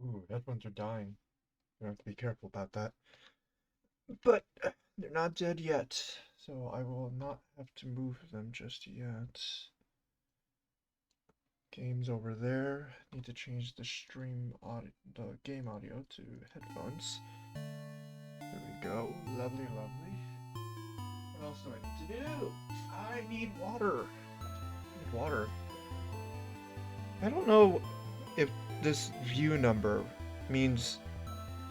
Ooh, headphones are dying. You have to be careful about that. But they're not dead yet, so I will not have to move them just yet. Game's over there. Need to change the the game audio to headphones. There we go. Lovely, lovely. What else do I need to do? I need water. I need water. I don't know if this view number means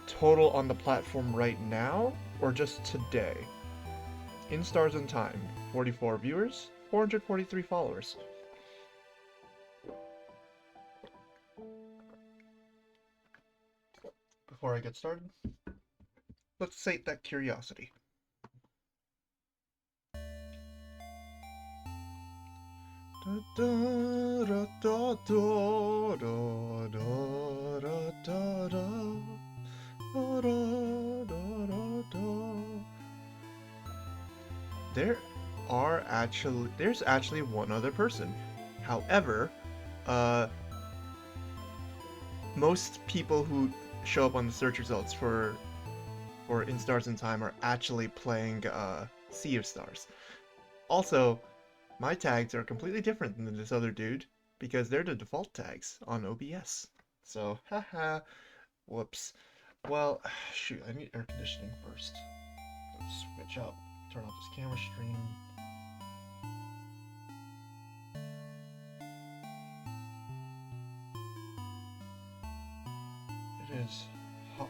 total on the platform right now or just today. In Stars and Time, 44 viewers, 443 followers. Before I get started, let's sate that curiosity. There's actually one other person. However, uh, most people who show up on the search results for In Stars and Time are actually playing Sea of Stars. Also, my tags are completely different than this other dude because they're the default tags on OBS. So, haha, whoops. Well, shoot, I need air conditioning first. Let's switch up, turn off this camera stream. It is hot.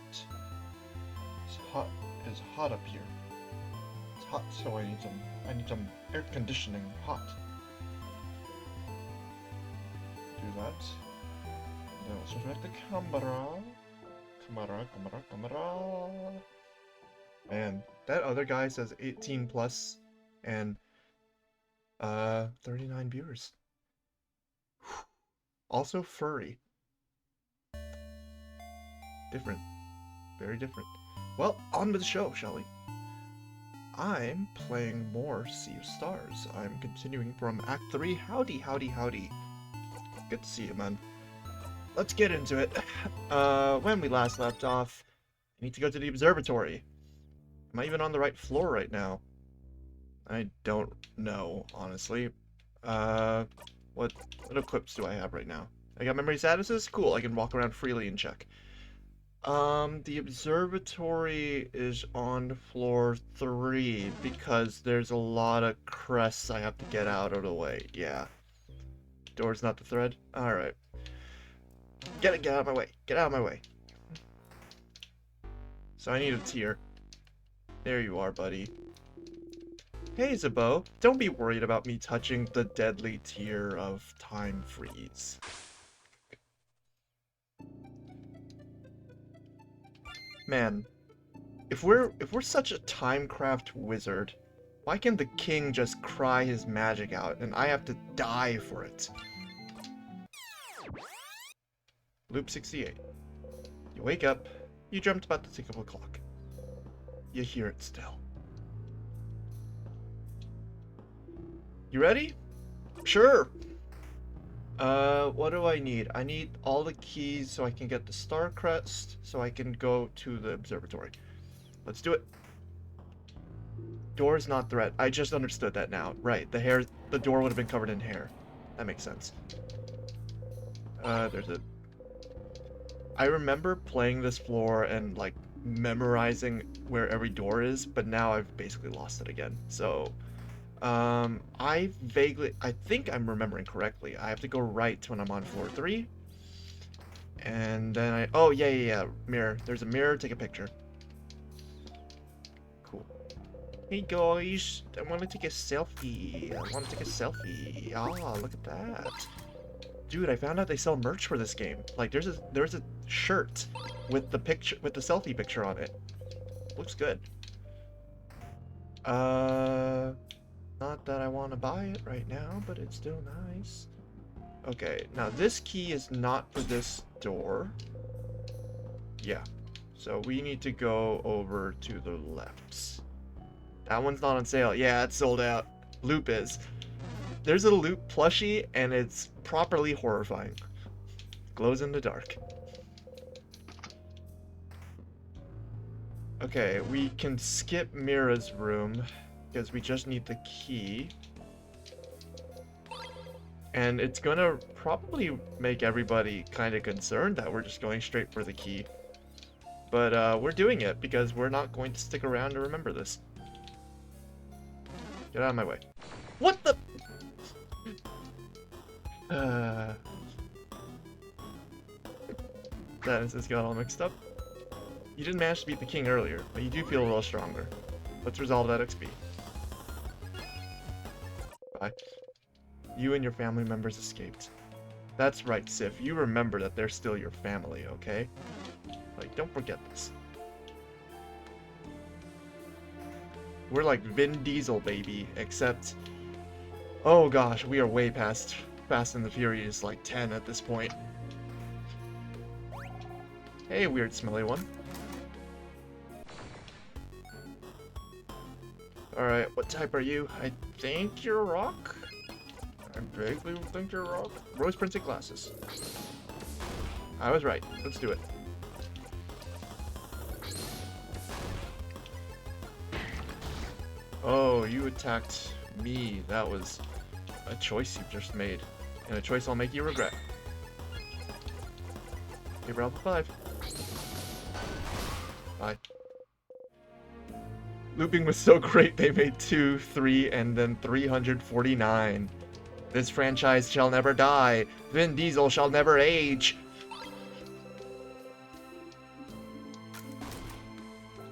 It's hot up here. It's hot, so I need some air conditioning hot. Do that. Then we'll switch back to camera. Camera. Man, that other guy says 18 plus and 39 viewers. Also furry. Different. Very different. Well, on with the show, shall we? I'm playing more Sea of Stars. I'm continuing from Act 3. Howdy, howdy, howdy. Good to see you, man. Let's get into it. When we last left off, I need to go to the observatory. Am I even on the right floor right now? I don't know, honestly. What equips do I have right now? I got memory statuses? Cool, I can walk around freely and check. The observatory is on floor 3 because there's a lot of crests I have to get out of the way. Yeah. Door's not the thread? Alright. Get out of my way. Get out of my way. So I need a tier. There you are, buddy. Hey, Zabo. Don't be worried about me touching the deadly tier of time freeze. Man, if we're such a timecraft wizard, why can't the king just cry his magic out and I have to die for it? Loop 68. You wake up, you dreamt about the tick of a clock. You hear it still. You ready? Sure. What do I need? I need all the keys so I can get the star crest, so I can go to the observatory. Let's do it. Door is not threat. I just understood that now. Right, the door would have been covered in hair. That makes sense. I remember playing this floor and, like, memorizing where every door is, but now I've basically lost it again. So, I think I'm remembering correctly. I have to go right when I'm on floor 3. And then oh, yeah, mirror. There's a mirror, take a picture. Cool. Hey guys, I want to take a selfie. Ah, look at that. Dude, I found out they sell merch for this game. Like, there's a shirt with the selfie picture on it. Looks good. Not that I want to buy it right now, but it's still nice. Okay, now this key is not for this door. Yeah, so we need to go over to the left. That one's not on sale. Yeah, it's sold out. Loop is. There's a Loop plushie, and it's properly horrifying. Glows in the dark. Okay, we can skip Mira's room because we just need the key. And it's gonna probably make everybody kind of concerned that we're just going straight for the key. But we're doing it because we're not going to stick around to remember this. Get out of my way. What the? That just got all mixed up. You didn't manage to beat the king earlier, but you do feel a little stronger. Let's resolve that XP. Bye. You and your family members escaped. That's right, Siff. You remember that they're still your family, okay? Like, don't forget this. We're like Vin Diesel, baby, except... Oh gosh, we are way past Fast and the Furious, like 10 at this point. Hey, weird smelly one. Alright, what type are you? I think you're rock? I vaguely think you're rock. Rose printed glasses. I was right. Let's do it. Oh, you attacked me. That was a choice you just made. And a choice I'll make you regret. Give Ralph a 5. Bye. Looping was so great they made 2, 3, and then 349. This franchise shall never die. Vin Diesel shall never age.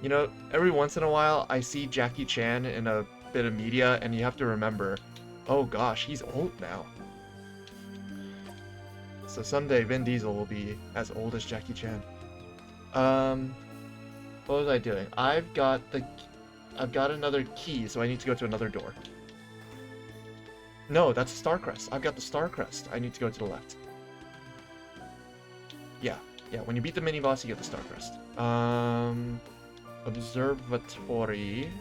You know, every once in a while, I see Jackie Chan in a bit of media, and you have to remember, oh gosh, he's old now. So someday Vin Diesel will be as old as Jackie Chan. What was I doing? I've got another key, so I need to go to another door. No, that's a star crest. I've got the star crest. I need to go to the left. Yeah. When you beat the mini boss, you get the star crest. Observatory.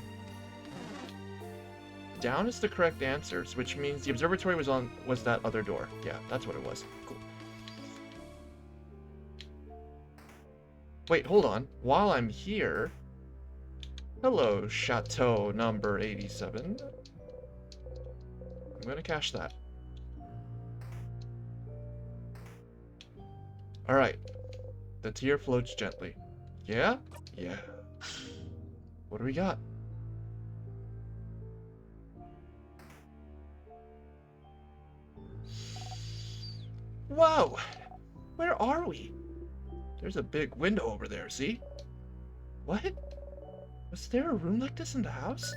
Down is the correct answers, which means the observatory was that other door. Yeah, that's what it was. Cool. Wait, hold on. While I'm here... Hello, Chateau number 87. I'm gonna cache that. Alright. The tear floats gently. Yeah? Yeah. What do we got? Whoa! Where are we? There's a big window over there, see? What? Was there a room like this in the house?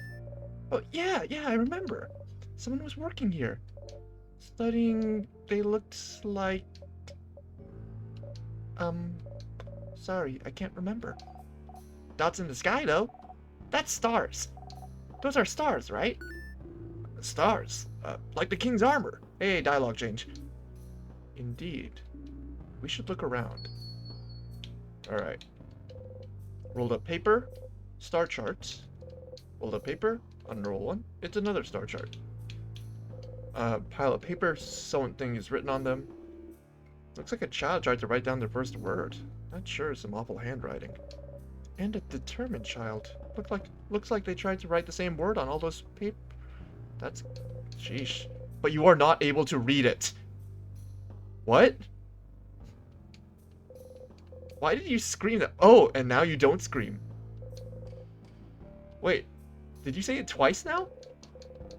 Oh, yeah, I remember. Someone was working here. Studying, they looked like... Sorry, I can't remember. Dots in the sky, though. That's stars. Those are stars, right? Stars? Like the king's armor. Hey, dialogue change. Indeed. We should look around. Alright. Rolled up paper. Star charts. Rolled up paper. Unroll one. It's another star chart. Pile of paper. Something is written on them. Looks like a child tried to write down their first word. That sure is some awful handwriting. And a determined child. Looks like they tried to write the same word on all those paper. That's... Sheesh. But you are not able to read it. What? Why did you scream that? Oh, and now you don't scream. Wait. Did you say it twice now?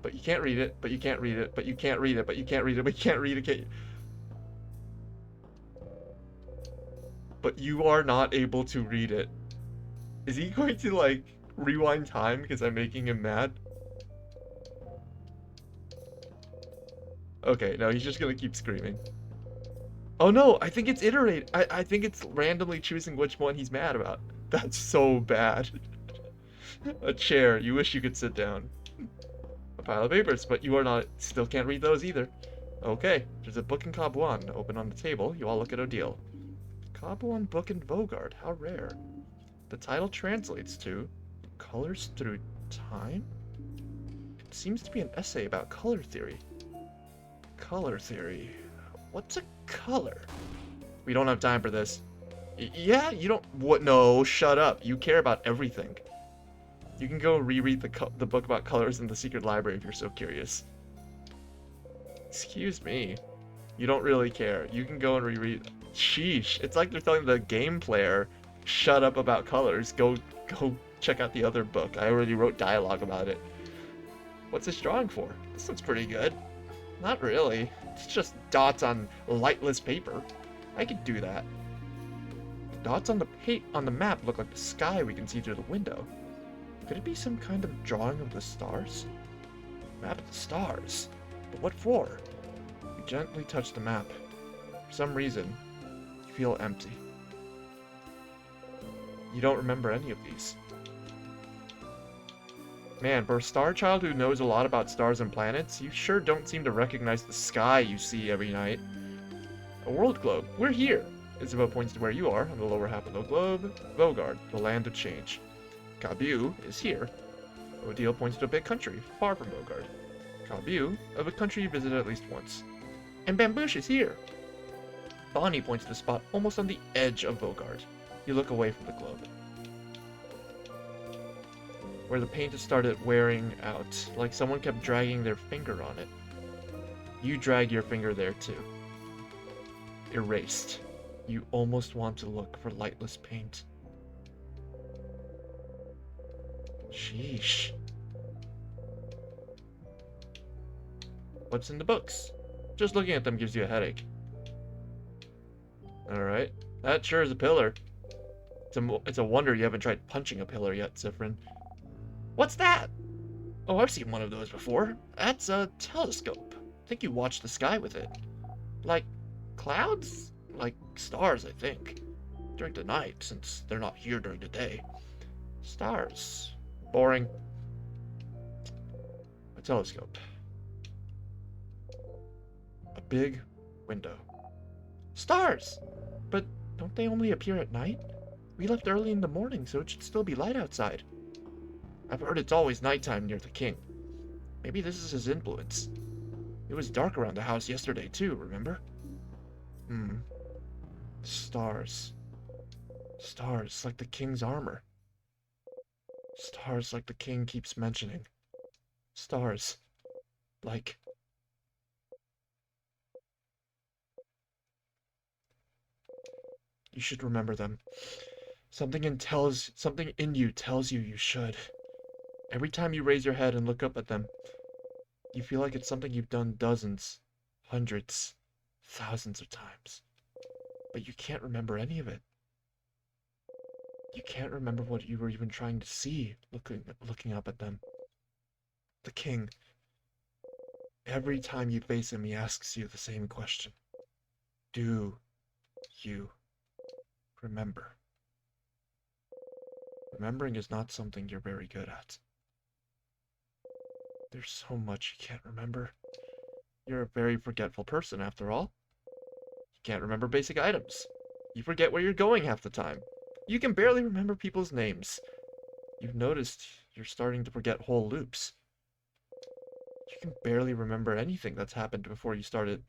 But you can't read it, but you can't read it, but you can't read it, but you can't read it, but you can't read it, can't you? But you are not able to read it. Is he going to, like, rewind time because I'm making him mad? Okay, no, he's just gonna keep screaming. Oh no, I think it's iterate. I think it's randomly choosing which one he's mad about. That's so bad. A chair. You wish you could sit down. A pile of papers, but you are not... Still can't read those either. Okay, there's a book in Cabuan open on the table. You all look at Odile. Cabuan book in Vogard. How rare. The title translates to Colors Through Time? It seems to be an essay about color theory. Color theory. What's a color? We don't have time for this. Yeah, you don't... What? No, shut up. You care about everything. You can go reread the book about colors in the secret library if you're so curious. Excuse me. You don't really care. You can go and reread... Sheesh. It's like they're telling the game player, shut up about colors. Go check out the other book. I already wrote dialogue about it. What's this drawing for? This looks pretty good. Not really. It's just dots on lightless paper. I could do that. The dots on the map look like the sky we can see through the window. Could it be some kind of drawing of the stars? Map of the stars. But what for? You gently touch the map. For some reason, you feel empty. You don't remember any of these. Man, for a star child who knows a lot about stars and planets, you sure don't seem to recognize the sky you see every night. A world globe. We're here. Isabel points to where you are, on the lower half of the globe. Vogard, the land of change. Kabu is here. Odile points to a big country, far from Vogard. Kabu, of a country you visited at least once. And Bambouche is here. Bonnie points to a spot almost on the edge of Vogard. You look away from the globe. Where the paint has started wearing out, like someone kept dragging their finger on it. You drag your finger there too. Erased. You almost want to look for lightless paint. Sheesh. What's in the books? Just looking at them gives you a headache. Alright. That sure is a pillar. It's a wonder you haven't tried punching a pillar yet, Siffrin. What's that? Oh, I've seen one of those before. That's a telescope. I think you watch the sky with it. Like clouds? Like stars, I think. During the night, since they're not here during the day. Stars. Boring. A telescope. A big window. Stars! But don't they only appear at night? We left early in the morning, so it should still be light outside. I've heard it's always nighttime near the king. Maybe this is his influence. It was dark around the house yesterday too, remember? Stars. Stars like the king's armor. Stars like the king keeps mentioning. Stars like... You should remember them. Something in you tells you you should. Every time you raise your head and look up at them, you feel like it's something you've done dozens, hundreds, thousands of times. But you can't remember any of it. You can't remember what you were even trying to see looking up at them. The king. Every time you face him, he asks you the same question. Do you remember? Remembering is not something you're very good at. There's so much you can't remember. You're a very forgetful person, after all. You can't remember basic items. You forget where you're going half the time. You can barely remember people's names. You've noticed you're starting to forget whole loops. You can barely remember anything that's happened before you started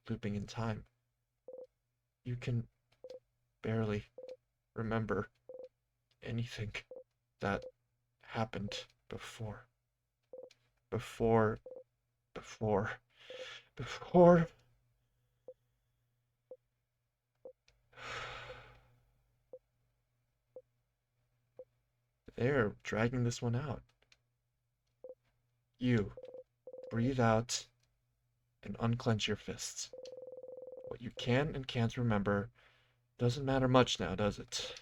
looping in time. You can barely remember anything that happened before. Before. There, dragging this one out. You. Breathe out and unclench your fists. What you can and can't remember doesn't matter much now, does it?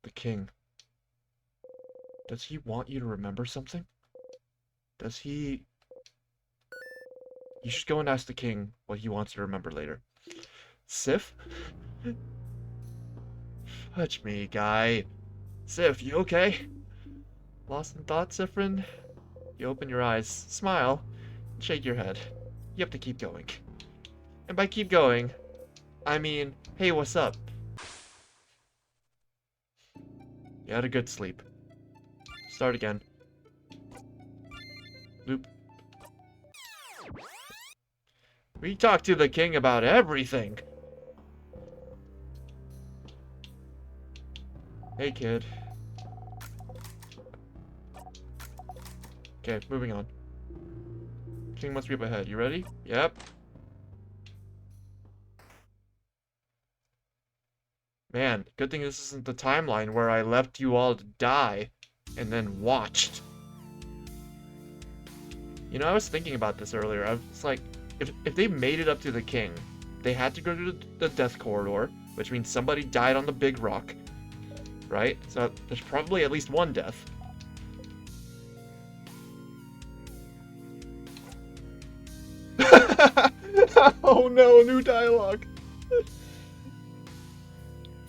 The king. Does he want you to remember something? Does he... You should go and ask the king what he wants you to remember later. Siff? Fudge me, guy. Siff, you okay? Lost in thought, Siffrin? You open your eyes, smile, and shake your head. You have to keep going. And by keep going, I mean, hey, what's up? You had a good sleep. Start again. Loop. We talked to the king about everything. Hey, kid. Okay, moving on. King must be up ahead. You ready? Yep. Man, good thing this isn't the timeline where I left you all to die and then watched. You know, I was thinking about this earlier. I was like, if they made it up to the king, they had to go to the death corridor, which means somebody died on the big rock, right? So there's probably at least one death. Oh no, new dialogue.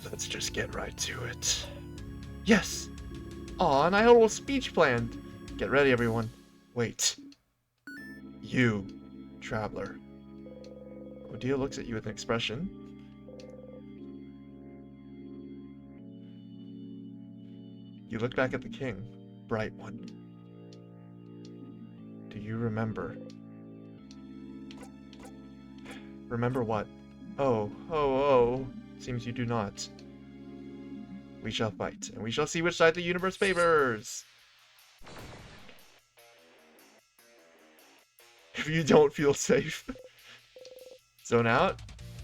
Let's just get right to it. Yes! Aw, and I had a little speech planned. Get ready, everyone. Wait. You, traveler. Odia looks at you with an expression. You look back at the king, bright one. Do you remember? Remember what? Oh. Seems you do not. We shall fight, and we shall see which side the universe favors. If you don't feel safe. Zone out?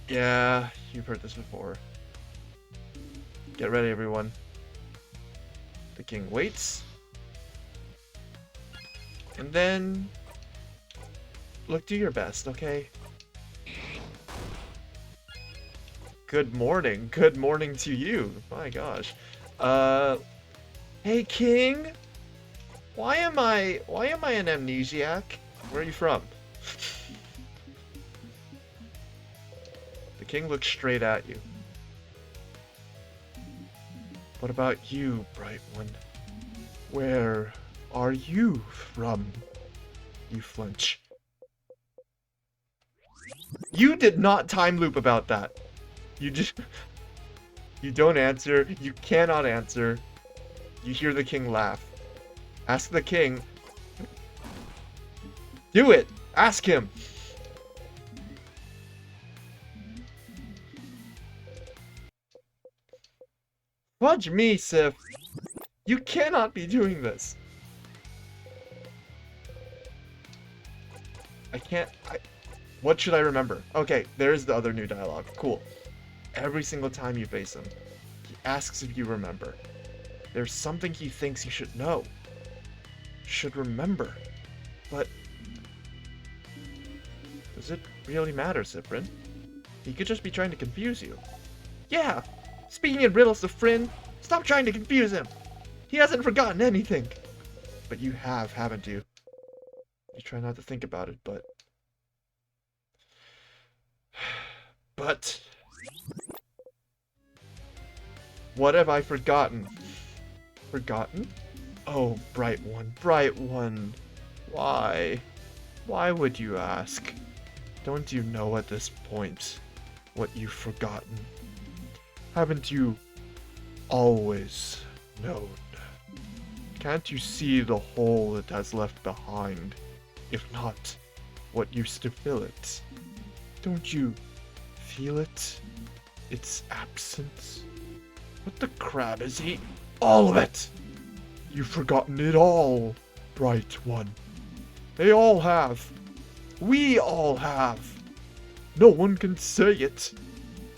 Yeah, you've heard this before. Get ready, everyone. The king waits. And then... look, do your best, okay? Good morning. Good morning to you. My gosh. Hey, king? Why am I an amnesiac? Where are you from? The king looks straight at you. What about you, bright one? Where are you from? You flinch. You did not time loop about that. You don't answer. You cannot answer. You hear the king laugh. Ask the king. Do it. Ask him. Fudge me, Siff. You cannot be doing this. What should I remember? Okay, there's the other new dialogue. Cool. Every single time you face him, he asks if you remember. There's something he thinks you should know. Should remember. But... does it really matter, Cyprin? He could just be trying to confuse you. Yeah! Speaking in riddles to Frin, stop trying to confuse him! He hasn't forgotten anything! But you have, haven't you? You try not to think about it, but... but... what have I forgotten? Forgotten? Oh, bright one, bright one. Why? Why would you ask? Don't you know at this point what you've forgotten? Haven't you always known? Can't you see the hole it has left behind? If not, what used to fill it? Don't you feel it? Its absence? What the crap is he? All of it! You've forgotten it all, bright one. They all have. We all have. No one can say it.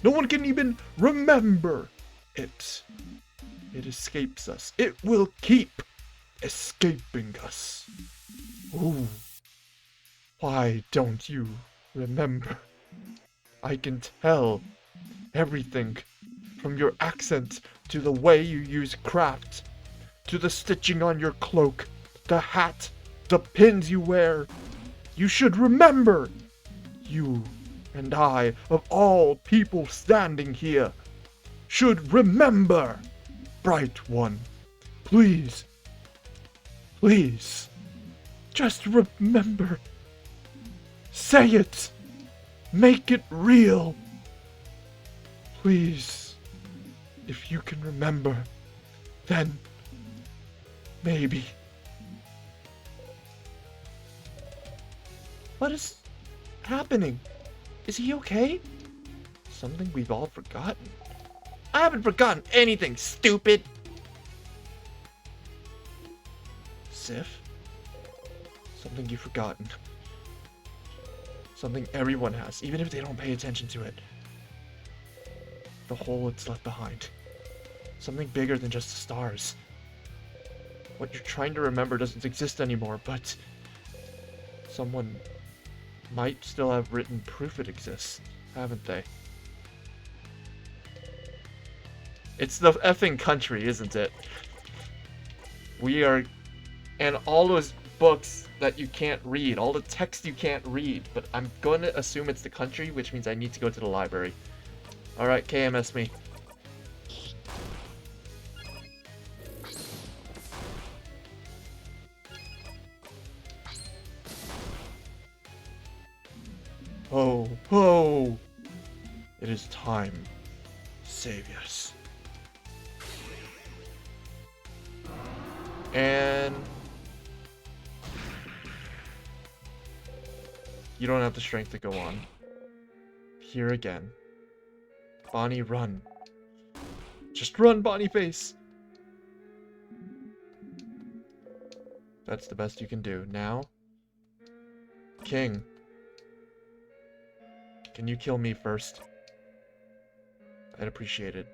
No one can even remember it. It escapes us. It will keep escaping us. Ooh. Why don't you remember? I can tell everything, from your accent to the way you use craft, to the stitching on your cloak, the hat, the pins you wear. You should remember. You and I, of all people standing here, should remember. Bright one, please, please, just remember. Say it. Make it real. Please, if you can remember, then maybe. What is happening? Is he okay? Something we've all forgotten. I haven't forgotten anything, stupid. Siff? Something you've forgotten. Something everyone has, even if they don't pay attention to it. The hole it's left behind. Something bigger than just the stars. What you're trying to remember doesn't exist anymore, but someone might still have written proof it exists, haven't they? It's the effing country, isn't it? We are... And all those books that you can't read, all the text you can't read, but I'm going to assume it's the country, which means I need to go to the library. Alright, KMS me. Oh, oh! It is time, saviors. And... you don't have the strength to go on. Here again. Bonnie, run. Just run, Bonnie face! That's the best you can do. Now? King. Can you kill me first? I'd appreciate it.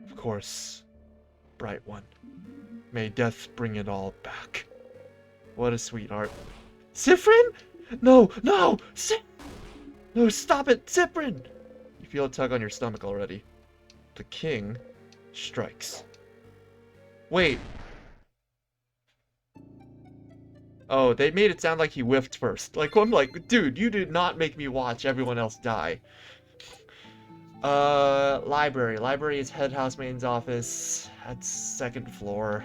Of course. Bright one. May death bring it all back. What a sweetheart. Siffrin? No, no! No, stop it! Siffrin! You feel a tug on your stomach already. The king strikes. Wait. Oh, they made it sound like he whiffed first. Like, I'm like, dude, you did not make me watch everyone else die. Library. Library is head housemaid's office. That's second floor.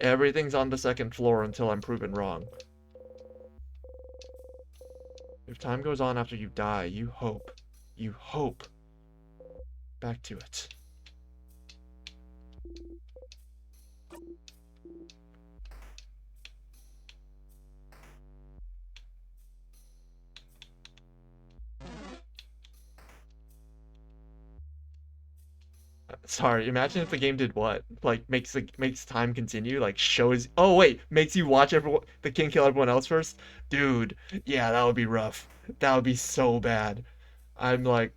Everything's on the second floor until I'm proven wrong. If time goes on after you die, you hope. You hope. Back to it. Sorry, imagine if the game did what? Like, makes time continue? Like, shows... Oh, wait! Makes you watch everyone... the king kill everyone else first? Dude, yeah, that would be rough. That would be so bad. I'm like,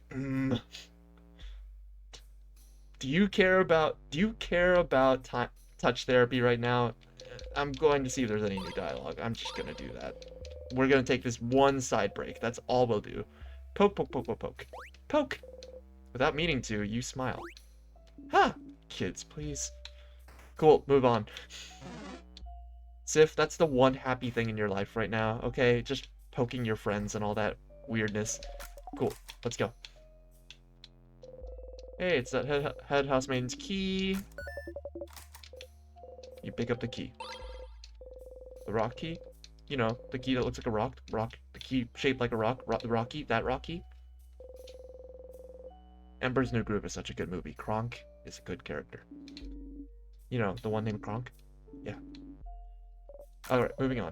Do you care about... Do you care about touch therapy right now? I'm going to see if there's any new dialogue. I'm just gonna do that. We're gonna take this one side break. That's all we'll do. Poke, poke, poke, poke, poke. Poke! Without meaning to, you smile. Huh! Kids, please. Cool, move on. Siff, that's the one happy thing in your life right now, okay? Just poking your friends and all that weirdness. Cool, let's go. Hey, it's that head housemaid's key. You pick up the key. The rock key? You know, the key that looks like a rock. The key shaped like a rock. The rock key. That rock key. Ember's New Groove is such a good movie. Kronk is a good character. You know, the one named Kronk? Yeah. Alright, moving on.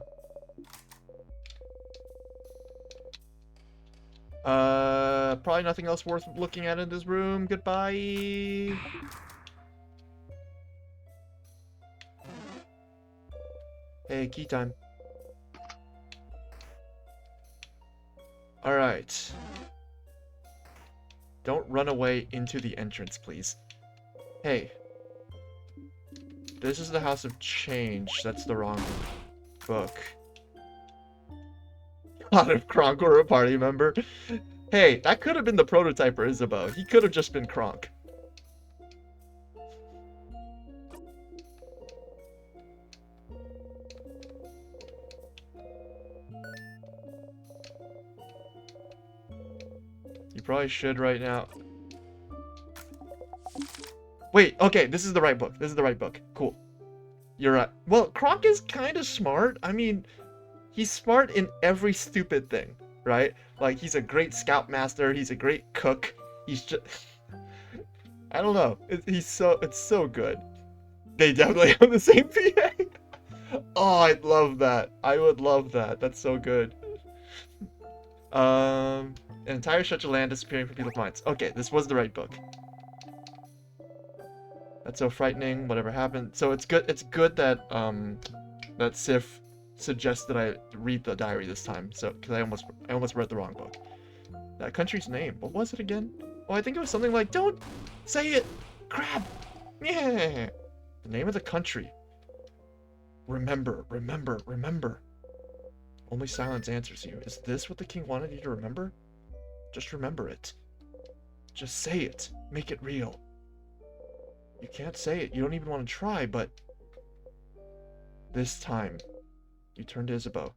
Probably nothing else worth looking at in this room. Goodbye. Hey, key time. Alright. Don't run away into the entrance, please. Hey. This is the House of Change. That's the wrong book. God, if Kronk were a party member. Hey, that could have been the prototype for Isabeau. He could have just been Kronk. You probably should right now. Wait, okay, this is the right book. This is the right book. Cool. You're right. Well, Kronk is kind of smart. I mean, he's smart in every stupid thing, right? Like, he's a great scoutmaster. He's a great cook. He's just... I don't know. It's so good. They definitely have the same PA. Oh, I'd love that. I would love that. That's so good. An entire stretch of land disappearing from people's minds. Okay, this was the right book. That's so frightening. Whatever happened. So it's good that that Siff suggested I read the diary this time. So because I almost read the wrong book. That country's name. What was it again? Oh, I think it was something like, "Don't say it, crab." Yeah. The name of the country. Remember, remember, remember. Only silence answers you. Is this what the king wanted you to remember? Just remember it. Just say it. Make it real. You can't say it. You don't even want to try, but this time, you turn to Isabeau.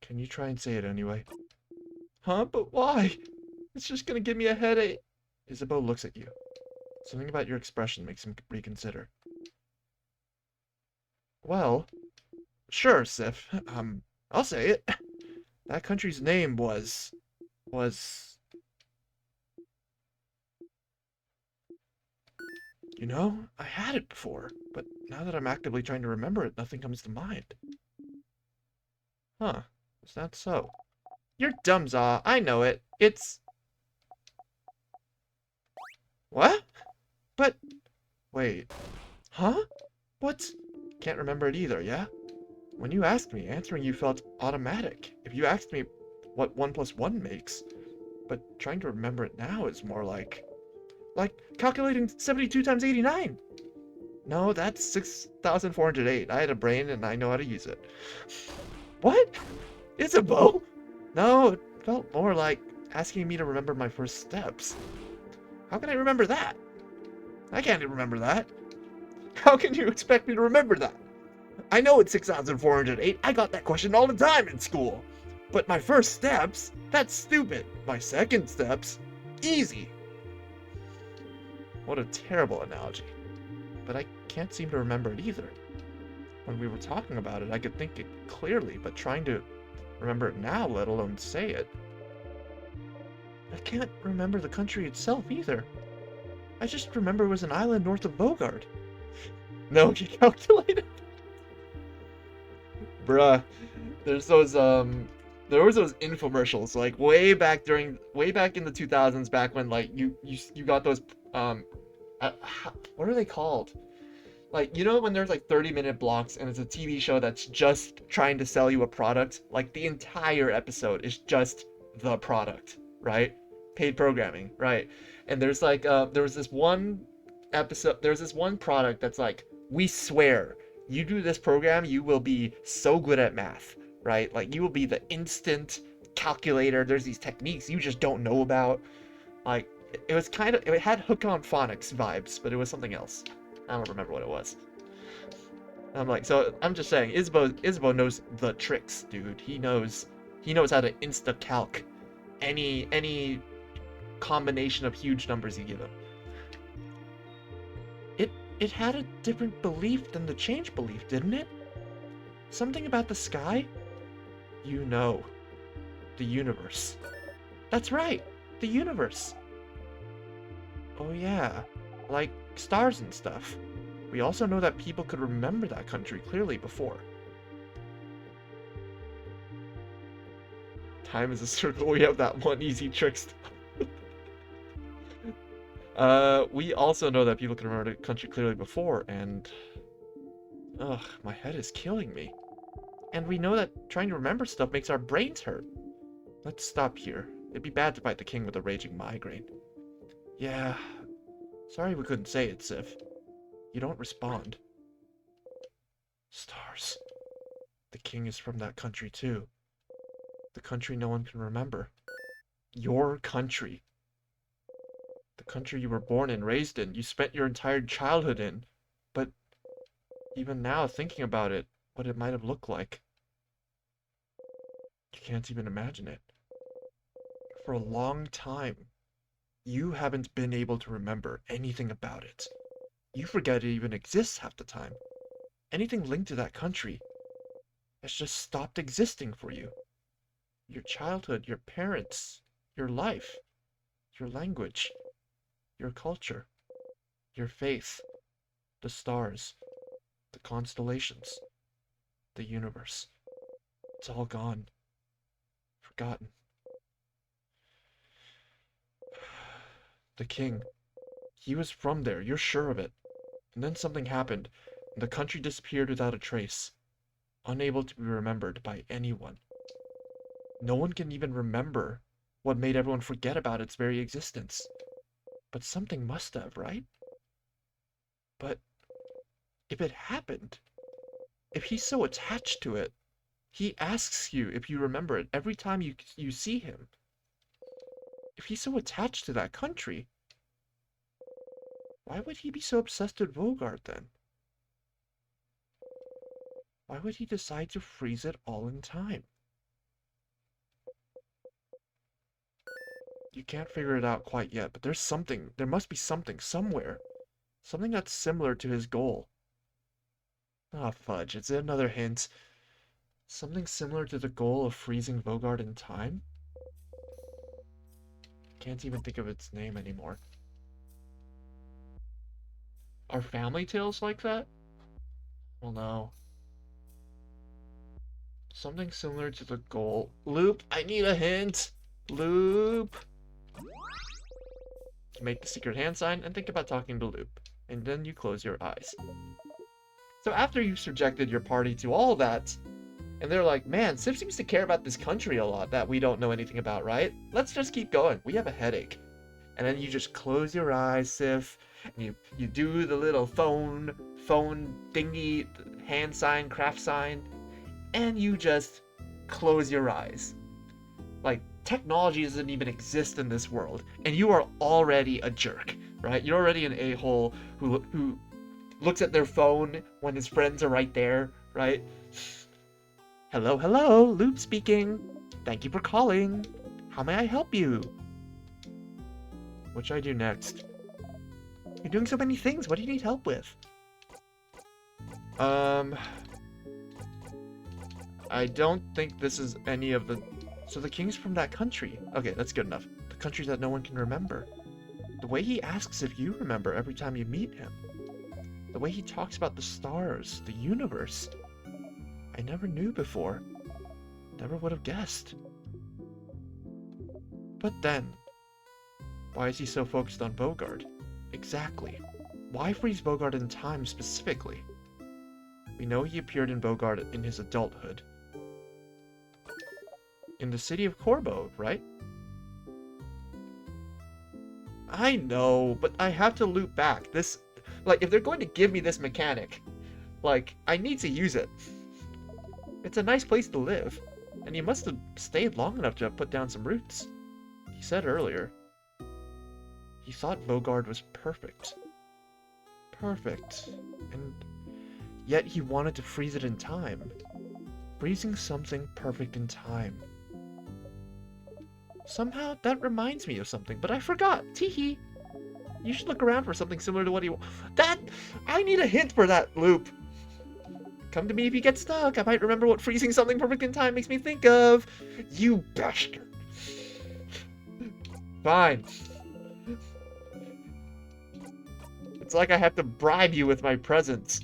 Can you try and say it anyway? Huh? But why? It's just gonna give me a headache. Isabeau looks at you. Something about your expression makes him reconsider. Well, sure, Siff. I'll say it. That country's name was... You know, I had it before, but now that I'm actively trying to remember it, nothing comes to mind. Huh. Is that so? You're dumb, Zaw. I know it. It's... What? But... Wait. Huh? What? Can't remember it either, yeah? When you asked me, answering you felt automatic. If you asked me what 1 plus 1 makes, but trying to remember it now is more like calculating 72 times 89. No, that's 6,408. I had a brain and I know how to use it. What? Isabeau? No, it felt more like asking me to remember my first steps. How can I remember that? I can't even remember that. How can you expect me to remember that? I know it's 6,408. I got that question all the time in school. But my first steps? That's stupid. My second steps? Easy. What a terrible analogy. But I can't seem to remember it either. When we were talking about it, I could think it clearly, but trying to remember it now, let alone say it. I can't remember the country itself either. I just remember it was an island north of Bogart. No, he calculated. Bruh, there's those there was those infomercials like way back in the 2000s, back when like you got those uh, what are they called? Like, you know when there's like 30-minute blocks and it's a TV show that's just trying to sell you a product? Like the entire episode is just the product, right? Paid programming, right? And there's like there's this one product that's like, we swear, you do this program, you will be so good at math, right? Like you will be the instant calculator. There's these techniques you just don't know about. Like it was kind of, it had hook on phonics vibes, but it was something else. I don't remember what it was. I'm like, so I'm just saying, Isabeau knows the tricks, dude. He knows how to insta calc any combination of huge numbers you give him. It had a different belief than the change belief, didn't it? Something about the sky? You know, the universe. That's right, the universe. Oh yeah, like stars and stuff. We also know that people could remember that country clearly before. Time is a circle. We have that one easy trick stuff. We also know that people can remember the country clearly before, and... Ugh, my head is killing me. And we know that trying to remember stuff makes our brains hurt. Let's stop here. It'd be bad to bite the king with a raging migraine. Yeah. Sorry we couldn't say it, Siff. You don't respond. Stars. The king is from that country too. The country no one can remember. Your country. The country you were born and raised in. You spent your entire childhood in. But even now, thinking about it, what it might have looked like. You can't even imagine it. For a long time, you haven't been able to remember anything about it. You forget it even exists half the time. Anything linked to that country has just stopped existing for you. Your childhood, your parents, your life, your language, your culture, your faith, the stars, the constellations, the universe. It's all gone. Forgotten. The king. He was from there, you're sure of it. And then something happened, and the country disappeared without a trace, unable to be remembered by anyone. No one can even remember what made everyone forget about its very existence. But something must have, right? But if it happened, if he's so attached to it, he asks you if you remember it every time you see him. If he's so attached to that country, why would he be so obsessed with Vogard then? Why would he decide to freeze it all in time? You can't figure it out quite yet, but there's something. There must be something somewhere. Something that's similar to his goal. Ah, fudge. It's another hint. Something similar to the goal of freezing Vogard in time? Can't even think of its name anymore. Are family tales like that? Well, no. Something similar to the goal. Loop, I need a hint! Loop! Make the secret hand sign and think about talking to Loop. And then you close your eyes. So after you've subjected your party to all that, and they're like, man, Siff seems to care about this country a lot that we don't know anything about, right? Let's just keep going. We have a headache. And then you just close your eyes, Siff, and you do the little phone thingy, hand sign, craft sign, and you just close your eyes. Like, technology doesn't even exist in this world, and you are already a jerk, right? You're already an a-hole who looks at their phone when his friends are right there, right? Hello, hello, Loop speaking. Thank you for calling. How may I help you? What should I do next? You're doing so many things. What do you need help with? I don't think this is any of the... So the king's from that country. Okay, that's good enough. The country that no one can remember. The way he asks if you remember every time you meet him. The way he talks about the stars, the universe. I never knew before. Never would have guessed. But then, why is he so focused on Vogard? Exactly. Why freeze Vogard in time specifically? We know he appeared in Vogard in his adulthood. In the city of Corbo, right? I know, but I have to loop back. This, like, if they're going to give me this mechanic, like, I need to use it. It's a nice place to live, and he must have stayed long enough to have put down some roots. He said earlier, he thought Vogard was perfect. Perfect. And yet he wanted to freeze it in time. Freezing something perfect in time. Somehow that reminds me of something, but I forgot. Teehee. You should look around for something similar to what he... I need a hint for that, Loop. Come to me if you get stuck. I might remember what freezing something perfect in time makes me think of. You bastard. Fine. It's like I have to bribe you with my presence.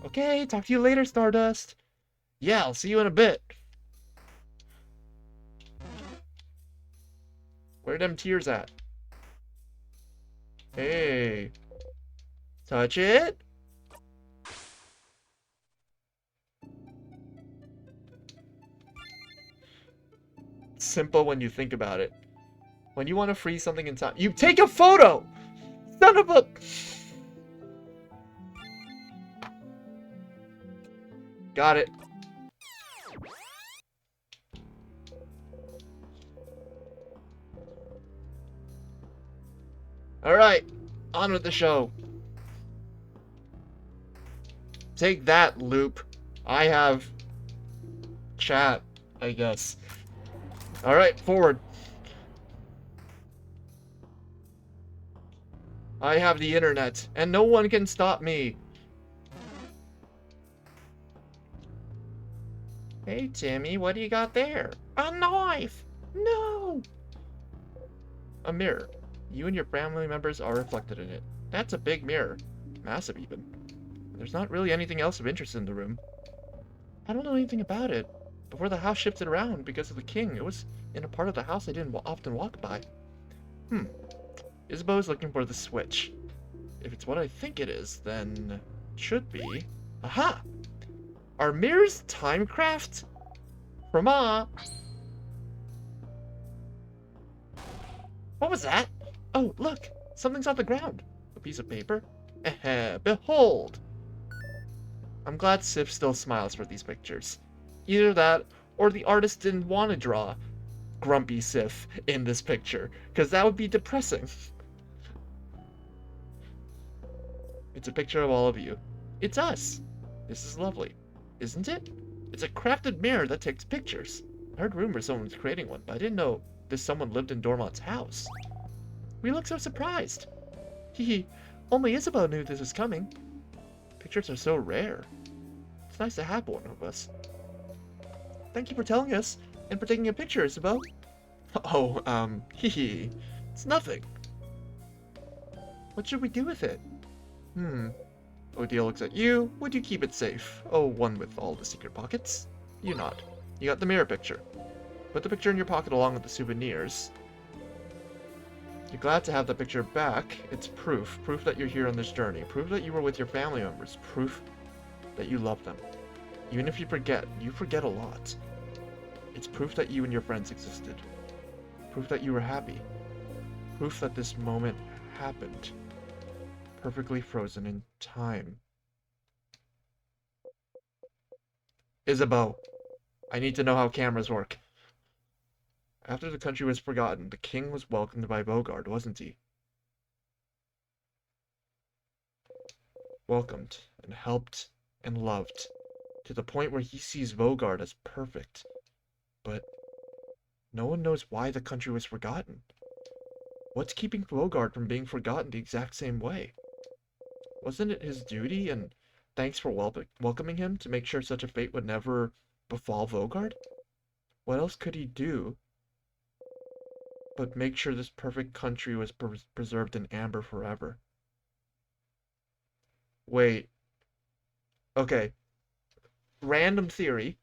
Okay, talk to you later, Stardust. Yeah, I'll see you in a bit. Where are them tears at? Hey. Touch it? Simple when you think about it. When you want to freeze something in time, you take a photo! Son of a... Got it. Alright, on with the show. Take that, Loop. I have... chat, I guess. Alright, forward. I have the internet, and no one can stop me. Hey, Timmy, what do you got there? A knife! No! A mirror. You and your family members are reflected in it. That's a big mirror. Massive, even. There's not really anything else of interest in the room. I don't know anything about it. Before the house shifted around because of the king, it was in a part of the house I didn't often walk by. Isabeau's looking for the switch. If it's what I think it is, then it should be. Aha! Are mirrors timecraft? From What was that? Oh, look! Something's on the ground. A piece of paper? Behold! I'm glad Siff still smiles for these pictures. Either that, or the artist didn't want to draw grumpy Siff in this picture, because that would be depressing. It's a picture of all of you. It's us. This is lovely, isn't it? It's a crafted mirror that takes pictures. I heard rumors someone was creating one, but I didn't know this someone lived in Dormont's house. We look so surprised. Hee, only Isabel knew this was coming. Pictures are so rare. It's nice to have one of us. Thank you for telling us, and for taking a picture, Isabel. Oh, hee. It's nothing. What should we do with it? Odile looks at you. Would you keep it safe? Oh, one with all the secret pockets? You nod. You got the mirror picture. Put the picture in your pocket along with the souvenirs. You're glad to have the picture back. It's proof. Proof that you're here on this journey. Proof that you were with your family members. Proof that you love them. Even if you forget a lot. It's proof that you and your friends existed. Proof that you were happy. Proof that this moment happened. Perfectly frozen in time. Isabeau, I need to know how cameras work. After the country was forgotten, the king was welcomed by Vaugarde, wasn't he? Welcomed, and helped, and loved, to the point where he sees Vaugarde as perfect. But no one knows why the country was forgotten. What's keeping Vaugarde from being forgotten the exact same way? Wasn't it his duty, and thanks for welcoming him, to make sure such a fate would never befall Vaugarde? What else could he do but make sure this perfect country was preserved in amber forever? Wait. Okay. Random theory.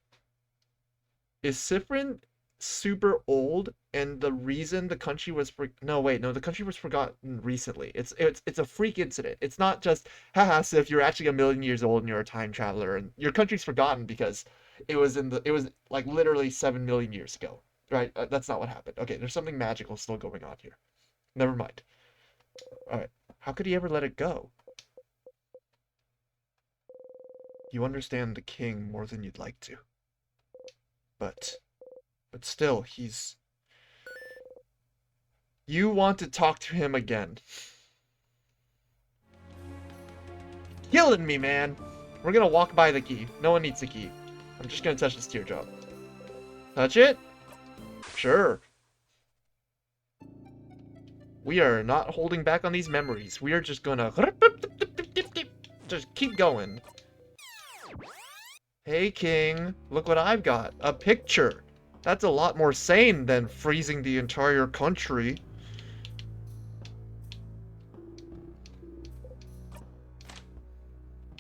Is Siffrin super old, and the reason the country was the country was forgotten recently. It's a freak incident. It's not just, haha, Siff, you're actually a million years old and you're a time traveler and your country's forgotten because it was like literally 7 million years ago. Right? That's not what happened. Okay, there's something magical still going on here. Never mind. Alright. How could he ever let it go? You understand the king more than you'd like to. But still, you want to talk to him again. Killing me, man! We're gonna walk by the key. No one needs the key. I'm just gonna touch this teardrop. Touch it? Sure. We are not holding back on these memories. We are just gonna just keep going. Hey, King. Look what I've got. A picture. That's a lot more sane than freezing the entire country.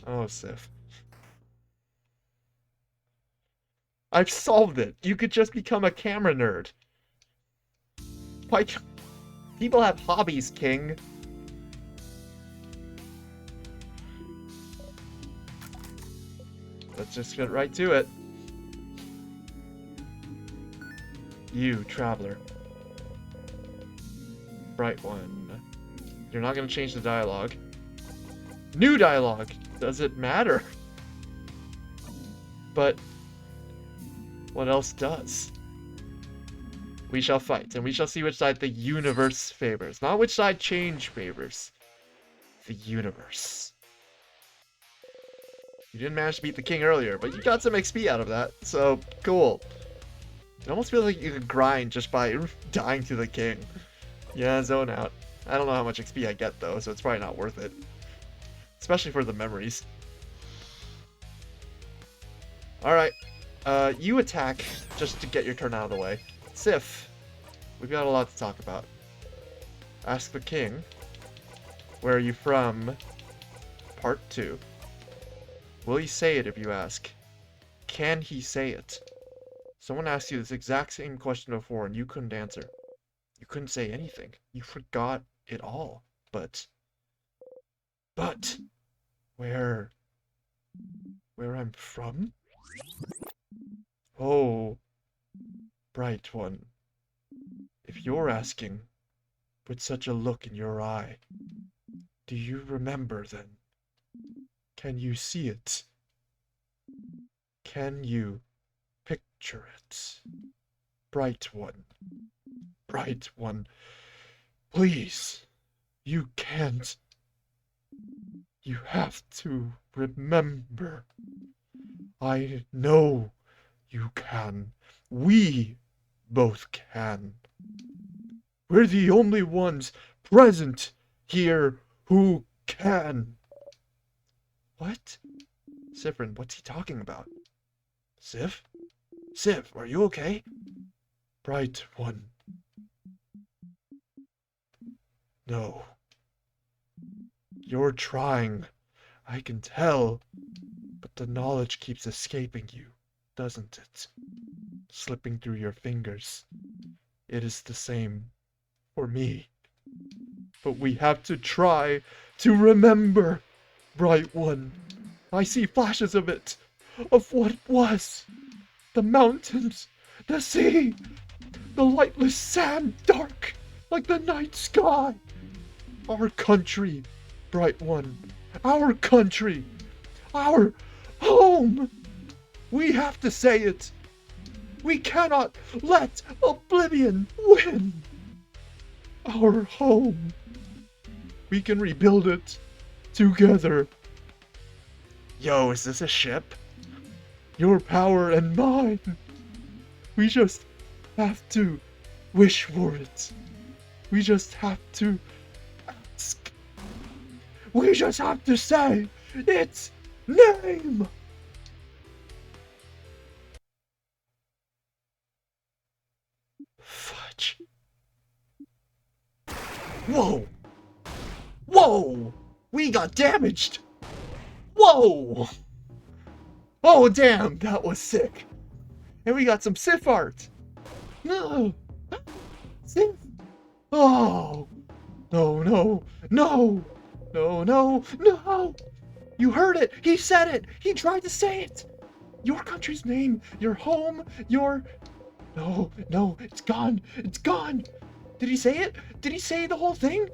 Oh, Siff. I've solved it. You could just become a camera nerd. Why? People have hobbies, King. Let's just get right to it. You, traveler. Bright one. You're not gonna change the dialogue. New dialogue! Does it matter? But what else does? We shall fight, and we shall see which side the universe favors. Not which side change favors. The universe. You didn't manage to beat the king earlier, but you got some XP out of that, so cool. It almost feels like you could grind just by dying to the king. Yeah, zone out. I don't know how much XP I get though, so it's probably not worth it. Especially for the memories. Alright. You attack just to get your turn out of the way. Siff, we've got a lot to talk about. Ask the king. Where are you from? Part 2. Will he say it if you ask? Can he say it? Someone asked you this exact same question before and you couldn't answer. You couldn't say anything. You forgot it all. But, where I'm from? Oh, bright one, if you're asking with such a look in your eye, do you remember then? Can you see it? Can you picture it? Bright one, please, you can't. You have to remember. I know you can. We both can. We're the only ones present here who can. What? Siffrin, what's he talking about? Siff? Siff, are you okay? Bright one. No. You're trying. I can tell. But the knowledge keeps escaping you, doesn't it? Slipping through your fingers. It is the same for me. But we have to try to remember, bright one. I see flashes of it, of what was. The mountains, the sea, the lightless sand, dark like the night sky. Our country, bright one. Our country. Our home. We have to say it. We cannot let oblivion win. Our home. We can rebuild it together. Yo, is this a ship? Your power and mine. We just have to wish for it. We just have to ask. We just have to say its name. Fudge. Whoa! Whoa! We got damaged! Whoa! Oh damn, that was sick. And we got some Siff art. No! Siff! Oh! No, no, no! No, no, no! You heard it! He said it! He tried to say it! Your country's name, your home, your... No, no, it's gone! It's gone! Did he say it? Did he say the whole thing?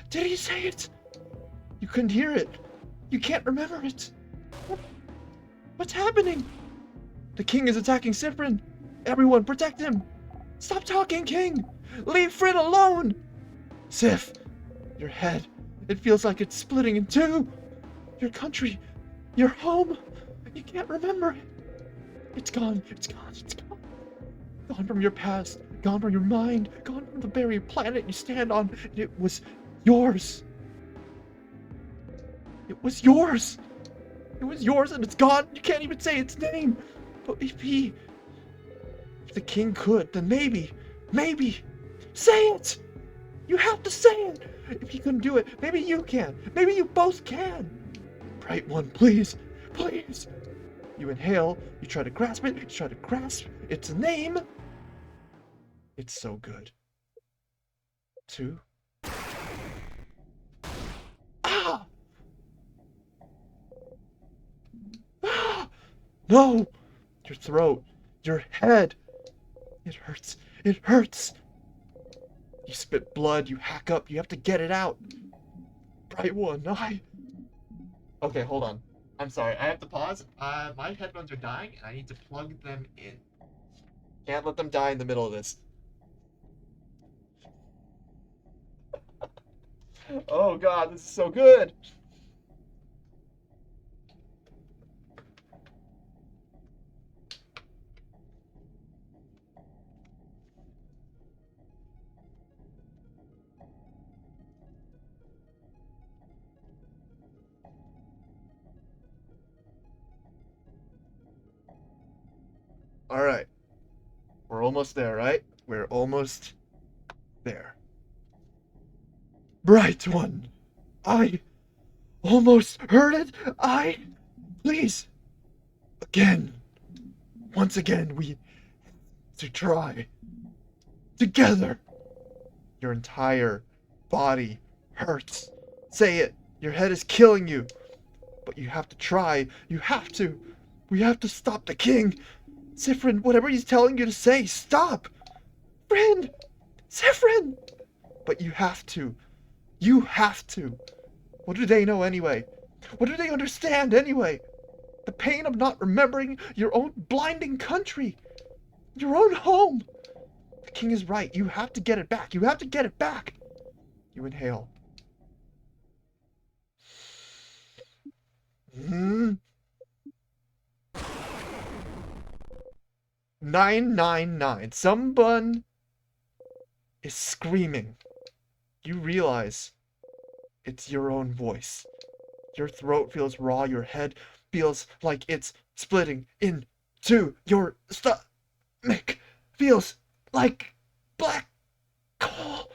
Did he say it? You couldn't hear it. You can't remember it. What's happening? The king is attacking Siffrin. Everyone, protect him. Stop talking, king. Leave Frid alone. Siff, your head. It feels like it's splitting in two. Your country, your home. You can't remember it. It's gone. It's gone. It's gone. Gone from your past. Gone from your mind. Gone from the very planet you stand on. And it was yours. It was yours. It was yours and it's gone. You can't even say its name. But if the king could, then maybe, say it. You have to say it. If he couldn't do it, maybe you can. Maybe you both can. Bright one, please, please. You inhale, you try to grasp it, you try to grasp its name. It's so good. 2. Ah! Ah! No! Your throat, your head. It hurts. It hurts. You spit blood, you hack up, you have to get it out. Bright one, Okay, hold on. I'm sorry, I have to pause. My headphones are dying, and I need to plug them in. Can't let them die in the middle of this. Oh god, this is so good! Alright. We're almost there, right? We're almost there. Bright one! I almost heard it! Please! Again! Once again, we have to try. Together! Your entire body hurts. Say it. Your head is killing you. But you have to try. You have to. We have to stop the king. Siffrin, whatever he's telling you to say, stop. Friend. Siffrin. But you have to. You have to. What do they know anyway? What do they understand anyway? The pain of not remembering your own blinding country. Your own home. The king is right. You have to get it back. You have to get it back. You inhale. 999. Someone is screaming. You realize it's your own voice. Your throat feels raw. Your head feels like it's splitting into your stomach. Feels like black coal.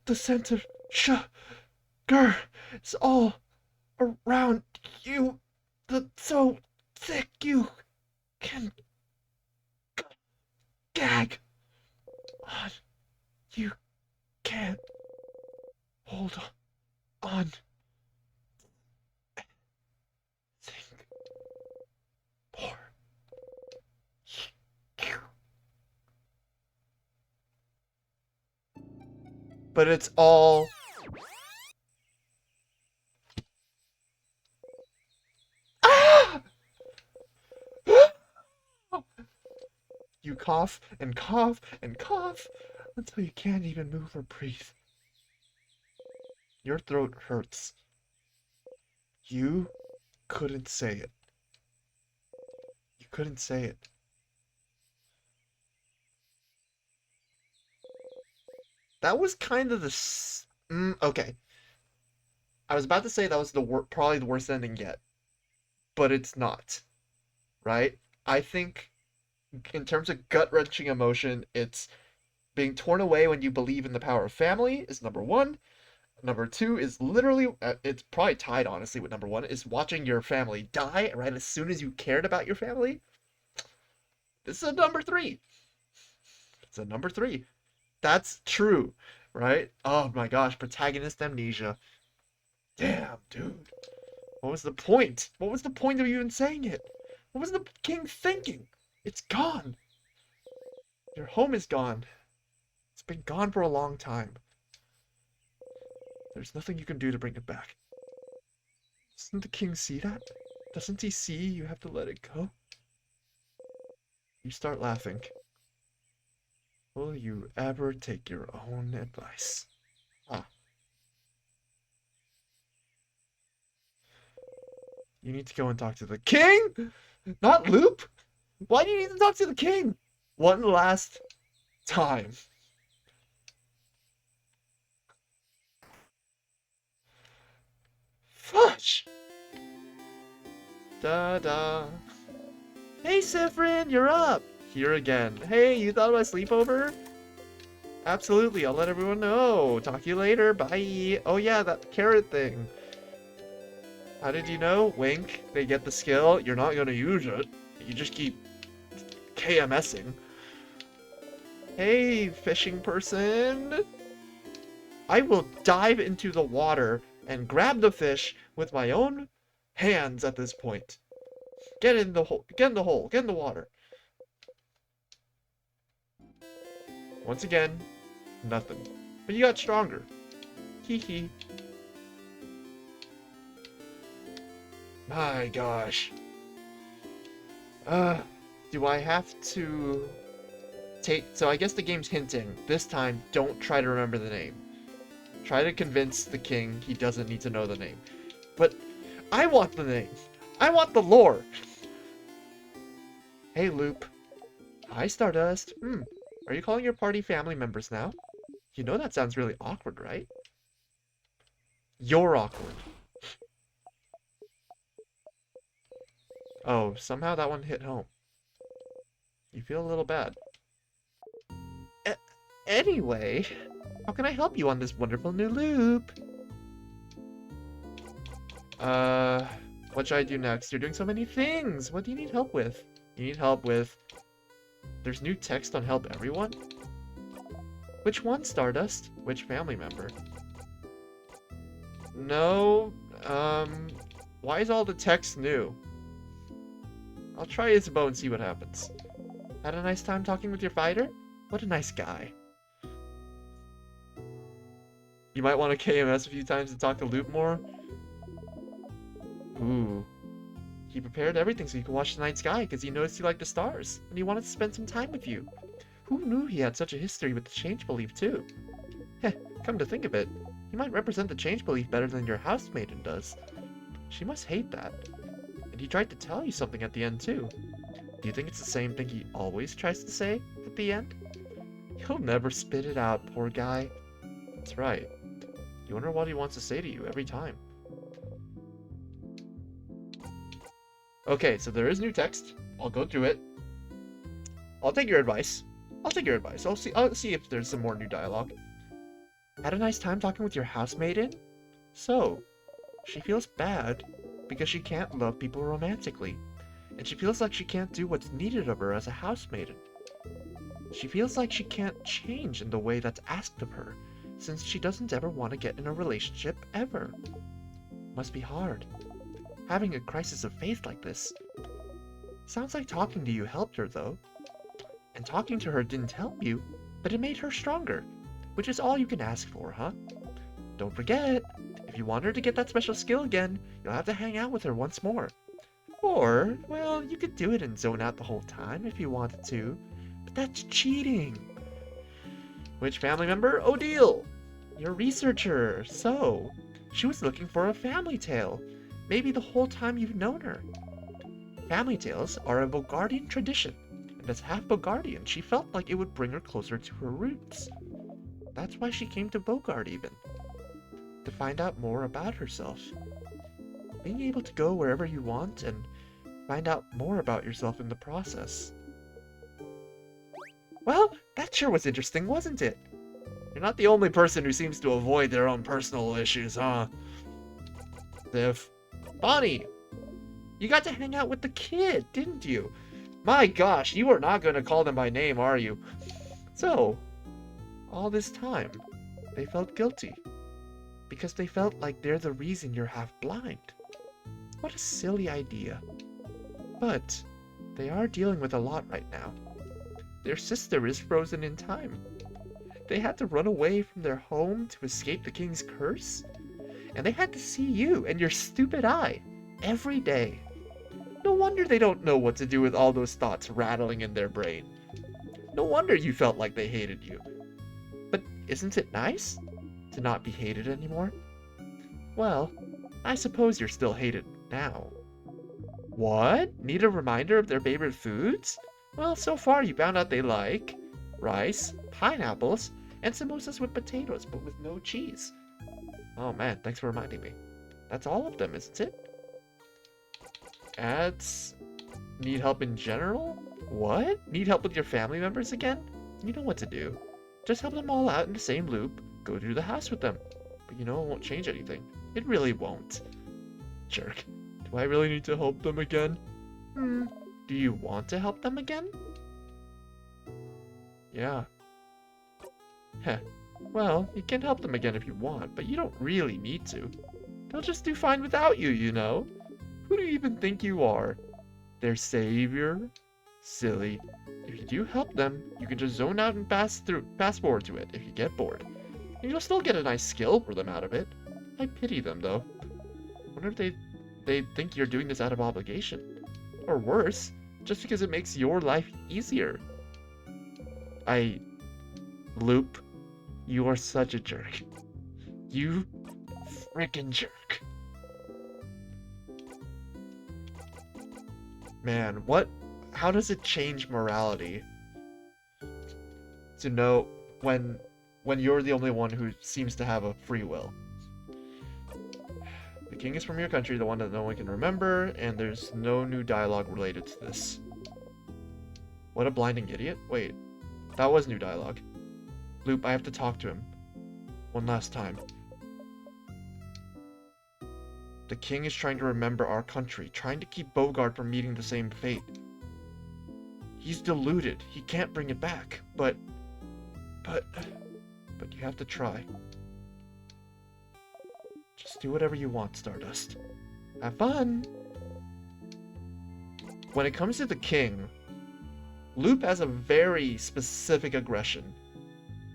The scent of sugar is all around you. So thick you can gag on. You can't hold on. Think more. But it's all you cough and cough and cough until you can't even move or breathe. Your throat hurts. You couldn't say it. You couldn't say it. That was kind of the... okay. I was about to say that was probably the worst ending yet. But it's not. Right? I think in terms of gut-wrenching emotion, it's being torn away when you believe in the power of family is number one. Number two is literally, it's probably tied honestly with number one, is watching your family die right as soon as you cared about your family. This is a number three. It's a number three. That's true, right? Oh my gosh, protagonist amnesia. Damn, dude. What was the point? What was the point of even saying it? What was the king thinking? It's gone. Your home is gone. It's been gone for a long time. There's nothing you can do to bring it back. Doesn't the king see that? Doesn't he see you have to let it go? You start laughing. Will you ever take your own advice? Ah. You need to go and talk to the king? Not Loop? Why do you need to talk to the king? One last time. Fudge! Da-da. Hey, Siffrin, you're up! Here again. Hey, you thought about sleepover? Absolutely, I'll let everyone know. Talk to you later, bye! Oh yeah, that carrot thing. How did you know? Wink. They get the skill. You're not gonna use it. You just keep KMSing. Hey, fishing person! I will dive into the water and grab the fish with my own hands at this point. Get in the hole. Get in the hole. Get in the water. Once again, nothing. But you got stronger. Hee hee. My gosh. Do I have to take... So I guess the game's hinting. This time, don't try to remember the name. Try to convince the king he doesn't need to know the name. But I want the name. I want the lore. Hey, Loop. Hi, Stardust. Are you calling your party family members now? You know that sounds really awkward, right? You're awkward. Oh, somehow that one hit home. You feel a little bad. Anyway, how can I help you on this wonderful new loop? What should I do next? You're doing so many things. What do you need help with? You need help with... There's new text on Help Everyone? Which one, Stardust? Which family member? No, why is all the text new? I'll try Isabeau and see what happens. Had a nice time talking with your fighter? What a nice guy. You might want to KMS a few times to talk to Loop more. Ooh. He prepared everything so you could watch the night sky because he noticed you liked the stars, and he wanted to spend some time with you. Who knew he had such a history with the change belief, too? Heh, come to think of it, he might represent the change belief better than your housemaiden does. She must hate that. And he tried to tell you something at the end, too. Do you think it's the same thing he always tries to say at the end? He'll never spit it out, poor guy. That's right. You wonder what he wants to say to you every time. Okay, so there is new text. I'll go through it. I'll take your advice. I'll see if there's some more new dialogue. Had a nice time talking with your housemaiden? So, she feels bad because she can't love people romantically, and she feels like she can't do what's needed of her as a housemaiden. She feels like she can't change in the way that's asked of her, since she doesn't ever want to get in a relationship ever. Must be hard, having a crisis of faith like this. Sounds like talking to you helped her, though. And talking to her didn't help you, but it made her stronger, which is all you can ask for, huh? Don't forget, if you want her to get that special skill again, you'll have to hang out with her once more. Or, well, you could do it and zone out the whole time if you wanted to, but that's cheating. Which family member? Odile! Your researcher. So, she was looking for a family tale, maybe the whole time you've known her. Family tales are a Bogardian tradition, and as half Bogardian, she felt like it would bring her closer to her roots. That's why she came to Bogard even, to find out more about herself. Being able to go wherever you want and find out more about yourself in the process. Well, that sure was interesting, wasn't it? You're not the only person who seems to avoid their own personal issues, huh? Siff. Bonnie! You got to hang out with the kid, didn't you? My gosh, you are not going to call them by name, are you? So, all this time, they felt guilty. Because they felt like they're the reason you're half blind. What a silly idea. But, they are dealing with a lot right now. Their sister is frozen in time. They had to run away from their home to escape the king's curse. And they had to see you and your stupid eye every day. No wonder they don't know what to do with all those thoughts rattling in their brain. No wonder you felt like they hated you. But isn't it nice to not be hated anymore? Well, I suppose you're still hated now. What? Need a reminder of their favorite foods? Well, so far you found out they like rice, pineapples, and samosas with potatoes, but with no cheese. Oh man, thanks for reminding me. That's all of them, isn't it? Ads need help in general? What? Need help with your family members again? You know what to do. Just help them all out in the same loop. Go to the house with them. But you know it won't change anything. It really won't. Jerk. Do I really need to help them again? Do you want to help them again? Yeah. Heh. Well, you can help them again if you want, but you don't really need to. They'll just do fine without you, you know. Who do you even think you are? Their savior? Silly. If you do help them, you can just zone out and pass forward to it if you get bored. And you'll still get a nice skill for them out of it. I pity them, though. Wonder if they think you're doing this out of obligation. Or worse, just because it makes your life easier. Loop, you are such a jerk. You frickin' jerk. Man, how does it change morality to know when you're the only one who seems to have a free will? The king is from your country, the one that no one can remember, and there's no new dialogue related to this. What a blinding idiot. Wait, that was new dialogue. Loop, I have to talk to him. One last time. The king is trying to remember our country, trying to keep Bogard from meeting the same fate. He's deluded. He can't bring it back, but you have to try. Just do whatever you want, Stardust. Have fun! When it comes to the king, Loop has a very specific aggression.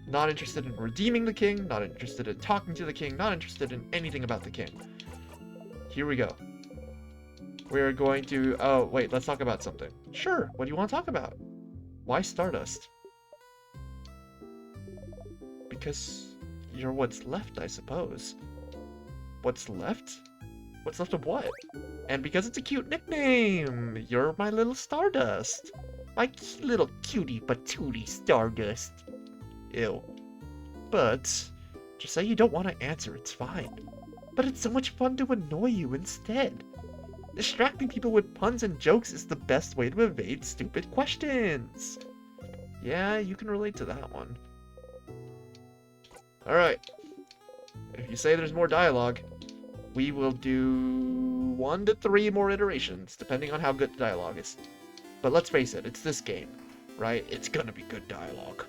Not interested in redeeming the king, not interested in talking to the king, not interested in anything about the king. Here we go. We're going to... Oh, wait, let's talk about something. Sure, what do you want to talk about? Why Stardust? Because you're what's left, I suppose. What's left? What's left of what? And because it's a cute nickname! You're my little Stardust. My little cutie patootie Stardust. Ew. But, just say you don't want to answer, it's fine. But it's so much fun to annoy you instead. Distracting people with puns and jokes is the best way to evade stupid questions. Yeah, you can relate to that one. Alright. If you say there's more dialogue, we will do 1 to 3 more iterations, depending on how good the dialogue is. But let's face it, it's this game, right? It's gonna be good dialogue.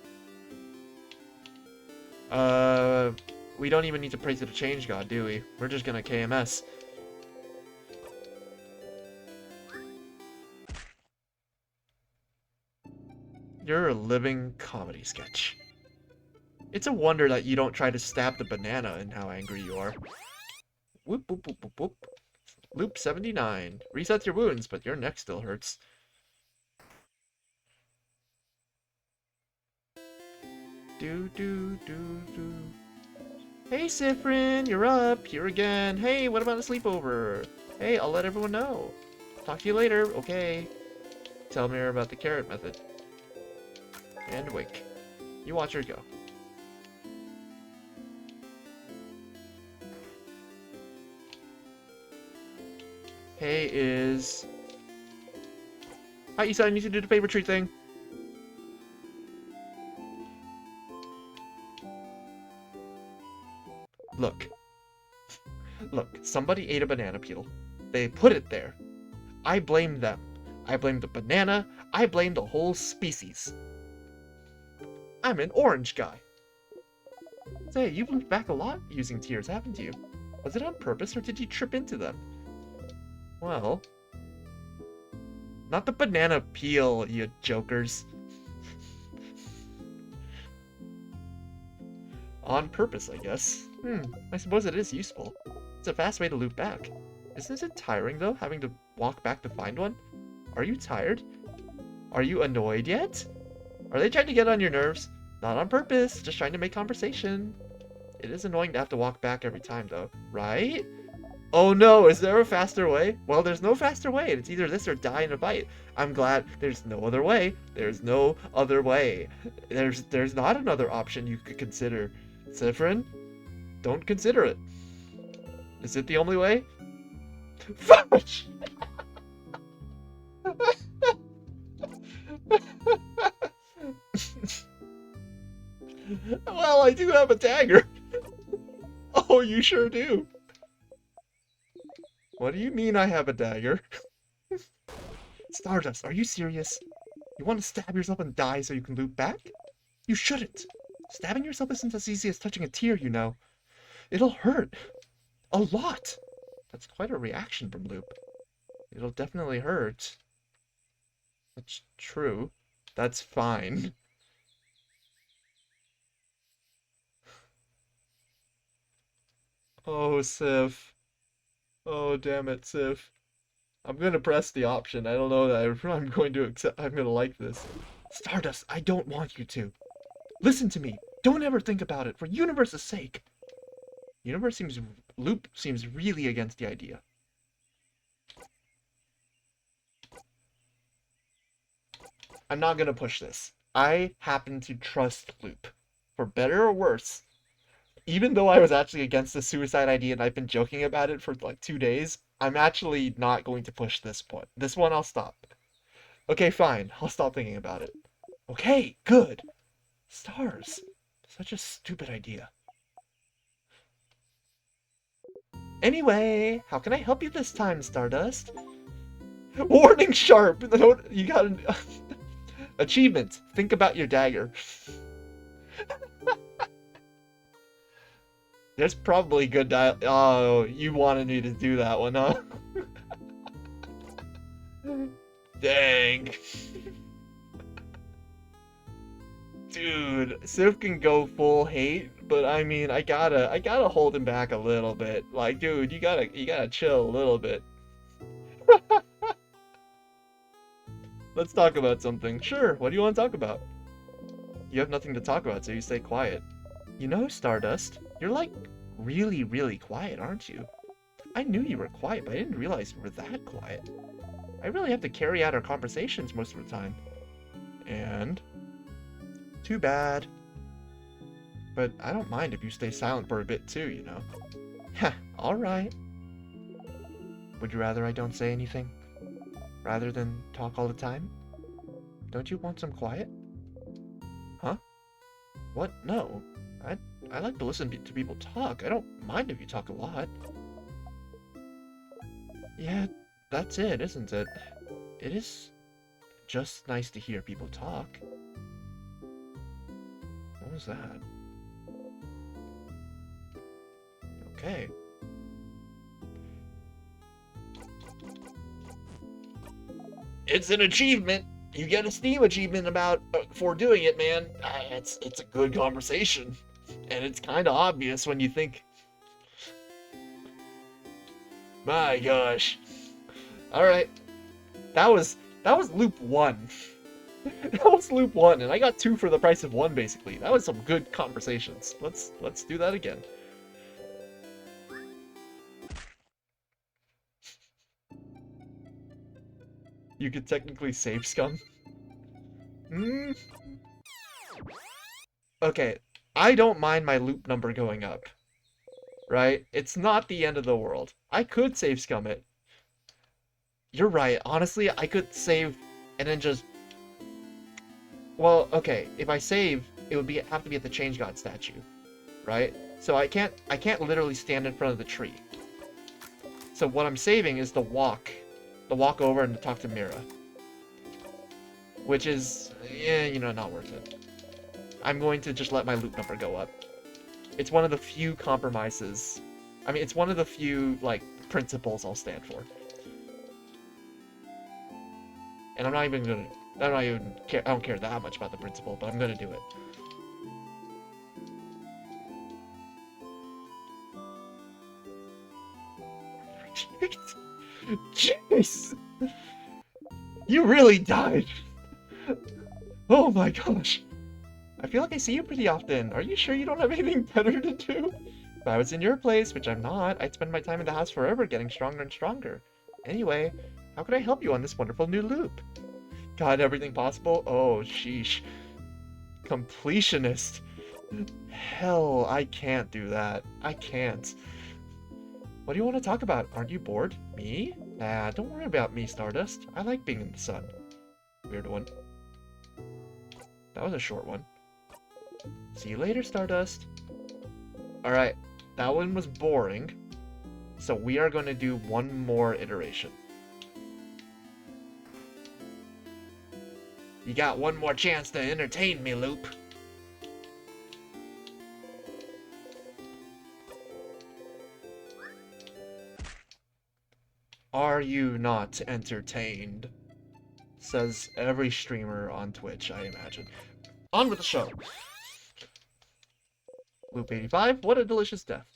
We don't even need to praise the change god, do we? We're just gonna KMS. You're a living comedy sketch. It's a wonder that you don't try to stab the banana in how angry you are. Whoop, whoop, whoop, whoop, whoop. Loop 79. Resets your wounds, but your neck still hurts. Do, do, do, do. Hey, Siffrin, you're up. Here again. Hey, what about a sleepover? Hey, I'll let everyone know. Talk to you later. Okay. Tell me about the carrot method. And wink. You watch her go. Hey is... Hi, you said I need to do the paper tree thing. Look. Look, somebody ate a banana peel. They put it there. I blame them. I blame the banana. I blame the whole species. I'm an orange guy. Say, you've looked back a lot using tears, haven't you? Was it on purpose or did you trip into them? Well... Not the banana peel, you jokers. On purpose, I guess. I suppose it is useful. It's a fast way to loop back. Isn't it tiring, though, having to walk back to find one? Are you tired? Are you annoyed yet? Are they trying to get on your nerves? Not on purpose, just trying to make conversation. It is annoying to have to walk back every time, though, right? Oh no, is there a faster way? Well, there's no faster way. It's either this or die in a fight. I'm glad there's no other way. There's no other way. There's not another option you could consider. Siffrin, don't consider it. Is it the only way? Fudge! Well, I do have a dagger. Oh, you sure do. What do you mean I have a dagger? Stardust, are you serious? You want to stab yourself and die so you can loop back? You shouldn't. Stabbing yourself isn't as easy as touching a tear, you know. It'll hurt. A lot. That's quite a reaction from Loop. It'll definitely hurt. That's true. That's fine. Oh, Siff. Oh, damn it, Siff. I'm gonna press the option. I don't know that I'm going to accept. I'm gonna like this. Stardust, I don't want you to. Listen to me. Don't ever think about it, for universe's sake. Loop seems really against the idea. I'm not gonna push this. I happen to trust Loop. For better or worse, even though I was actually against the suicide idea and I've been joking about it for like 2 days, I'm actually not going to push this point. This one I'll stop. Okay, fine. I'll stop thinking about it. Okay, good. Stars. Such a stupid idea. Anyway, how can I help you this time, Stardust? Warning sharp! You got an achievement. Think about your dagger. There's probably good dial. Oh, you wanted me to do that one, huh? Dang. Dude, Siff can go full hate, but I mean, I gotta hold him back a little bit. Like, dude, you gotta chill a little bit. Let's talk about something. Sure, what do you want to talk about? You have nothing to talk about, so you stay quiet. You know, Stardust, you're like really, really quiet, aren't you? I knew you were quiet, but I didn't realize you were that quiet. I really have to carry out our conversations most of the time. And too bad. But I don't mind if you stay silent for a bit too, you know. Heh, alright. Would you rather I don't say anything? Rather than talk all the time? Don't you want some quiet? Huh? What? No. I like to listen to people talk. I don't mind if you talk a lot. Yeah, that's it, isn't it? It is just nice to hear people talk. What was that? Okay. It's an achievement. You get a Steam achievement about for doing it, man. It's a good conversation, and it's kind of obvious when you think. My gosh. All right, that was loop one. That was loop one, and I got two for the price of one. Basically, that was some good conversations. Let's do that again. You could technically save scum. Hmm. Okay, I don't mind my loop number going up. Right? It's not the end of the world. I could save scum it. You're right. Honestly, I could save and then just. Well, okay. If I save, it would have to be at the Change God statue, right? So I can't literally stand in front of the tree. So what I'm saving is the walk over and to talk to Mira, which is, yeah, not worth it. I'm going to just let my loop number go up. It's one of the few compromises. I mean, it's one of the few, like, principles I'll stand for. And I'm not even gonna... I don't care that much about the principle, but I'm gonna do it. Jeez! You really died! Oh my gosh! I feel like I see you pretty often. Are you sure you don't have anything better to do? If I was in your place, which I'm not, I'd spend my time in the house forever getting stronger and stronger. Anyway, how can I help you on this wonderful new loop? Got everything possible? Oh, sheesh. Completionist. Hell, I can't do that. I can't. What do you want to talk about? Aren't you bored? Me? Nah, don't worry about me, Stardust. I like being in the sun. Weird one. That was a short one. See you later, Stardust. Alright, that one was boring. So we are going to do one more iteration. You got one more chance to entertain me, Loop. Are you not entertained? Says every streamer on Twitch, I imagine. On with the show. Loop 85, what a delicious death.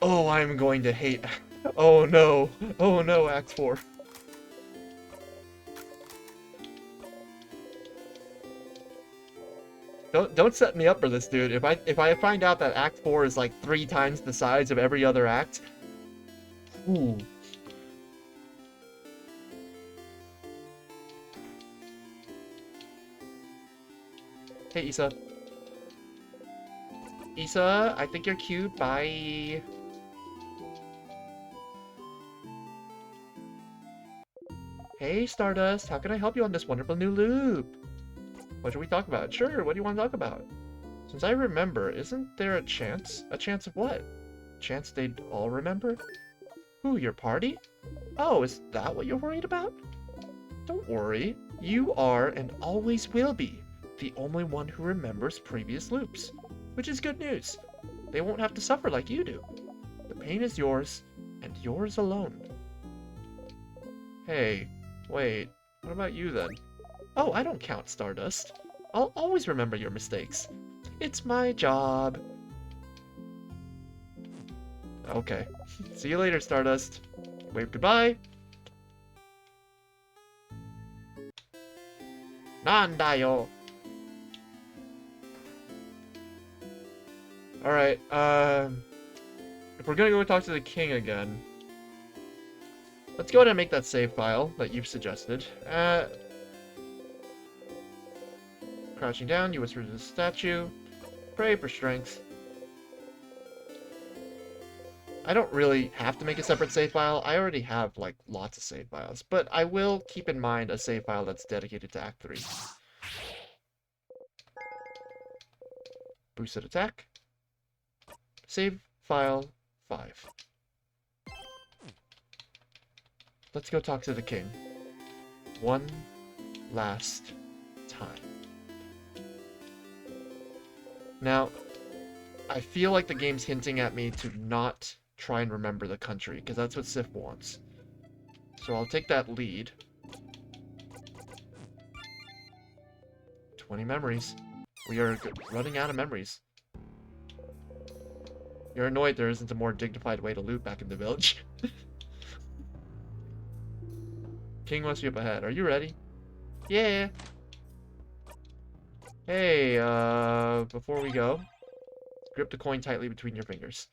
Oh, I'm going to hate... Oh no. Oh no, Act 4. Don't set me up for this, dude. If I find out that Act 4 is like 3 times the size of every other act... Ooh. Hey, Issa. Issa, I think you're cute. Bye. Hey, Stardust. How can I help you on this wonderful new loop? What should we talk about? Sure, what do you want to talk about? Since I remember, isn't there a chance? A chance of what? Chance they'd all remember? Who, your party? Oh, is that what you're worried about? Don't worry. You are, and always will be, the only one who remembers previous loops. Which is good news. They won't have to suffer like you do. The pain is yours, and yours alone. Hey, wait. What about you then? Oh, I don't count, Stardust. I'll always remember your mistakes. It's my job. Okay. See you later, Stardust. Wave goodbye. Nandayo. Alright, if we're gonna go talk to the king again, let's go ahead and make that save file that you've suggested. Crouching down, you whisper to the statue. Pray for strength. I don't really have to make a separate save file. I already have, like, lots of save files. But I will keep in mind a save file that's dedicated to Act 3. Boosted attack. Save file 5. Let's go talk to the king. One last time. Now, I feel like the game's hinting at me to not try and remember the country, because that's what Siff wants. So I'll take that lead. 20 memories. We are running out of memories. You're annoyed there isn't a more dignified way to loot back in the village. King must be up ahead. Are you ready? Yeah. Hey, before we go, grip the coin tightly between your fingers.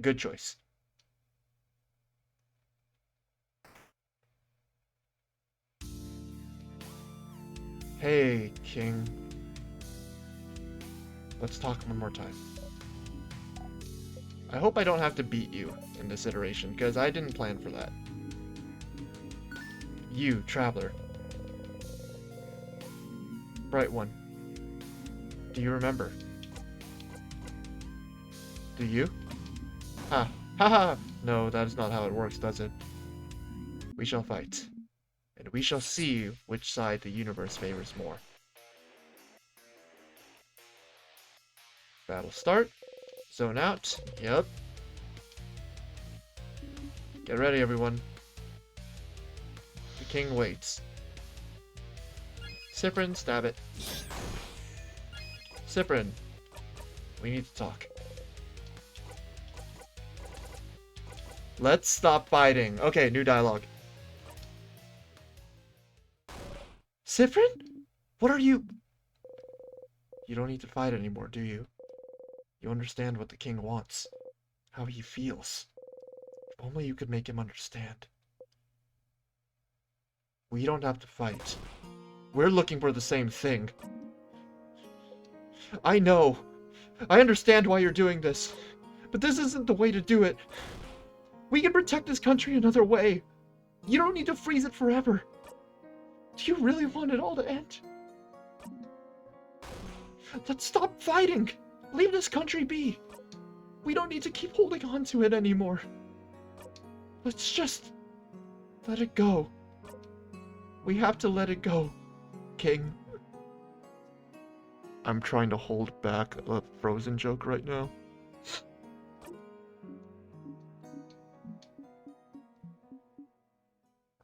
Good choice. Hey, King. Let's talk one more time. I hope I don't have to beat you in this iteration, because I didn't plan for that. You, Traveler. Bright One. Do you remember? Do you? Ha! Ha ha! No, that is not how it works, does it? We shall fight. And we shall see which side the universe favors more. Battle start. Zone out. Yep. Get ready, everyone. The king waits. Cyprin, stab it. Cyprin, we need to talk. Let's stop fighting. Okay, new dialogue. Cyprin? What are you... You don't need to fight anymore, do you? You understand what the king wants. How he feels. If only you could make him understand. We don't have to fight. We're looking for the same thing. I know. I understand why you're doing this. But this isn't the way to do it. We can protect this country another way. You don't need to freeze it forever. Do you really want it all to end? Let's stop fighting. Leave this country be. We don't need to keep holding on to it anymore. Let's just let it go. We have to let it go, King. I'm trying to hold back a Frozen joke right now.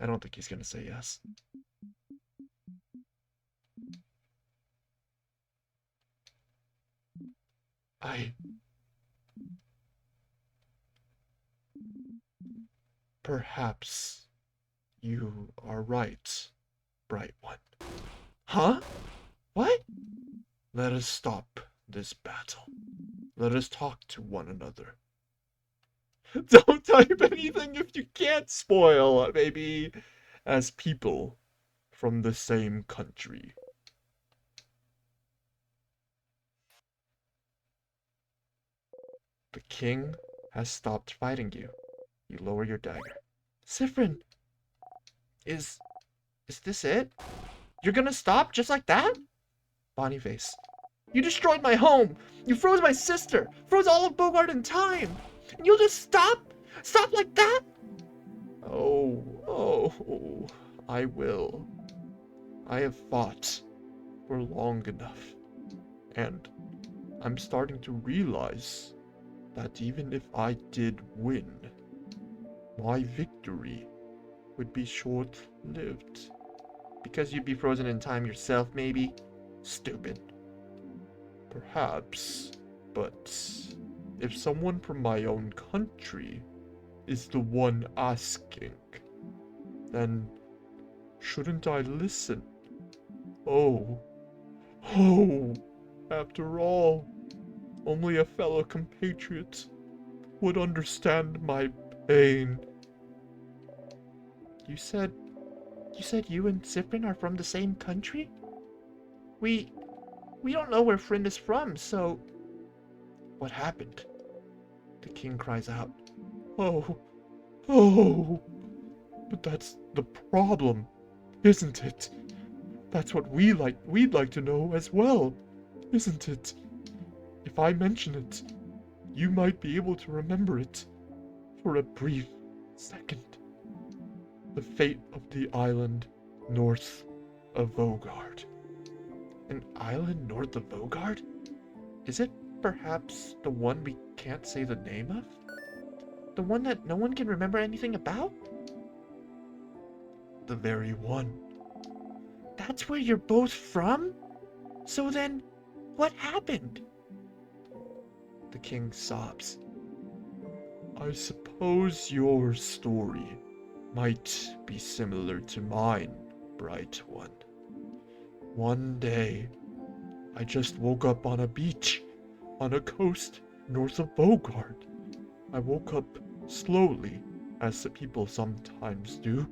I don't think he's gonna say yes. Perhaps you are right, Bright One. Huh? What? Let us stop this battle. Let us talk to one another. Don't type anything if you can't spoil, maybe as people from the same country. The king has stopped fighting you. You lower your dagger. Cyprin! Is this it? You're gonna stop just like that? Bonnie face. You destroyed my home! You froze my sister! Froze all of Bogart in time! And you'll just stop? Stop like that? Oh, I will. I have fought for long enough, and I'm starting to realize that even if I did win, my victory would be short-lived. Because you'd be frozen in time yourself, maybe? Stupid. Perhaps, but if someone from my own country is the one asking, then shouldn't I listen? Oh, oh, after all, only a fellow compatriot would understand my pain. You said you and Siffrin are from the same country? We don't know where Friend is from, so... What happened? The king cries out. Oh, oh, but that's the problem, isn't it? That's what we'd like to know as well, isn't it? If I mention it, you might be able to remember it for a brief second. The fate of the island north of Vogard. An island north of Vogard? Is it perhaps the one we can't say the name of? The one that no one can remember anything about? The very one. That's where you're both from? So then, what happened? The king sobs. I suppose your story might be similar to mine, bright one. One day, I just woke up on a beach, on a coast north of Vogard. I woke up slowly, as the people sometimes do,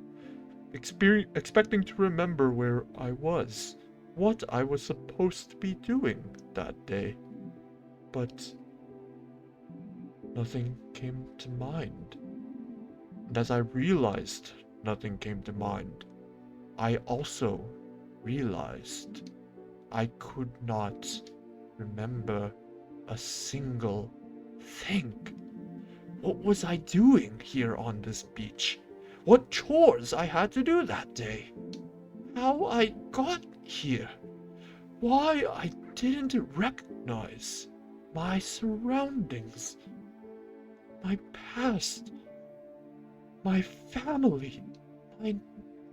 expecting to remember where I was, what I was supposed to be doing that day. But nothing came to mind. And as I realized nothing came to mind, I also realized I could not remember a single thing. What was I doing here on this beach? What chores I had to do that day? How I got here? Why I didn't recognize my surroundings, my past, my family, my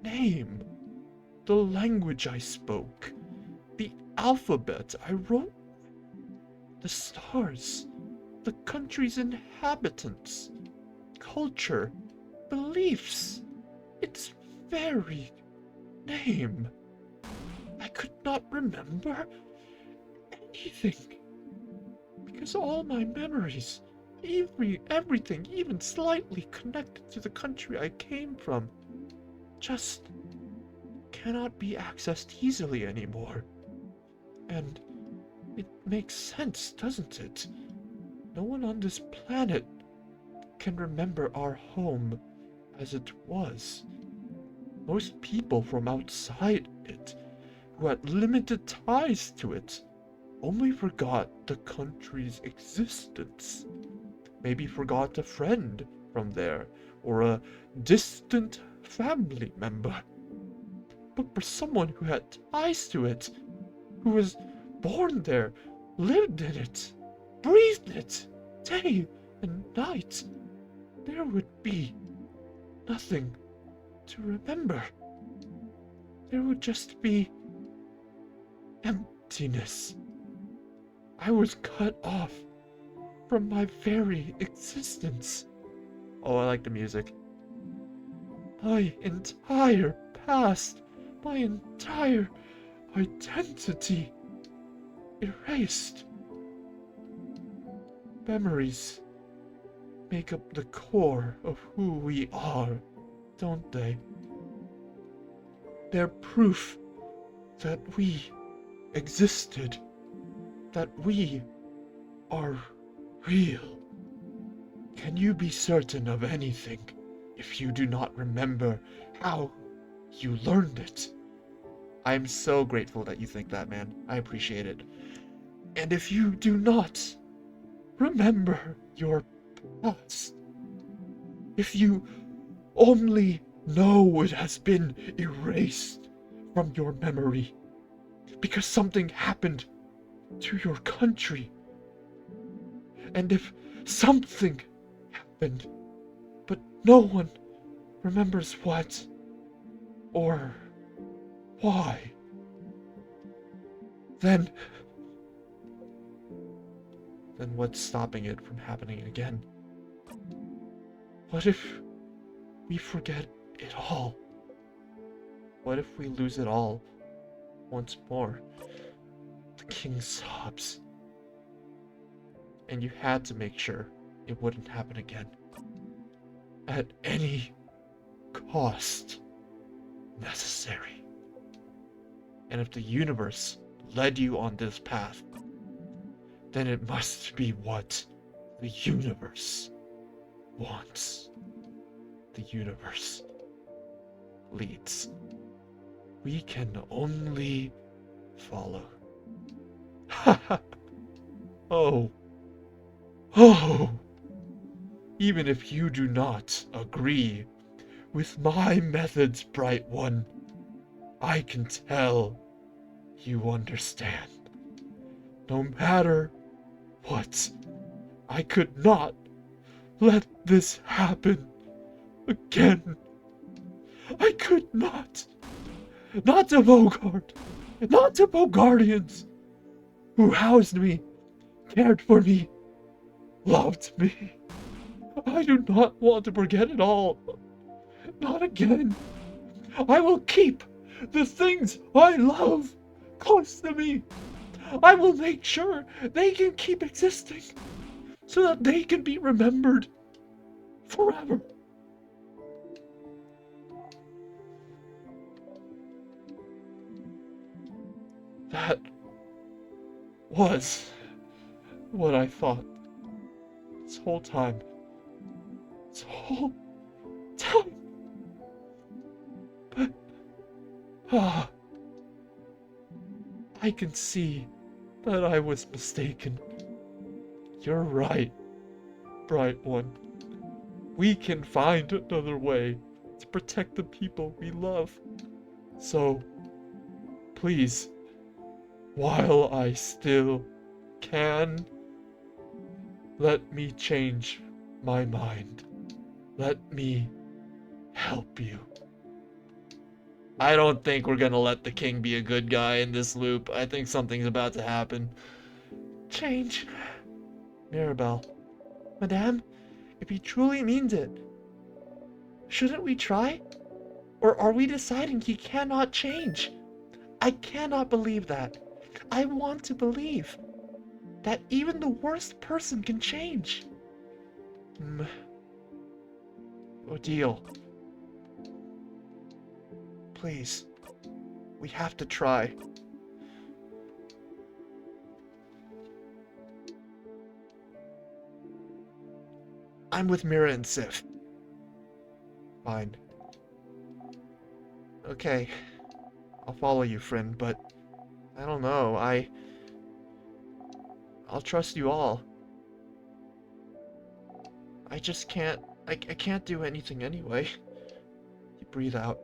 name, the language I spoke, the alphabet I wrote, the stars, the country's inhabitants, culture, beliefs, its very name. I could not remember anything, because all my memories, everything even slightly connected to the country I came from, just cannot be accessed easily anymore. And it makes sense, doesn't it? No one on this planet can remember our home as it was. Most people from outside it, who had limited ties to it, only forgot the country's existence. Maybe forgot a friend from there, or a distant family member. But for someone who had ties to it, who was born there, lived in it, breathed it, day and night, there would be nothing to remember. There would just be emptiness. I was cut off from my very existence. Oh, I like the music. My entire past, my entire identity erased. Memories make up the core of who we are, don't they? They're proof that we existed, that we are real. Can you be certain of anything if you do not remember how you learned it? I'm so grateful that you think that, man. I appreciate it. And if you do not remember your past, if you only No, it has been erased from your memory because something happened to your country. And if something happened, but no one remembers what or why, then what's stopping it from happening again? What if we forget it all? What if we lose it all once more? The king sobs. And you had to make sure it wouldn't happen again. At any cost necessary. And if the universe led you on this path, then it must be what the universe wants. The universe leads. We can only follow. Oh. Oh. Even if you do not agree with my methods, Bright One, I can tell you understand. No matter what, I could not let this happen again. I could not. Not to Bogart. Not to Bogardians, who housed me, cared for me, loved me. I do not want to forget it all. Not again. I will keep the things I love close to me. I will make sure they can keep existing so that they can be remembered forever. That was what I thought this whole time. This whole time. But, I can see that I was mistaken. You're right, Bright One. We can find another way to protect the people we love. So, please, while I still can, let me change my mind. Let me help you. I don't think we're gonna let the king be a good guy in this loop. I think something's about to happen. Change. Mirabelle. Madame, if he truly means it, shouldn't we try? Or are we deciding he cannot change? I cannot believe that. I want to believe that even the worst person can change. Odile. Please. We have to try. I'm with Mira and Siff. Fine. Okay. I'll follow you, friend, but I don't know. I'll trust you all. I just can't. I can't do anything anyway. You breathe out.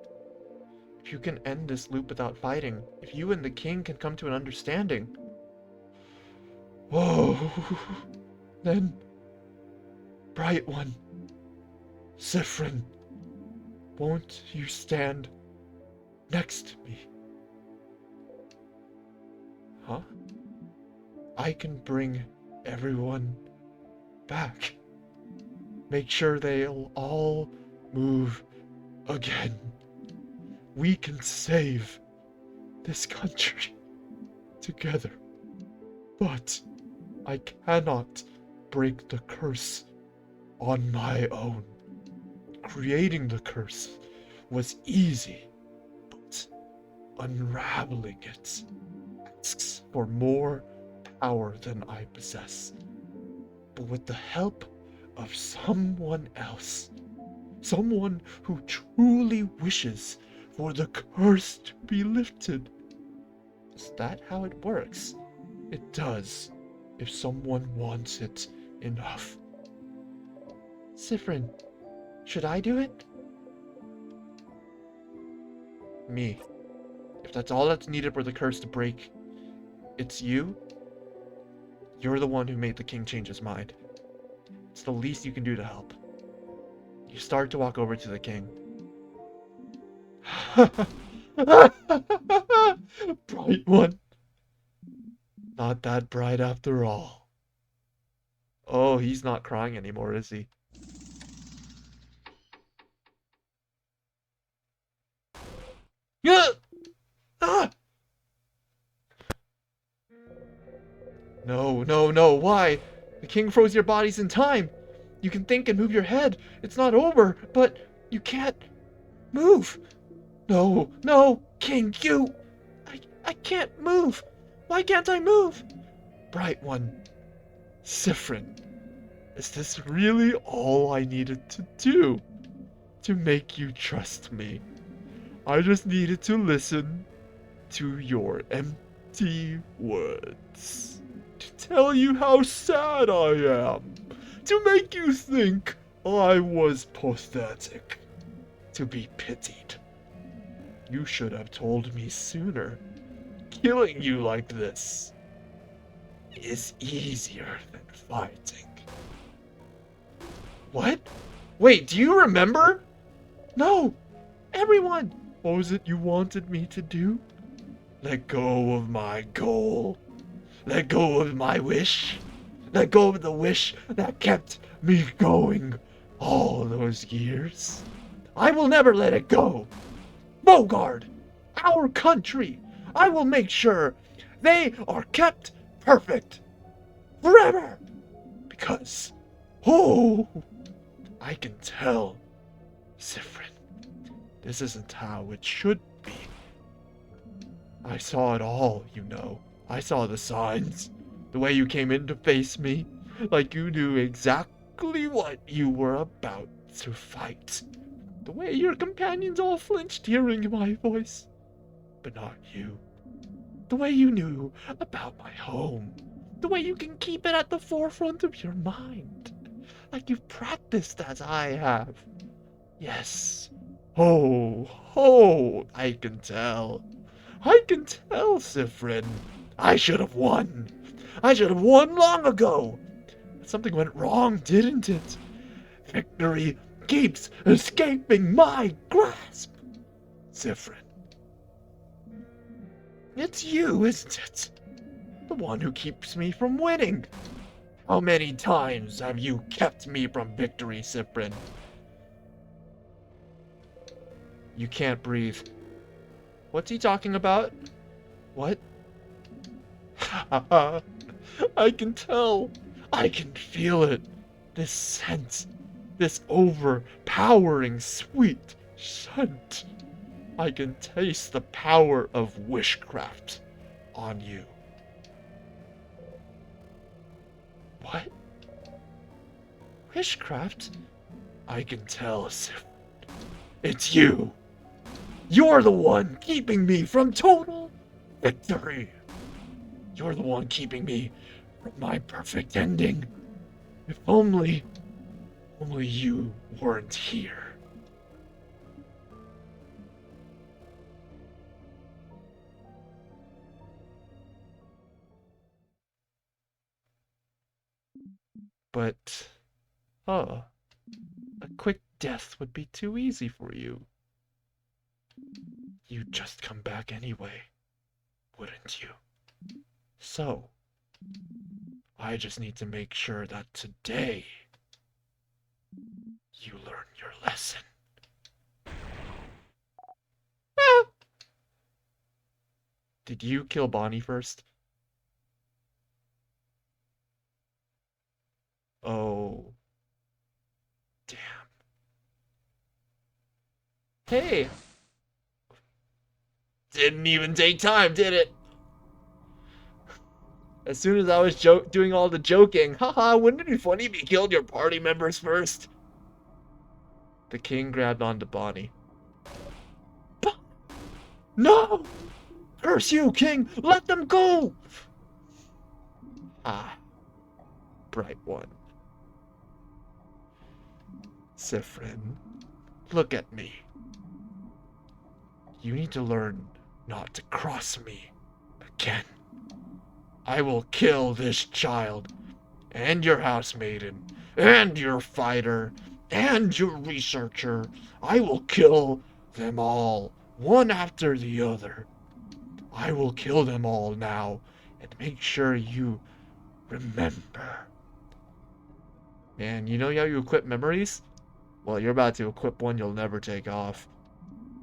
If you can end this loop without fighting, if you and the king can come to an understanding. Whoa. Then, Bright One, Siffrin, won't you stand next to me? Huh? I can bring everyone back. Make sure they'll all move again. We can save this country together. But I cannot break the curse on my own. Creating the curse was easy, but unraveling it asks for more power than I possess. But with the help of someone else, someone who truly wishes for the curse to be lifted. Is that how it works? It does, if someone wants it enough. Siffrin, should I do it? Me. If that's all that's needed for the curse to break, it's you. You're the one who made the king change his mind. It's the least you can do to help. You start to walk over to the king. Bright one. Not that bright after all. Oh, he's not crying anymore, is he? Yeah! Ah! No, no, no, why? The king froze your bodies in time. You can think and move your head. It's not over, but you can't move. No, no, king, you! I can't move. Why can't I move? Bright one. Siffrin, is this really all I needed to do to make you trust me? I just needed to listen to your empty words. To tell you how sad I am. To make you think I was pathetic. To be pitied. You should have told me sooner. Killing you like this is easier than fighting. What? Wait, do you remember? No! Everyone! What was it you wanted me to do? Let go of my goal. Let go of my wish. Let go of the wish that kept me going all those years. I will never let it go. Bogard, our country, I will make sure they are kept perfect forever. Because, oh, I can tell, Siffrin, this isn't how it should be. I saw it all, you know. I saw the signs. The way you came in to face me, like you knew exactly what you were about to fight. The way your companions all flinched hearing my voice, but not you. The way you knew about my home. The way you can keep it at the forefront of your mind. Like you've practiced as I have. Yes. Oh, I can tell. I can tell, Siffrin. I should have won. I should have won long ago. But something went wrong, didn't it? Victory keeps escaping my grasp. Siffrin. It's you, isn't it? The one who keeps me from winning. How many times have you kept me from victory, Siffrin? You can't breathe. What's he talking about? What? I can tell. I can feel it. This scent. This overpowering sweet scent. I can taste the power of witchcraft on you. What? Witchcraft? I can tell, Siff. It's you. You're the one keeping me from total victory. You're the one keeping me from my perfect ending. If only you weren't here. But, a quick death would be too easy for you. You'd just come back anyway, wouldn't you? So, I just need to make sure that today you learn your lesson. Ah! Did you kill Bonnie first? Oh. Damn. Hey! Didn't even take time, did it? As soon as I was doing all the joking, haha, wouldn't it be funny if you killed your party members first? The king grabbed onto Bonnie. No! Curse you, king! Let them go! Ah, bright one. Siffrin, look at me. You need to learn not to cross me again. I will kill this child, and your housemaiden, and your fighter, and your researcher. I will kill them all, one after the other. I will kill them all now, and make sure you remember. Man, you know how you equip memories? Well, you're about to equip one you'll never take off.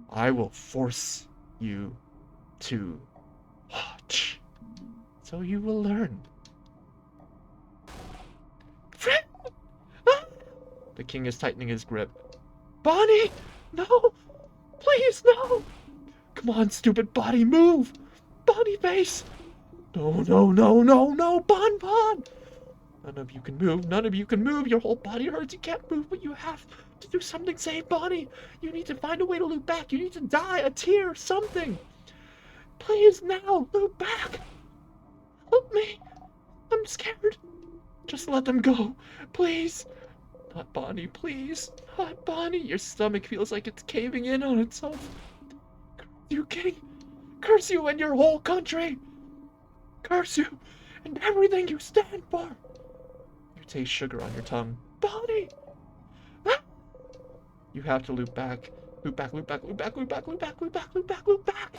I will force you to watch, so you will learn. The king is tightening his grip. Bonnie! No! Please, no! Come on, stupid body, move! Bonnie face! No, no, no, no, no! Bon! None of you can move. None of you can move. Your whole body hurts. You can't move, but you have to do something. Save Bonnie. You need to find a way to loop back. You need to die. A tear. Something. Please, now. Loop back. Help me. I'm scared. Just let them go. Please. Not Bonnie, please. Not Bonnie. Your stomach feels like it's caving in on itself. Curse you, king. Curse you and your whole country. Curse you and everything you stand for. You taste sugar on your tongue. Bonnie! Ah! You have to loop back. Loop back, loop back, loop back, loop back, loop back, loop back, loop back, loop back.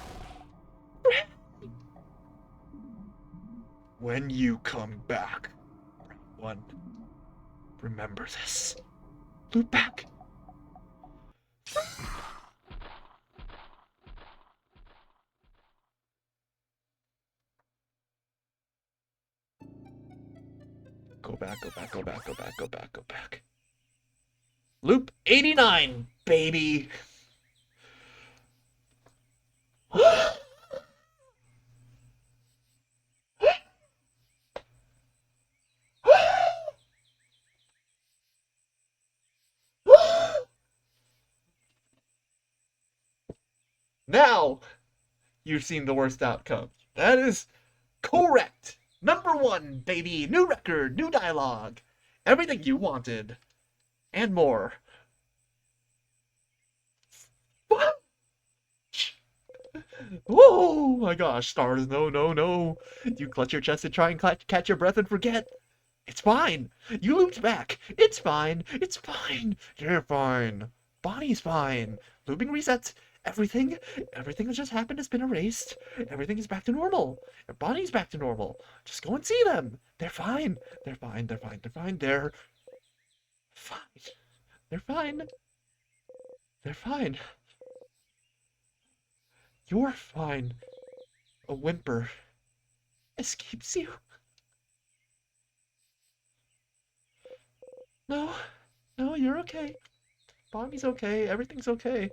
When you come back, one, remember this. Loop back. Go back, go back, go back, go back, go back, go back. Loop 89, baby. Now, you've seen the worst outcome. That is correct. Number 1, baby. New record, new dialogue. Everything you wanted. And more. Oh my gosh, stars, no, no, no. You clutch your chest and try and catch your breath and forget. It's fine. You looped back. It's fine. It's fine. You're fine. Bonnie's fine. Looping resets. Everything that just happened has been erased. Everything is back to normal. Bonnie's back to normal. Just go and see them. They're fine. They're fine. They're fine. They're fine. They're fine. They're fine. They're fine. You're fine. A whimper escapes you. No, no, you're okay. Bonnie's okay. Everything's okay.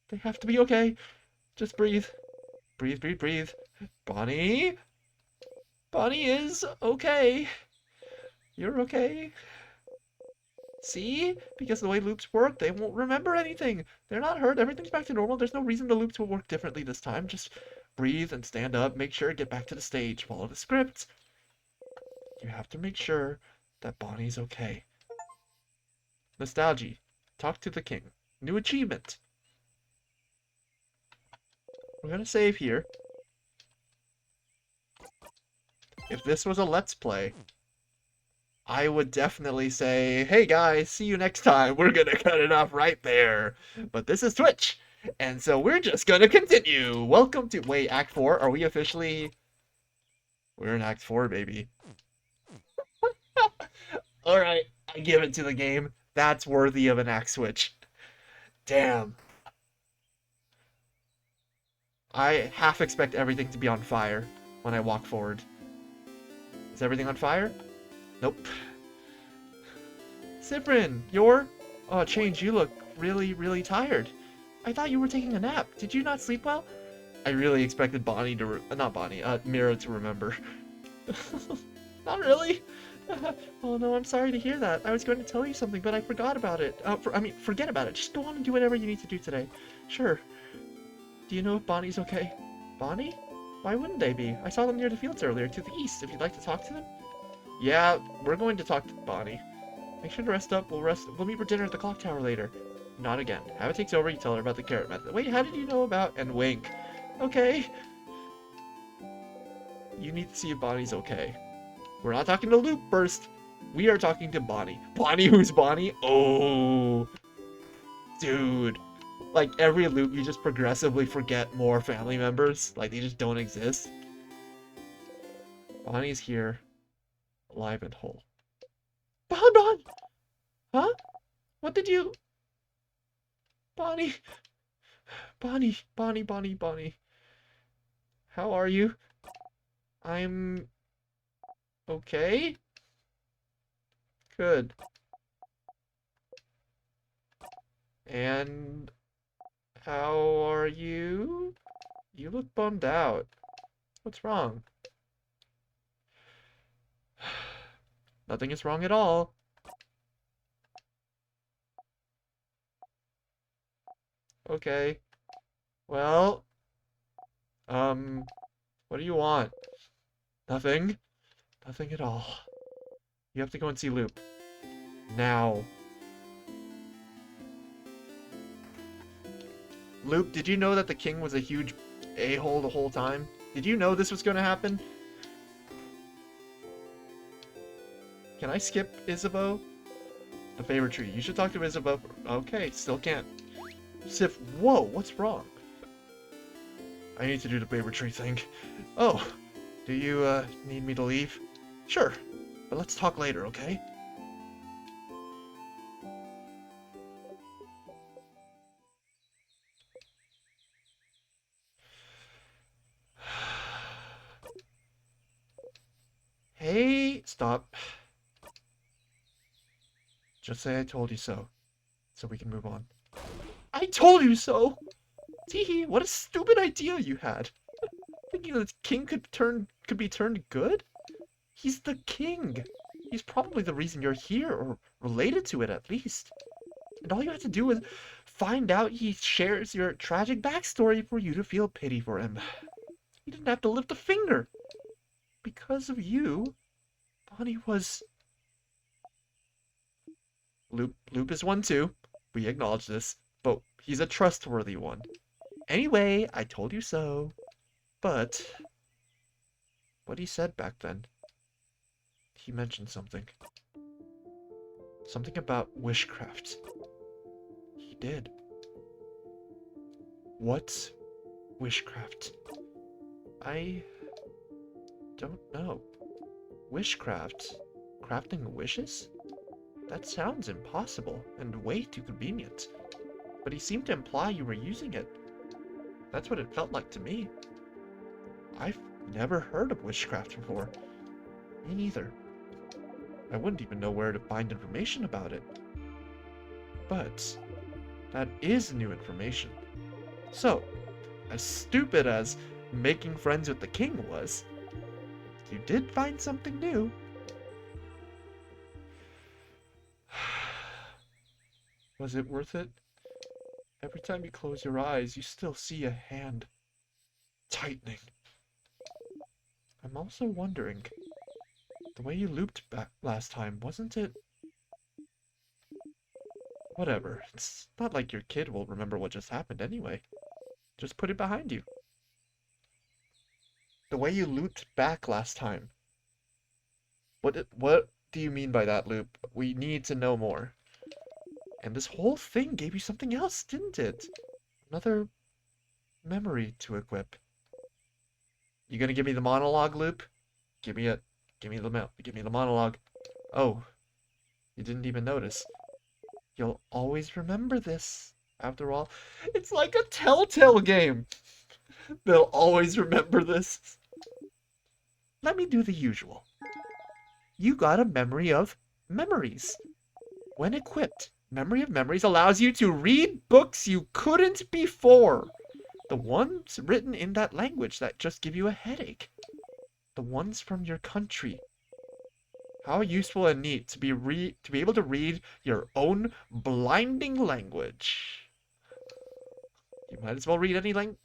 They have to be okay. Just breathe. Breathe, breathe, breathe. Bonnie? Bonnie is okay. You're okay. See? Because the way loops work, they won't remember anything. They're not hurt. Everything's back to normal. There's no reason the loops will work differently this time. Just breathe and stand up. Make sure, get back to the stage. Follow the script. You have to make sure that Bonnie's okay. Nostalgia. Talk to the king. New achievement. We're gonna save here. If this was a Let's Play, I would definitely say, hey guys, see you next time. We're gonna cut it off right there. But this is Twitch, and so we're just gonna continue. Welcome to... Wait, Act 4? Are we officially... We're in Act 4, baby. Alright, I give it to the game. That's worthy of an act switch. Damn. I half expect everything to be on fire when I walk forward. Is everything on fire? Nope. Siffrin, you're... Oh, Change, you look really, really tired. I thought you were taking a nap. Did you not sleep well? I really expected Bonnie to... not Bonnie, Mira to remember. Not really. Oh no, I'm sorry to hear that. I was going to tell you something, but I forgot about it. Forget about it. Just go on and do whatever you need to do today. Sure. Do you know if Bonnie's okay? Bonnie? Why wouldn't they be? I saw them near the fields earlier, to the east. If you'd like to talk to them? Yeah, we're going to talk to Bonnie. Make sure to rest up. We'll meet for dinner at the clock tower later. Not again. Habit takes over, you tell her about the carrot method. Wait, how did you know about... And wink. Okay. You need to see if Bonnie's okay. We're not talking to Luke first. We are talking to Bonnie. Bonnie, who's Bonnie? Oh. Dude. Like, every loop, you just progressively forget more family members. Like, they just don't exist. Bonnie's here. Alive and whole. Bon! Huh? What did you... Bonnie. Bonnie. How are you? I'm... okay? Good. And... how are you? You look bummed out. What's wrong? Nothing is wrong at all. Okay. Well... what do you want? Nothing? Nothing at all. You have to go and see Loop. Now. Loop, did you know that the king was a huge a-hole the whole time? Did you know this was going to happen? Can I skip Isabeau? The favorite tree. You should talk to Isabeau. Okay, still can't. Siff, whoa, what's wrong? I need to do the favorite tree thing. Oh, do you, need me to leave? Sure, but let's talk later, okay? Hey, stop. Just say I told you so we can move on. I told you so! Teehee, what a stupid idea you had. Thinking that the king could be turned good? He's the king. He's probably the reason you're here, or related to it at least. And all you have to do is find out he shares your tragic backstory for you to feel pity for him. He didn't have to lift a finger. Because of you, Bonnie was... Loop is one too. We acknowledge this. But he's a trustworthy one. Anyway, I told you so. But... what he said back then. He mentioned something. Something about witchcraft. He did. What's witchcraft? I don't know. Witchcraft? Crafting wishes? That sounds impossible and way too convenient. But he seemed to imply you were using it. That's what it felt like to me. I've never heard of witchcraft before. Me neither. I wouldn't even know where to find information about it. But that is new information. So, as stupid as making friends with the king was, you did find something new. Was it worth it? Every time you close your eyes, you still see a hand tightening. I'm also wondering, the way you looped back last time, wasn't it? Whatever, it's not like your kid will remember what just happened anyway. Just put it behind you. The way you looped back last time. What do you mean by that, Loop? We need to know more. And this whole thing gave you something else, didn't it? Another memory to equip. You gonna give me the monologue, Loop? Give me the monologue. Oh, you didn't even notice. You'll always remember this. After all, it's like a Telltale game. They'll always remember this. Let me do the usual. You got a memory of memories. When equipped, Memory of Memories allows you to read books you couldn't before. The ones written in that language that just give you a headache. The ones from your country. How useful and neat to be able to read your own blinding language. You might as well read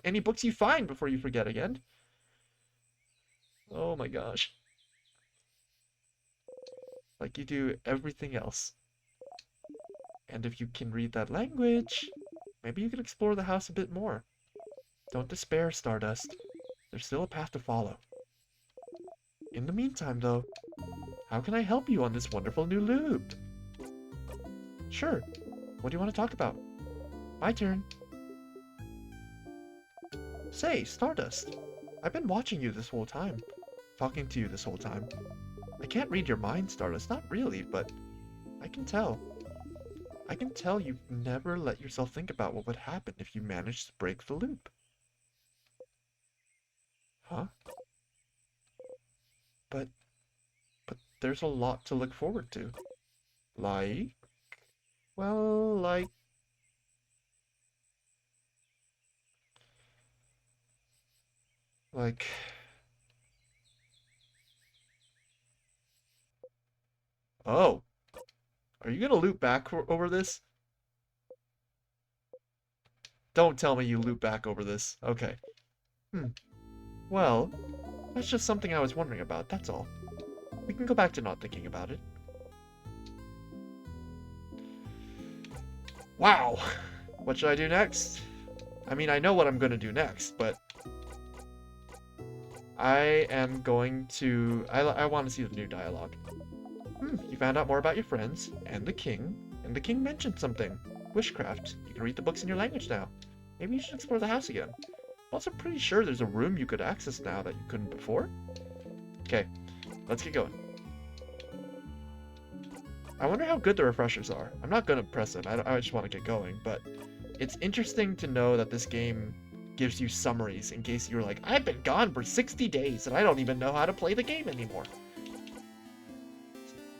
any books you find before you forget again. Oh my gosh. Like you do everything else. And if you can read that language, maybe you can explore the house a bit more. Don't despair, Stardust. There's still a path to follow. In the meantime, though, how can I help you on this wonderful new loop? Sure. What do you want to talk about? My turn. Say, Stardust, I've been watching you this whole time. Talking to you this whole time. I can't read your mind, Stardust, not really, but I can tell. I can tell you've never let yourself think about what would happen if you managed to break the loop. Huh? But there's a lot to look forward to. Like? Well, like... Oh. Are you gonna loop back over this? Don't tell me you loop back over this. Okay. Well, that's just something I was wondering about, that's all. We can go back to not thinking about it. Wow! What should I do next? I mean, I know what I'm gonna do next, but... I am going to... I want to see the new dialogue. You found out more about your friends, and the king mentioned something. Wishcraft. You can read the books in your language now. Maybe you should explore the house again. I'm also pretty sure there's a room you could access now that you couldn't before. Okay, let's get going. I wonder how good the refreshers are. I'm not going to press them, I just want to get going, but it's interesting to know that this game gives you summaries in case you're like, I've been gone for 60 days and I don't even know how to play the game anymore.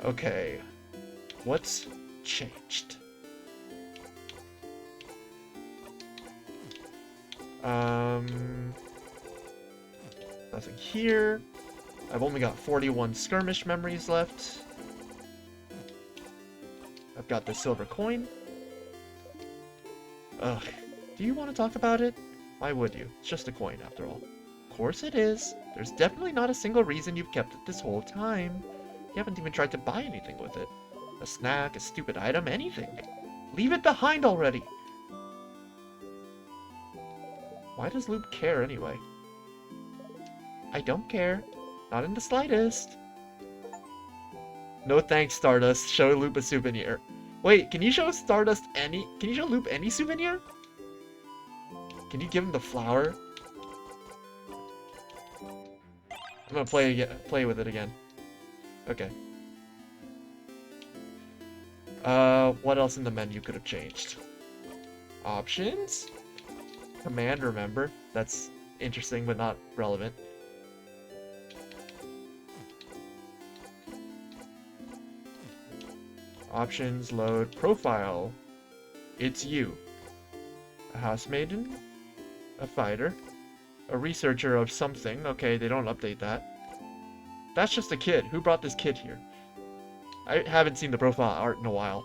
Okay, what's changed? Nothing here. I've only got 41 skirmish memories left. I've got the silver coin. Ugh, do you want to talk about it? Why would you? It's just a coin after all. Of course it is. There's definitely not a single reason you've kept it this whole time. You haven't even tried to buy anything with it. A snack, a stupid item, anything. Leave it behind already! Why does Loop care anyway? I don't care. Not in the slightest. No thanks, Stardust. Show Loop a souvenir. Wait, can you show Stardust any... Can you show Loop any souvenir? Can you give him the flower? I'm gonna play with it again. Okay. What else in the menu could have changed? Options? Command, remember. That's interesting, but not relevant. Options, load, profile. It's you. A housemaiden? A fighter? A researcher of something. Okay, they don't update that. That's just a kid. Who brought this kid here? I haven't seen the profile art in a while.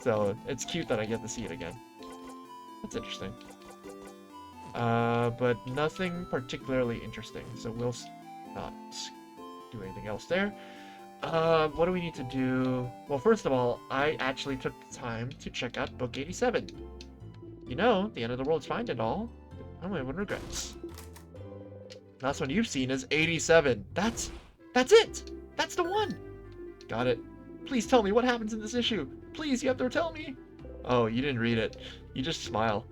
So, it's cute that I get to see it again. That's interesting. But nothing particularly interesting. So we'll not do anything else there. What do we need to do? Well, first of all, I actually took the time to check out book 87. You know, the end of the world's fine and all. I don't have any regrets. Last one you've seen is 87. That's it! That's the one! Got it. Please tell me what happens in this issue. Please, you have to tell me. Oh, you didn't read it. You just smile.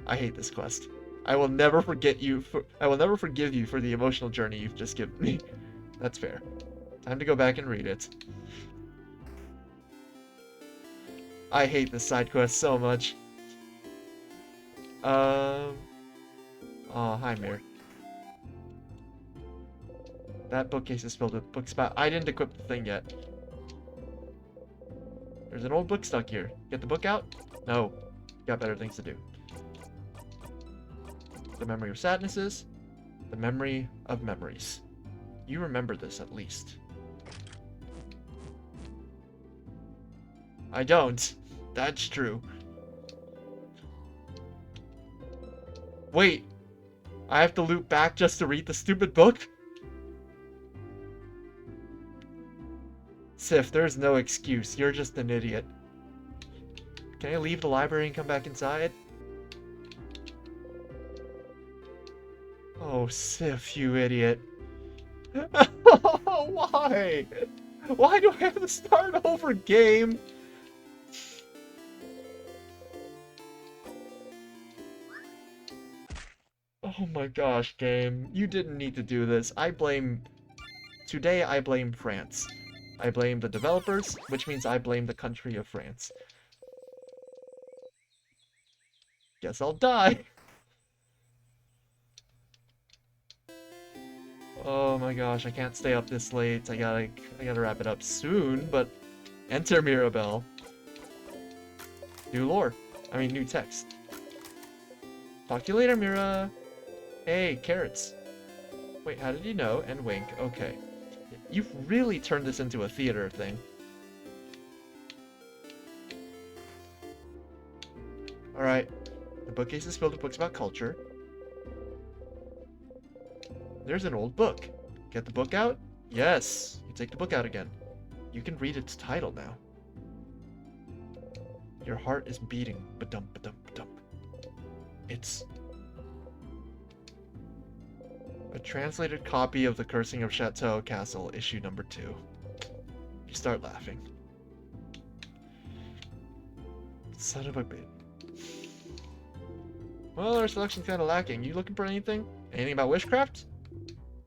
I hate this quest. I will never forgive you for the emotional journey you've just given me. That's fair. Time to go back and read it. I hate this side quest so much. Oh, hi, Mir. That bookcase is filled with books about... I didn't equip the thing yet. There's an old book stuck here. Get the book out? No. Got better things to do. The memory of sadnesses. The memory of memories. You remember this, at least. I don't. That's true. Wait. I have to loop back just to read the stupid book? Siff, there's no excuse. You're just an idiot. Can I leave the library and come back inside? Oh, Siff, you idiot. Why? Why do I have to start over, game? Oh my gosh, game. You didn't need to do this. Today I blame France. I blame the developers, which means I blame the country of France. Guess I'll die. Oh my gosh, I can't stay up this late. I gotta wrap it up soon, but enter Mirabelle. New lore. I mean, new text. Talk to you later, Mira. Hey, carrots. Wait, how did you know? And wink. Okay. You've really turned this into a theater thing. Alright. The bookcase is filled with books about culture. There's an old book. Get the book out? Yes. You take the book out again. You can read its title now. Your heart is beating. Ba-dum, ba-dum, ba-dum. It's a translated copy of The Cursing of Chateau Castle, issue number 2. You start laughing. Son of a bitch. Well, our selection's kind of lacking. You looking for anything? Anything about witchcraft?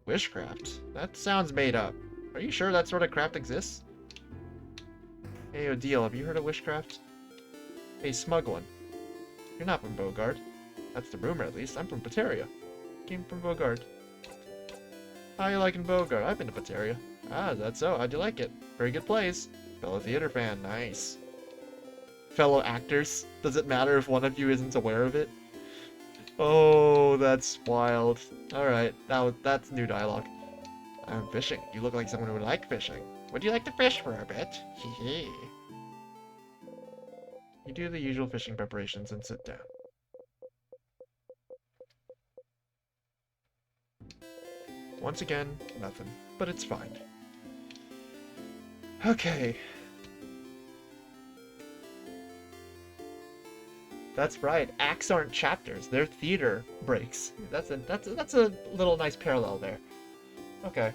Witchcraft? That sounds made up. Are you sure that sort of craft exists? Hey, Odile, have you heard of witchcraft? Hey, smug one. You're not from Bogard. That's the rumor, at least. I'm from Pateria. Came from Bogard. How you liking Bogard? I've been to Pateria. Ah, that's so. How'd you like it? Very good place. Fellow theater fan. Nice. Fellow actors. Does it matter if one of you isn't aware of it? Oh, that's wild. Alright, that's new dialogue. I'm fishing. You look like someone who would like fishing. Would you like to fish for a bit? Hee. You do the usual fishing preparations and sit down. Once again, nothing. But it's fine. Okay. That's right. Acts aren't chapters. They're theater breaks. That's a little nice parallel there. Okay.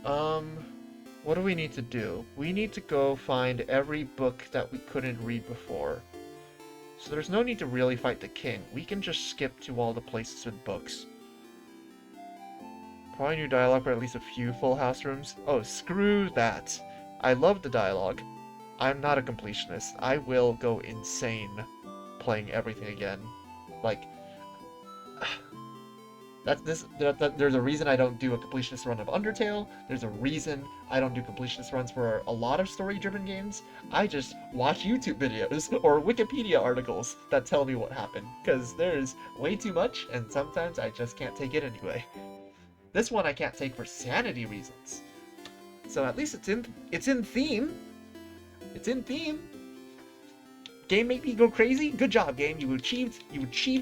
What do we need to do? We need to go find every book that we couldn't read before. So there's no need to really fight the king. We can just skip to all the places with books. Probably new dialogue for at least a few full house rooms. Oh, screw that. I love the dialogue. I'm not a completionist. I will go insane playing everything again. Like, there's a reason I don't do a completionist run of Undertale. There's a reason I don't do completionist runs for a lot of story-driven games. I just watch YouTube videos or Wikipedia articles that tell me what happened, because there's way too much, and sometimes I just can't take it anyway. This one I can't take for sanity reasons. So at least it's in theme. It's in theme. Game make me go crazy? Good job, game. You achieved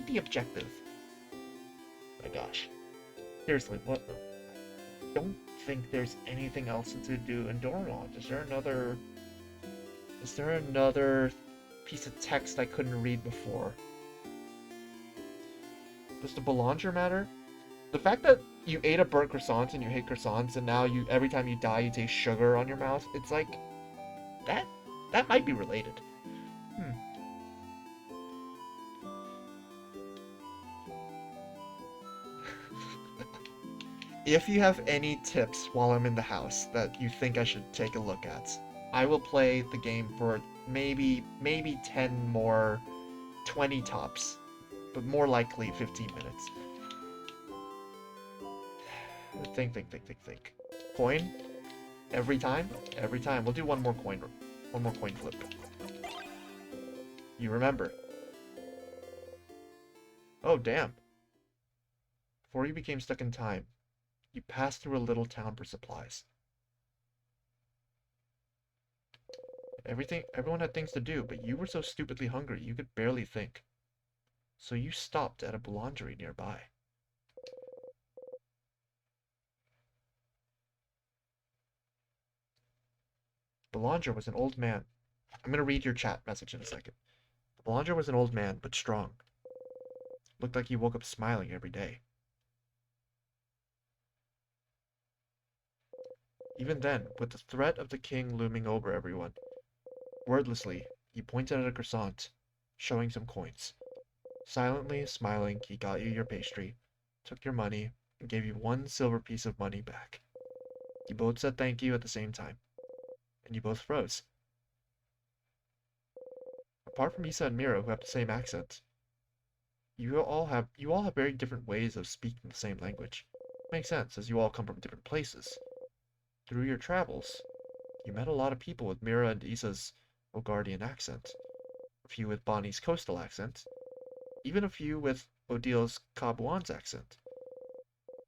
the objective. My gosh. Seriously, what? I don't think there's anything else to do in Dormont. Is there another piece of text I couldn't read before? Does the Belanger matter? The fact that you ate a burnt croissant and you hate croissants and now every time you die you taste sugar on your mouth, it's like that might be related. If you have any tips while I'm in the house that you think I should take a look at, I will play the game for maybe 10 more, 20 tops, but more likely 15 minutes. Think. Coin? Every time? Every time. We'll do one more coin flip. You remember. Oh, damn. Before you became stuck in time, you passed through a little town for supplies. Everyone had things to do, but you were so stupidly hungry you could barely think. So you stopped at a boulangerie nearby. Belanger was an old man. I'm gonna read your chat message in a second. Belanger was an old man, but strong. Looked like he woke up smiling every day. Even then, with the threat of the king looming over everyone, wordlessly, he pointed at a croissant, showing some coins. Silently, smiling, he got you your pastry, took your money, and gave you one silver piece of money back. You both said thank you at the same time, and you both froze. Apart from Isa and Mira, who have the same accent, you all have very different ways of speaking the same language. Makes sense, as you all come from different places. Through your travels, you met a lot of people with Mira and Isa's Ogardian accent, a few with Bonnie's coastal accent, even a few with Odil's Cabuan's accent.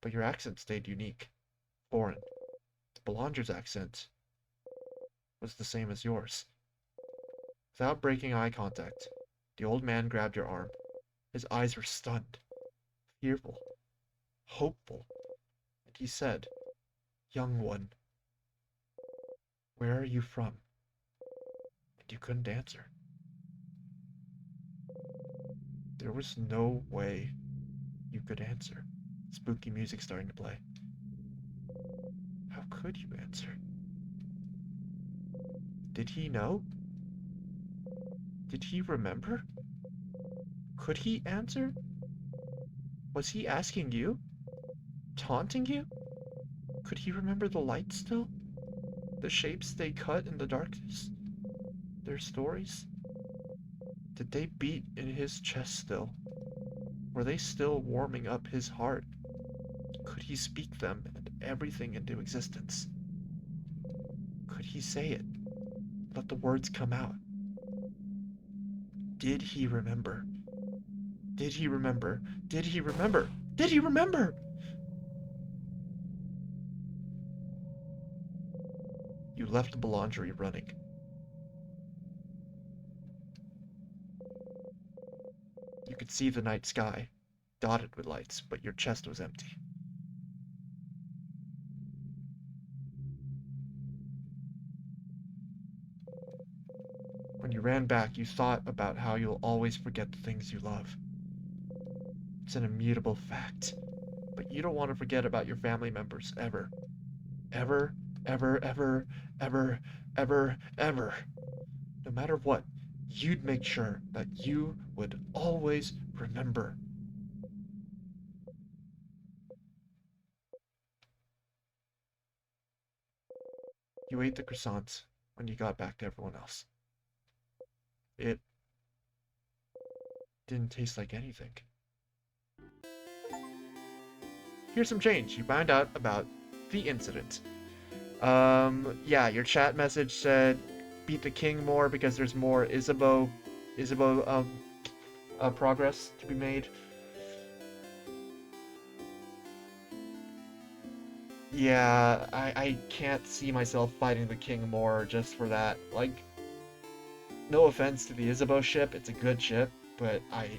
But your accent stayed unique, foreign. Belanger's accent was the same as yours. Without breaking eye contact, the old man grabbed your arm. His eyes were stunned, fearful, hopeful, and he said, "Young one, where are you from?" And you couldn't answer. There was no way you could answer. Spooky music starting to play. How could you answer? Did he know? Did he remember? Could he answer? Was he asking you? Taunting you? Could he remember the light still? The shapes they cut in the darkness? Their stories? Did they beat in his chest still? Were they still warming up his heart? Could he speak them and everything into existence? Could he say it? Let the words come out? Did he remember? Did he remember? Did he remember? Did he remember? You left the Boulangerie running. You could see the night sky, dotted with lights, but your chest was empty. When you ran back, you thought about how you'll always forget the things you love. It's an immutable fact, but you don't want to forget about your family members ever. Ever, ever, ever, ever, ever, ever. No matter what, you'd make sure that you would always remember. You ate the croissants when you got back to everyone else. It didn't taste like anything. Here's some change. You found out about the incident. Yeah, your chat message said beat the king more because there's more Isabeau progress to be made. Yeah, I can't see myself fighting the king more just for that. Like, no offense to the Isabeau ship, it's a good ship, but I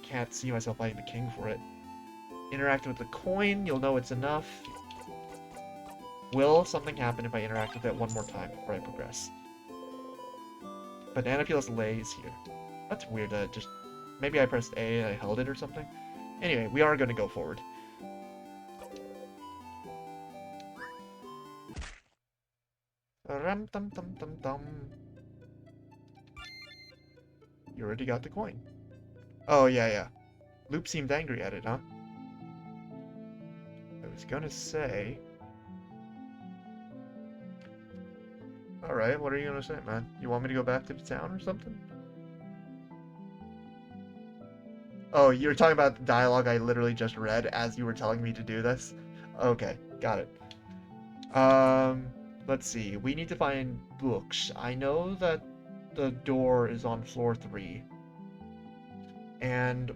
can't see myself fighting the king for it. Interact with the coin, you'll know it's enough. Will something happen if I interact with it one more time before I progress? Banana Peel's lay is here. That's weird that just... Maybe I pressed A and I held it or something. Anyway, we are going to go forward. Rum tum tum tum tum. You already got the coin. Oh, yeah. Loop seemed angry at it, huh? I was gonna say... Alright, what are you gonna say, man? You want me to go back to the town or something? Oh, you're talking about the dialogue I literally just read as you were telling me to do this? Okay, got it. Let's see. We need to find books. I know that the door is on floor 3. And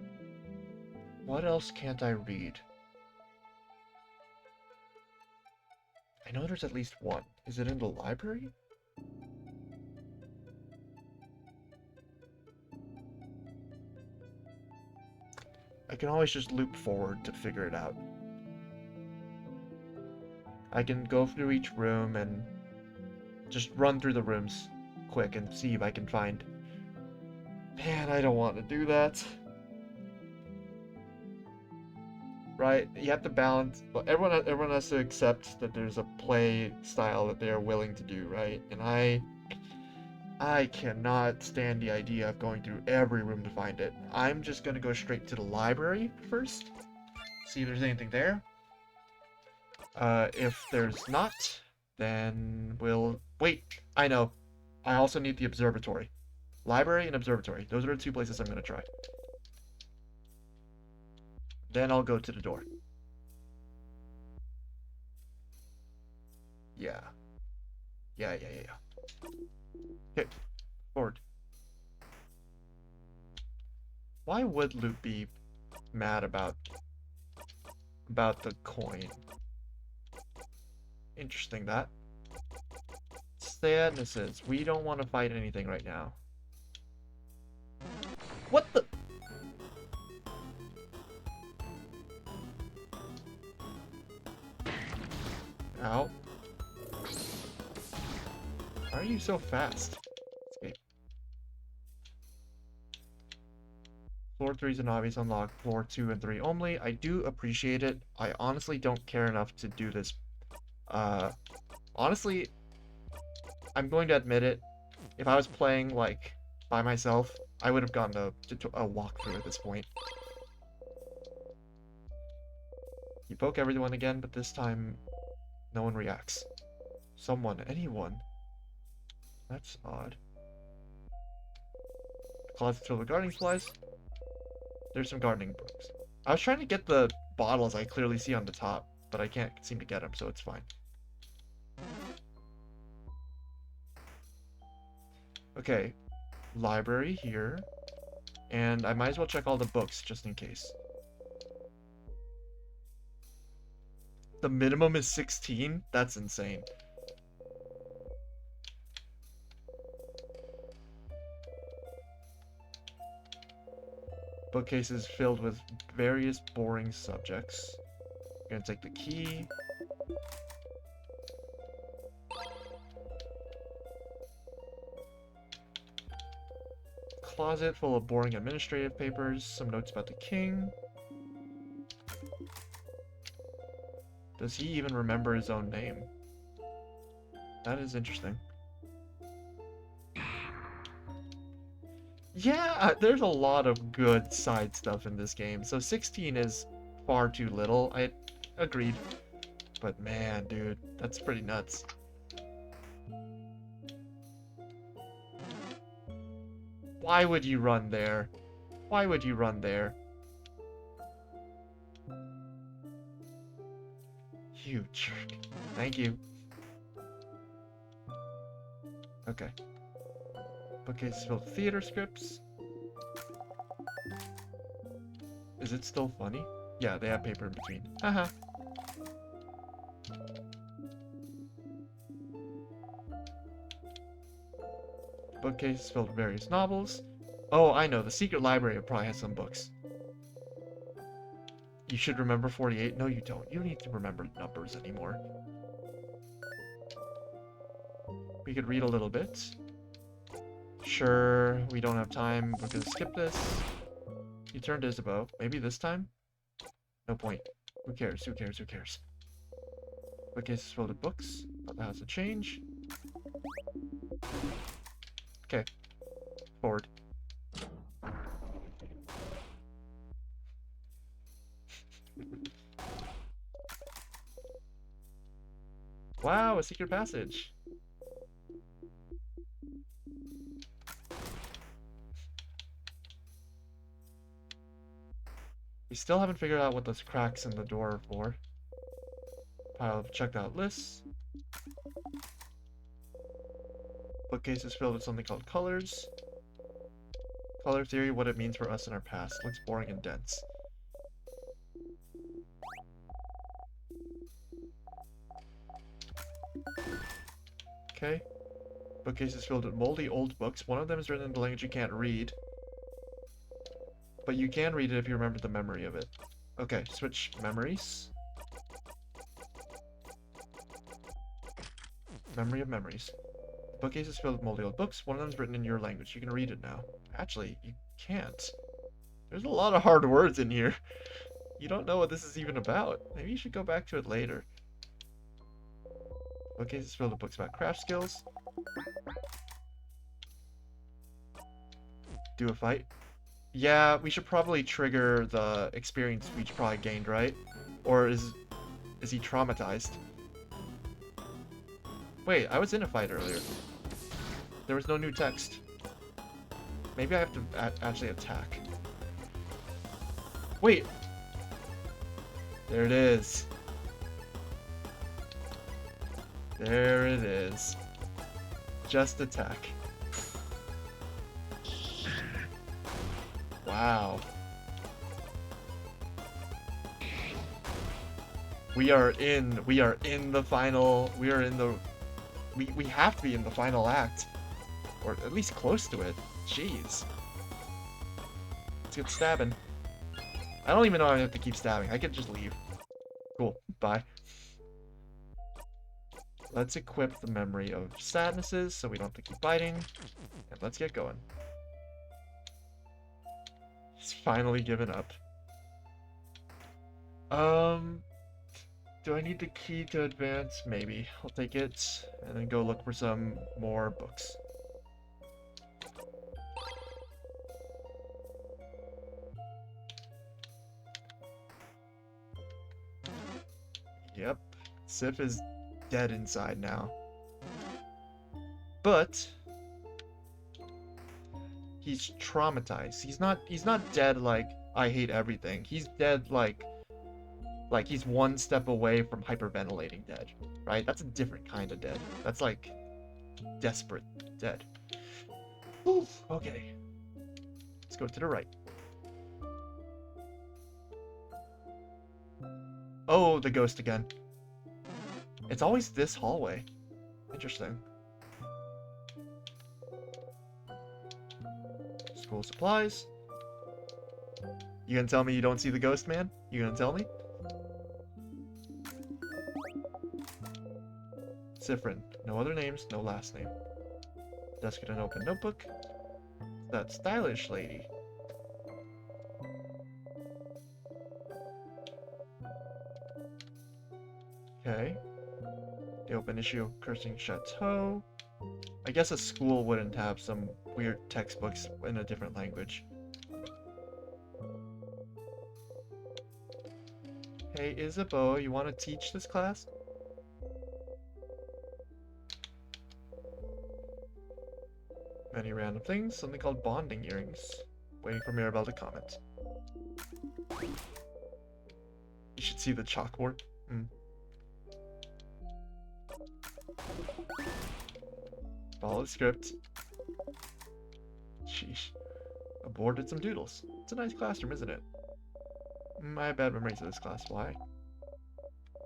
what else can't I read? I know there's at least one. Is it in the library? I can always just loop forward to figure it out. I can go through each room and just run through the rooms quick and see if I can find... Man, I don't want to do that. Right? You have to balance... Well, everyone has to accept that there's a play style that they're willing to do, right? And I cannot stand the idea of going through every room to find it. I'm just gonna go straight to the library first. See if there's anything there. If there's not, then we'll... Wait, I know. I also need the observatory. Library and observatory. Those are the two places I'm gonna try. Then I'll go to the door. Yeah. Yeah. Okay, forward. Why would Luke be mad about the coin? Interesting, that. Sadnesses. We don't want to fight anything right now. What the? Ow. Why are you so fast? Escape. Floor 3 is an obvious unlock. Floor 2 and 3 only. I do appreciate it. I honestly don't care enough to do this. Honestly, I'm going to admit it. If I was playing, like, by myself, I would have gotten a walkthrough at this point. You poke everyone again, but this time, no one reacts. Someone, anyone. That's odd. Closet filled with gardening supplies. There's some gardening books. I was trying to get the bottles I clearly see on the top, but I can't seem to get them, so it's fine. Okay, library here. And I might as well check all the books, just in case. The minimum is 16? That's insane. Bookcases filled with various boring subjects. I'm gonna take the key. Closet full of boring administrative papers. Some notes about the king. Does he even remember his own name? That is interesting. Yeah, there's a lot of good side stuff in this game. So 16 is far too little. I agreed. But man, dude, that's pretty nuts. Why would you run there? Why would you run there? You jerk. Thank you. Okay. Bookcase filled with theater scripts. Is it still funny? Yeah, they have paper in between. Haha. Bookcase filled with various novels. Oh, I know. The secret library probably has some books. You should remember 48. No, you don't. You don't need to remember numbers anymore. We could read a little bit. Sure, we don't have time. We're gonna skip this. You turned to Isabeau. Maybe this time? No point. Who cares? Who cares? Who cares? Bookcase is filled with books. About the house of change. Okay. Forward. Wow, a secret passage. We still haven't figured out what those cracks in the door are for. Pile of checked out lists. Bookcase is filled with something called colors. Color theory, what it means for us in our past. Looks boring and dense. Okay. Bookcase is filled with moldy old books. One of them is written in the language you can't read. But you can read it if you remember the memory of it. Okay, switch memories. Memory of memories. The bookcase is filled with moldy old books. One of them is written in your language. You can read it now. Actually, you can't. There's a lot of hard words in here. You don't know what this is even about. Maybe you should go back to it later. Bookcase is filled with books about craft skills. Do a fight. Yeah, we should probably trigger the experience we probably gained, right? Or is he traumatized? Wait, I was in a fight earlier. There was no new text. Maybe I have to actually attack. Wait. There it is. There it is. Just attack. Wow. We are in the final, we have to be in the final act. Or at least close to it. Jeez. Let's get stabbing. I don't even know I have to keep stabbing. I could just leave. Cool. Bye. Let's equip the memory of sadnesses so we don't have to keep biting. And let's get going. He's finally given up. Do I need the key to advance? Maybe. I'll take it and then go look for some more books. Yep. Siff is dead inside now. But he's traumatized. He's not dead like I hate everything. He's dead like he's one step away from hyperventilating dead, right? That's a different kind of dead. That's like desperate dead. Oof, okay. Let's go to the right. Oh, the ghost again. It's always this hallway. Interesting. School supplies. You gonna tell me you don't see the ghost, man? You gonna tell me? Siffrin. No other names, no last name. Desk with an open notebook. That stylish lady. Okay. The open issue Cursing Chateau. I guess a school wouldn't have some weird textbooks in a different language. Hey, Isabeau, you want to teach this class? Many random things. Something called bonding earrings. Waiting for Mirabelle to comment. You should see the chalkboard. Follow the script. Sheesh. Aborted some doodles. It's a nice classroom, isn't it? I have bad memories of this class. Why?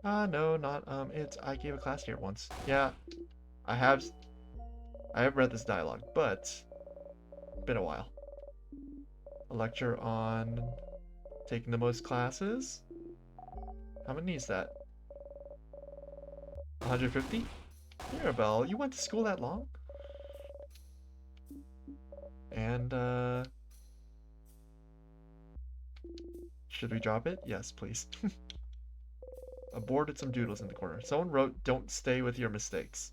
No, not, I gave a class here once. Yeah, I have read this dialogue, but it's been a while. A lecture on taking the most classes? How many is that? 150? Mirabelle, you went to school that long? And, should we drop it? Yes, please. Aborted some doodles in the corner. Someone wrote, "Don't stay with your mistakes.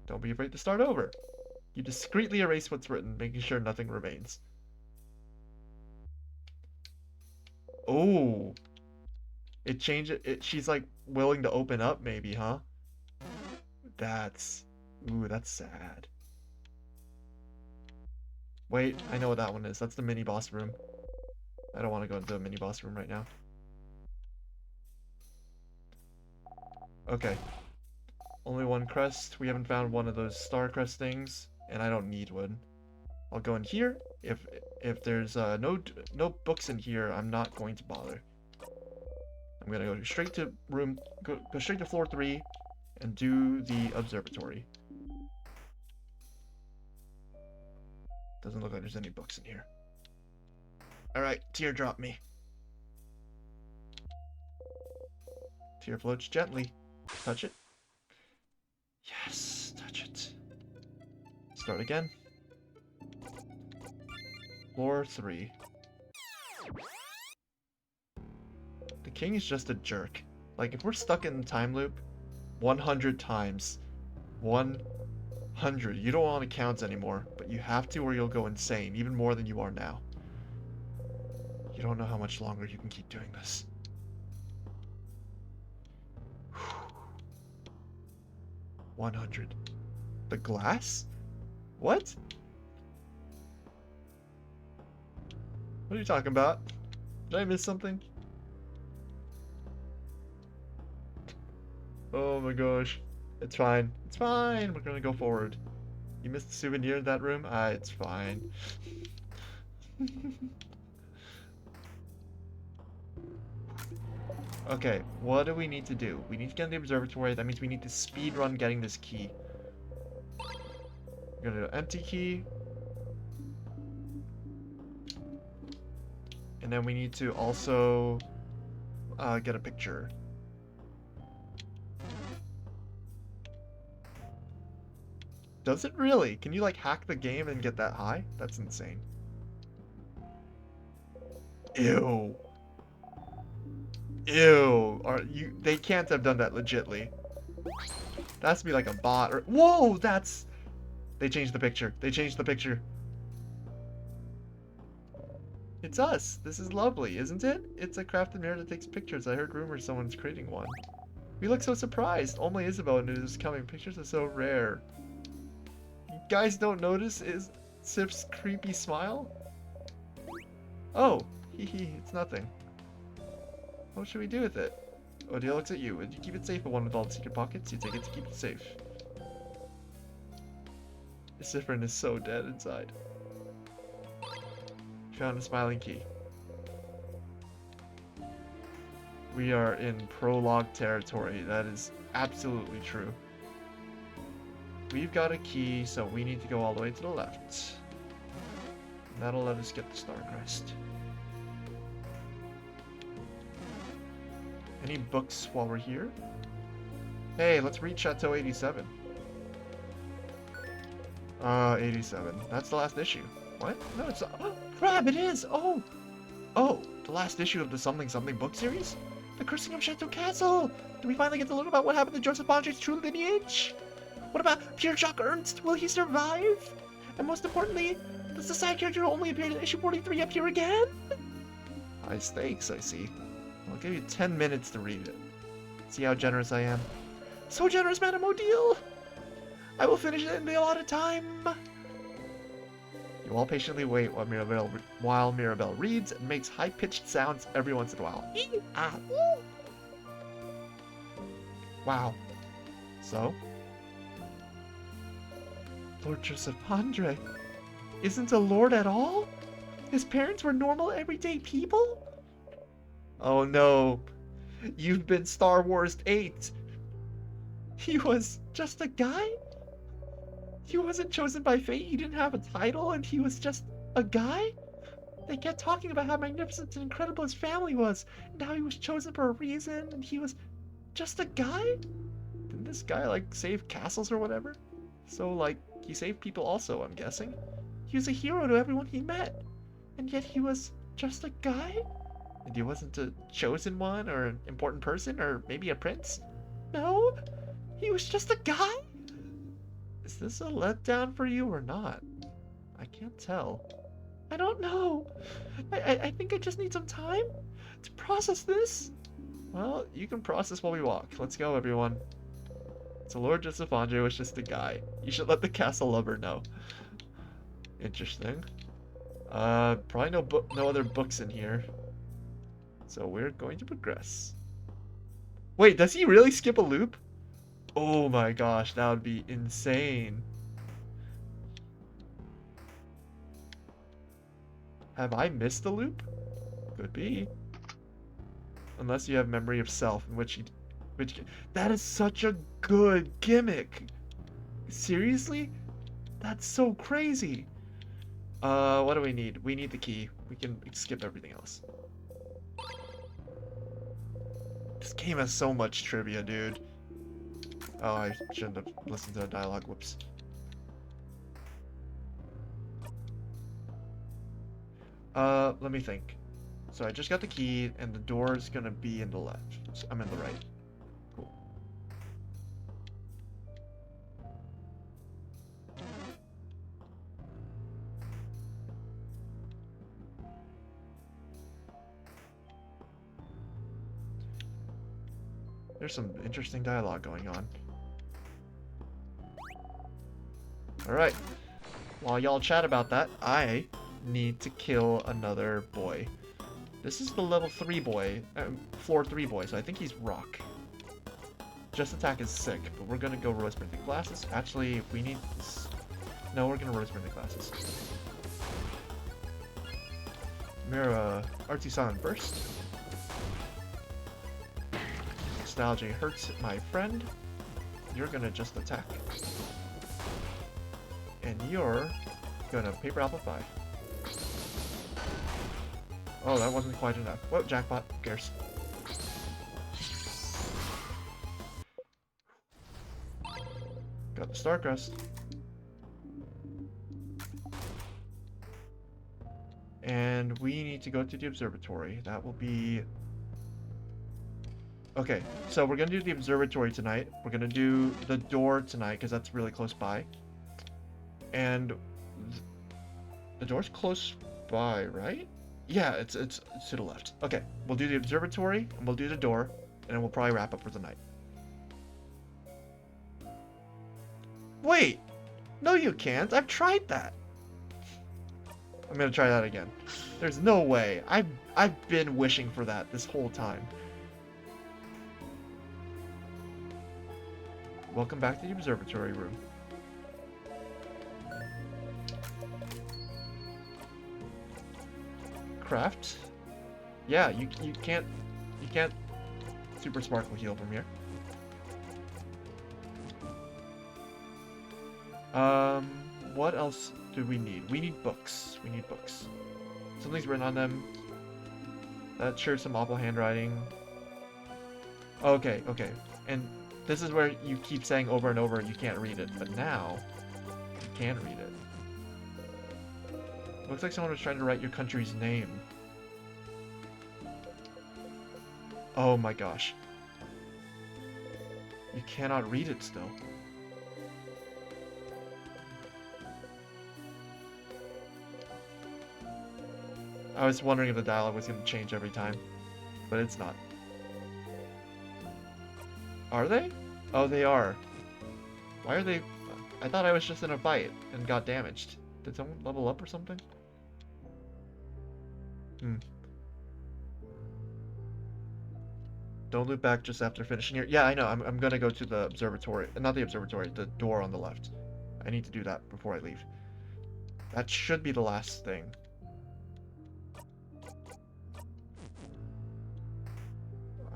Don't be afraid to start over." You discreetly erase what's written, making sure nothing remains. Oh. It changed it. She's like willing to open up maybe, huh? That's... Ooh, that's sad. Wait, I know what that one is. That's the mini boss room. I don't want to go into the mini boss room right now. Okay. Only one crest. We haven't found one of those star crest things, and I don't need one. I'll go in here. If there's no books in here, I'm not going to bother. I'm gonna go straight to go straight to floor 3 and do the observatory. Doesn't look like there's any books in here. Alright, teardrop me. Tear floats gently. Touch it. Yes, touch it. Start again. Floor 3. The king is just a jerk. Like, if we're stuck in the time loop 100 times, 100, you don't want to count anymore, but you have to or you'll go insane, even more than you are now. You don't know how much longer you can keep doing this. 100. The glass? What? What are you talking about? Did I miss something? Oh my gosh. It's fine. It's fine. We're gonna go forward. You missed the souvenir in that room? Ah, it's fine. Okay, what do we need to do? We need to get in the observatory. That means we need to speed run getting this key. We're gonna do empty key. And then we need to also get a picture. Does it really? Can you like hack the game and get that high? That's insane. Ew. Ew. They can't have done that legitly. That has to be like a bot or whoa, that's they changed the picture. They changed the picture. It's us. This is lovely, isn't it? It's a crafted mirror that takes pictures. I heard rumors someone's creating one. We look so surprised. Only Isabel knew this was coming. Pictures are so rare. You guys don't notice is Siff's creepy smile? Oh, hee, it's nothing. What should we do with it? Odile looks at you. Would you keep it safe, but one with all the secret pockets? You take it to keep it safe. The Siffrin is so dead inside. Found a smiling key. We are in prologue territory. That is absolutely true. We've got a key, so we need to go all the way to the left. And that'll let us get the Star Crest. Any books while we're here? Hey, let's read Chateau 87. 87. That's the last issue. What? No, it's not. Oh, crap, it is! Oh! Oh, the last issue of the Something Something book series? The Cursing of Chateau Castle! Do we finally get to learn about what happened to Joseph Bondry's true lineage? What about Pierre-Jacques Ernst? Will he survive? And most importantly, does the side character who only appeared in issue 43 appear again? High stakes, I see. I'll give you 10 minutes to read it. See how generous I am? So generous, Madame Odile! I will finish it in the allotted time! You all patiently wait while Mirabelle reads and makes high-pitched sounds every once in a while. Wow. So? Lord Joseph Andre isn't a lord at all? His parents were normal, everyday people? Oh no. You've been Star Wars 8. He was just a guy? He wasn't chosen by fate, he didn't have a title, and he was just a guy? They kept talking about how magnificent and incredible his family was, and how he was chosen for a reason, and he was just a guy? Didn't this guy, like, save castles or whatever? So, like, he saved people also, I'm guessing? He was a hero to everyone he met, and yet he was just a guy? And he wasn't a chosen one, or an important person, or maybe a prince? No, he was just a guy? Is this a letdown for you or not? I can't tell. I don't know. I think I just need some time to process this. Well, you can process while we walk. Let's go, everyone. So Lord Joseph Andre was just a guy. You should let the castle lover know. Interesting. Probably no other books in here. So we're going to progress. Wait, does he really skip a loop? Oh my gosh, that would be insane. Have I missed the loop? Could be. Unless you have memory of self, in which that is such a good gimmick. Seriously? That's so crazy. What do we need? We need the key. We can skip everything else. This game has so much trivia, dude. Oh, I shouldn't have listened to the dialogue. Whoops. Let me think. So I just got the key, and the door is gonna be in the left. So I'm in the right. Cool. There's some interesting dialogue going on. Alright. While y'all chat about that, I need to kill another boy. This is the level 3 boy, floor 3 boy, so I think he's rock. Just attack is sick, but we're gonna go rose printed glasses. Actually, we need this. No, we're gonna rose printed glasses. Mira Artisan first. Nostalgia hurts my friend. You're gonna just attack. And you're gonna paper amplify. Oh, that wasn't quite enough. Well, jackpot. Who cares? Got the star crest. And we need to go to the observatory. That will be... Okay, so we're gonna do the observatory tonight. We're gonna do the door tonight, because that's really close by. And... the door's close by, right? Yeah, it's to the left. Okay, we'll do the observatory, and we'll do the door, and then we'll probably wrap up for the night. Wait! No, you can't. I've tried that. I'm gonna try that again. There's no way. I've been wishing for that this whole time. Welcome back to the observatory room. Craft. Yeah, you can't super sparkle heal from here. What else do we need? We need books. We need books. Something's written on them. That's sure some awful handwriting. Okay, okay. And this is where you keep saying over and over you can't read it, but now you can read it. Looks like someone was trying to write your country's name. Oh my gosh. You cannot read it still. I was wondering if the dialogue was going to change every time, but it's not. Are they? Oh, they are. Why are they... I thought I was just in a fight and got damaged. Did someone level up or something? Don't loop back just after finishing here. Yeah, I know. I'm gonna go to the observatory. Not the observatory, the door on the left. I need to do that before I leave. That should be the last thing.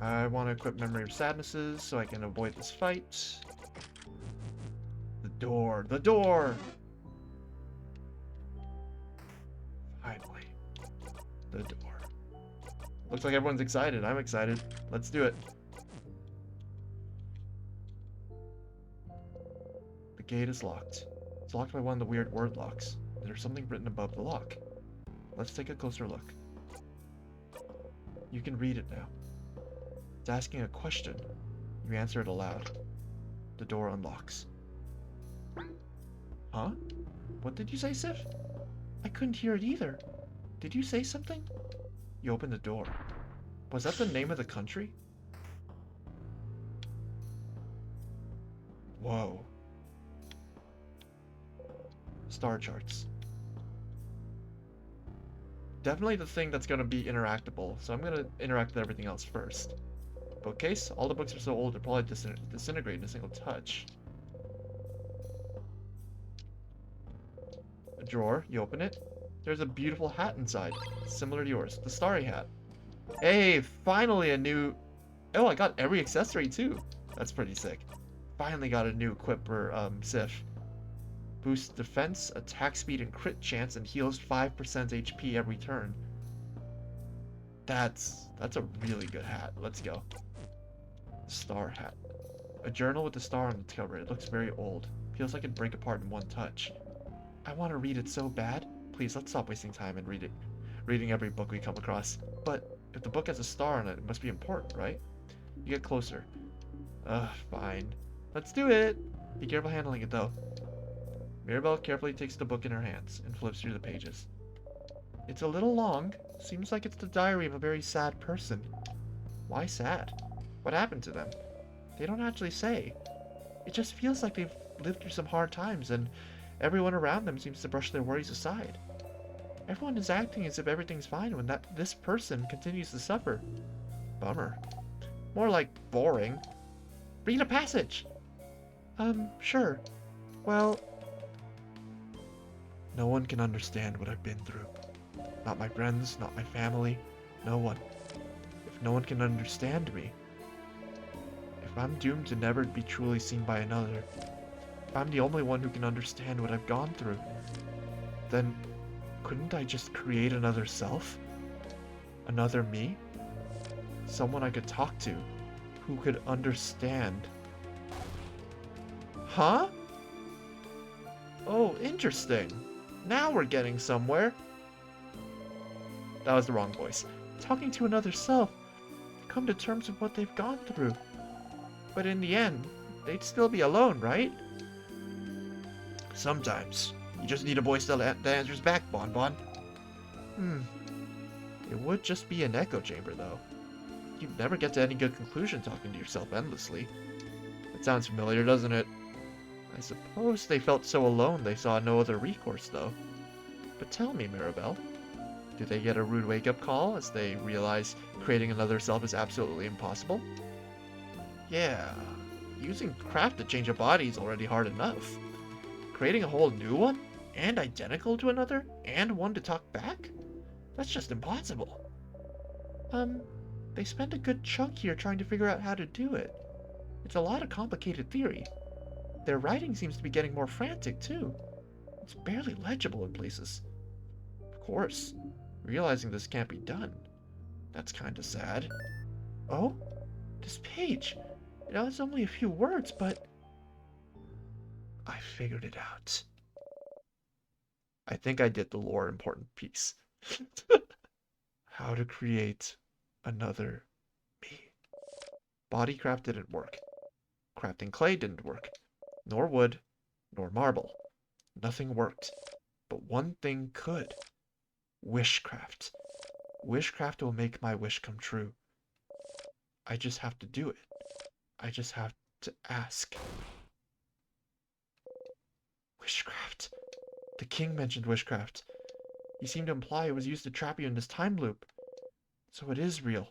I want to equip Memory of Sadnesses so I can avoid this fight. The door! The door! Finally. The door. Looks like everyone's excited. I'm excited. Let's do it. The gate is locked. It's locked by one of the weird word locks. There's something written above the lock. Let's take a closer look. You can read it now. It's asking a question. You answer it aloud. The door unlocks. Huh? What did you say, Siff? I couldn't hear it either. Did you say something? You opened the door. Was that the name of the country? Whoa. Star charts. Definitely the thing that's going to be interactable, so I'm going to interact with everything else first. Bookcase? All the books are so old they're probably disintegrate in a single touch. A drawer, you open it. There's a beautiful hat inside, similar to yours, the starry hat. Hey, finally a new... Oh, I got every accessory too. That's pretty sick. Finally got a new equip for Siff. Boosts defense, attack speed, and crit chance, and heals 5% HP every turn. That's a really good hat. Let's go. Star hat. A journal with a star on its cover. It looks very old. Feels like it'd break apart in one touch. I want to read it so bad. Please, let's stop wasting time and read it. reading every book we come across. But if the book has a star on it, it must be important, right? You get closer. Ugh, fine. Let's do it! Be careful handling it, though. Mirabelle carefully takes the book in her hands and flips through the pages. It's a little long. Seems like it's the diary of a very sad person. Why sad? What happened to them? They don't actually say. It just feels like they've lived through some hard times, and everyone around them seems to brush their worries aside. Everyone is acting as if everything's fine when this person continues to suffer. Bummer. More like boring. Read a passage! Sure. Well... No one can understand what I've been through. Not my friends, not my family, no one. If no one can understand me, if I'm doomed to never be truly seen by another, if I'm the only one who can understand what I've gone through, then couldn't I just create another self? Another me? Someone I could talk to, who could understand. Huh? Oh, interesting. Now we're getting somewhere. That was the wrong voice. Talking to another self. Come to terms with what they've gone through. But in the end, they'd still be alone, right? Sometimes. You just need a voice that answers back, Bonbon. It would just be an echo chamber, though. You'd never get to any good conclusion talking to yourself endlessly. It sounds familiar, doesn't it? I suppose they felt so alone they saw no other recourse, though. But tell me, Mirabelle, do they get a rude wake-up call as they realize creating another self is absolutely impossible? Yeah, using craft to change a body is already hard enough. Creating a whole new one, and identical to another, and one to talk back? That's just impossible. They spent a good chunk here trying to figure out how to do it. It's a lot of complicated theory. Their writing seems to be getting more frantic, too. It's barely legible in places. Of course, realizing this can't be done. That's kinda sad. Oh? This page. It has only a few words, but... I figured it out. I think I did the lore important piece. How to create another me. Bodycraft didn't work. Crafting clay didn't work. Nor wood, nor marble. Nothing worked. But one thing could. Wishcraft. Wishcraft will make my wish come true. I just have to do it. I just have to ask. Wishcraft. The king mentioned wishcraft. He seemed to imply it was used to trap you in this time loop. So it is real.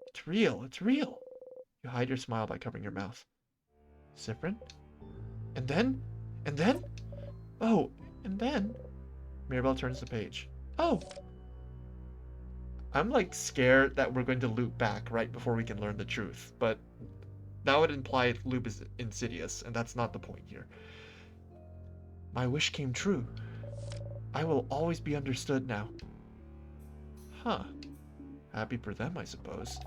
It's real. It's real. You hide your smile by covering your mouth. Siffrin? And then? And then? Oh, and then? Mirabelle turns the page. Oh! I'm like scared that we're going to loop back right before we can learn the truth, but that would imply loop is insidious, and that's not the point here. My wish came true. I will always be understood now. Huh. Happy for them, I suppose.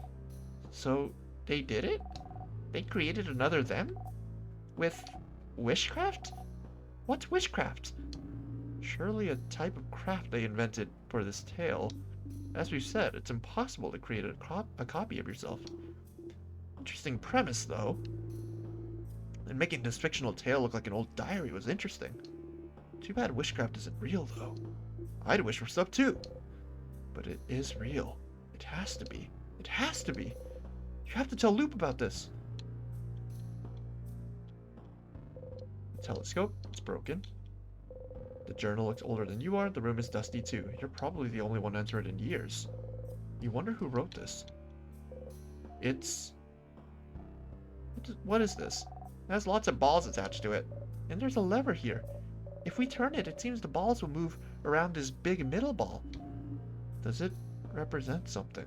So, they did it? They created another them? With wishcraft? What's wishcraft? Surely a type of craft they invented for this tale. As we've said, it's impossible to create a copy of yourself. Interesting premise, though. And making this fictional tale look like an old diary was interesting. Too bad wishcraft isn't real, though. I'd wish for stuff, too. But it is real. It has to be. It has to be. You have to tell Loop about this. The telescope, it's broken. The journal looks older than you are. The room is dusty, too. You're probably the only one to enter it in years. You wonder who wrote this. It's... What is this? It has lots of balls attached to it. And there's a lever here. If we turn it, it seems the balls will move around this big middle ball. Does it represent something?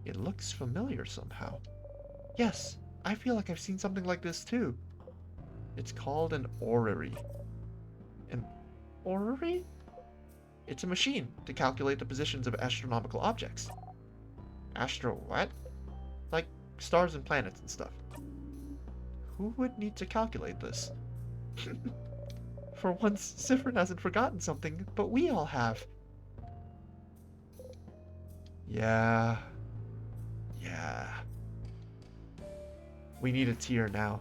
It looks familiar somehow. Yes, I feel like I've seen something like this too. It's called an orrery. An orrery? It's a machine to calculate the positions of astronomical objects. Astro what? Like stars and planets and stuff. Who would need to calculate this? For once, Siffrin hasn't forgotten something, but we all have. Yeah. Yeah. We need a tier now.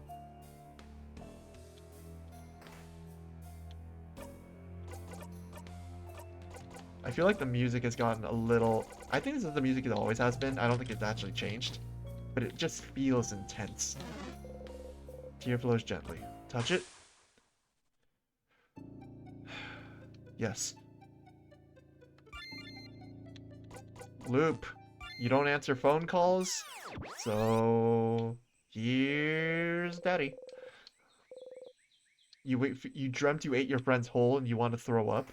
I feel like the music has gotten a little... I think this is the music it always has been. I don't think it's actually changed. But it just feels intense. Tear flows gently. Touch it. Yes. Loop. You don't answer phone calls. So... here's Daddy. You dreamt you ate your friend's whole and you want to throw up?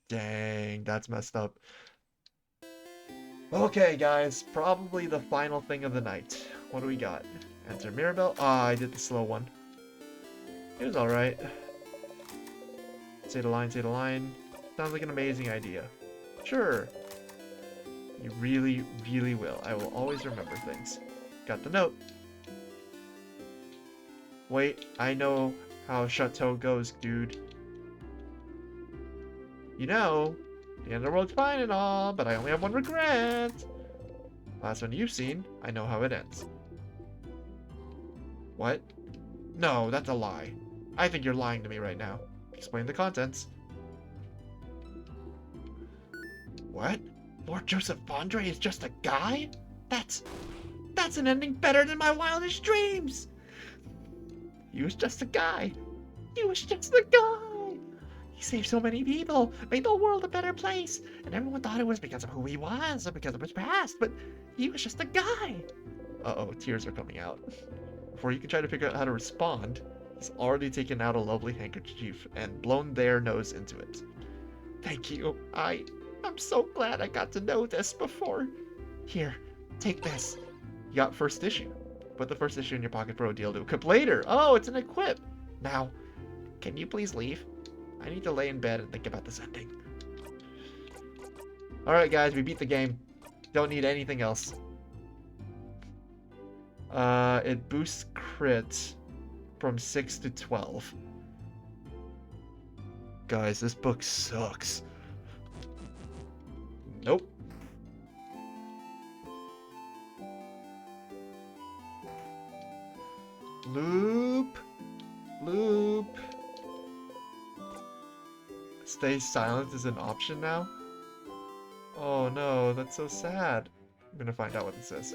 Dang, that's messed up. Okay, guys, probably the final thing of the night. What do we got? Answer Mirabelle. Ah, I did the slow one. It was alright. Say the line, say the line. Sounds like an amazing idea. Sure. You really, really will. I will always remember things. Got the note. Wait, I know how Chateau goes, dude. You know, the end of the world's fine and all, but I only have one regret. Last one you've seen, I know how it ends. What? No, that's a lie. I think you're lying to me right now. Explain the contents. What? Lord Joseph Fondre is just a guy? That's an ending better than my wildest dreams! He was just a guy. He was just a guy. He saved so many people, made the world a better place, and everyone thought it was because of who he was, or because of his past, but he was just a guy. Uh-oh, tears are coming out. Before you can try to figure out how to respond, he's already taken out a lovely handkerchief and blown their nose into it. Thank you. I'm so glad I got to know this before. Here, take this. You got first issue. Put the first issue in your pocket for a deal to equip later. Oh, it's an equip. Now, can you please leave? I need to lay in bed and think about this ending. Alright, guys, we beat the game. Don't need anything else. It boosts crit from 6 to 12. Guys, this book sucks. Nope. Loop. Loop. Stay silent is an option now? Oh no, that's so sad. I'm gonna find out what it says.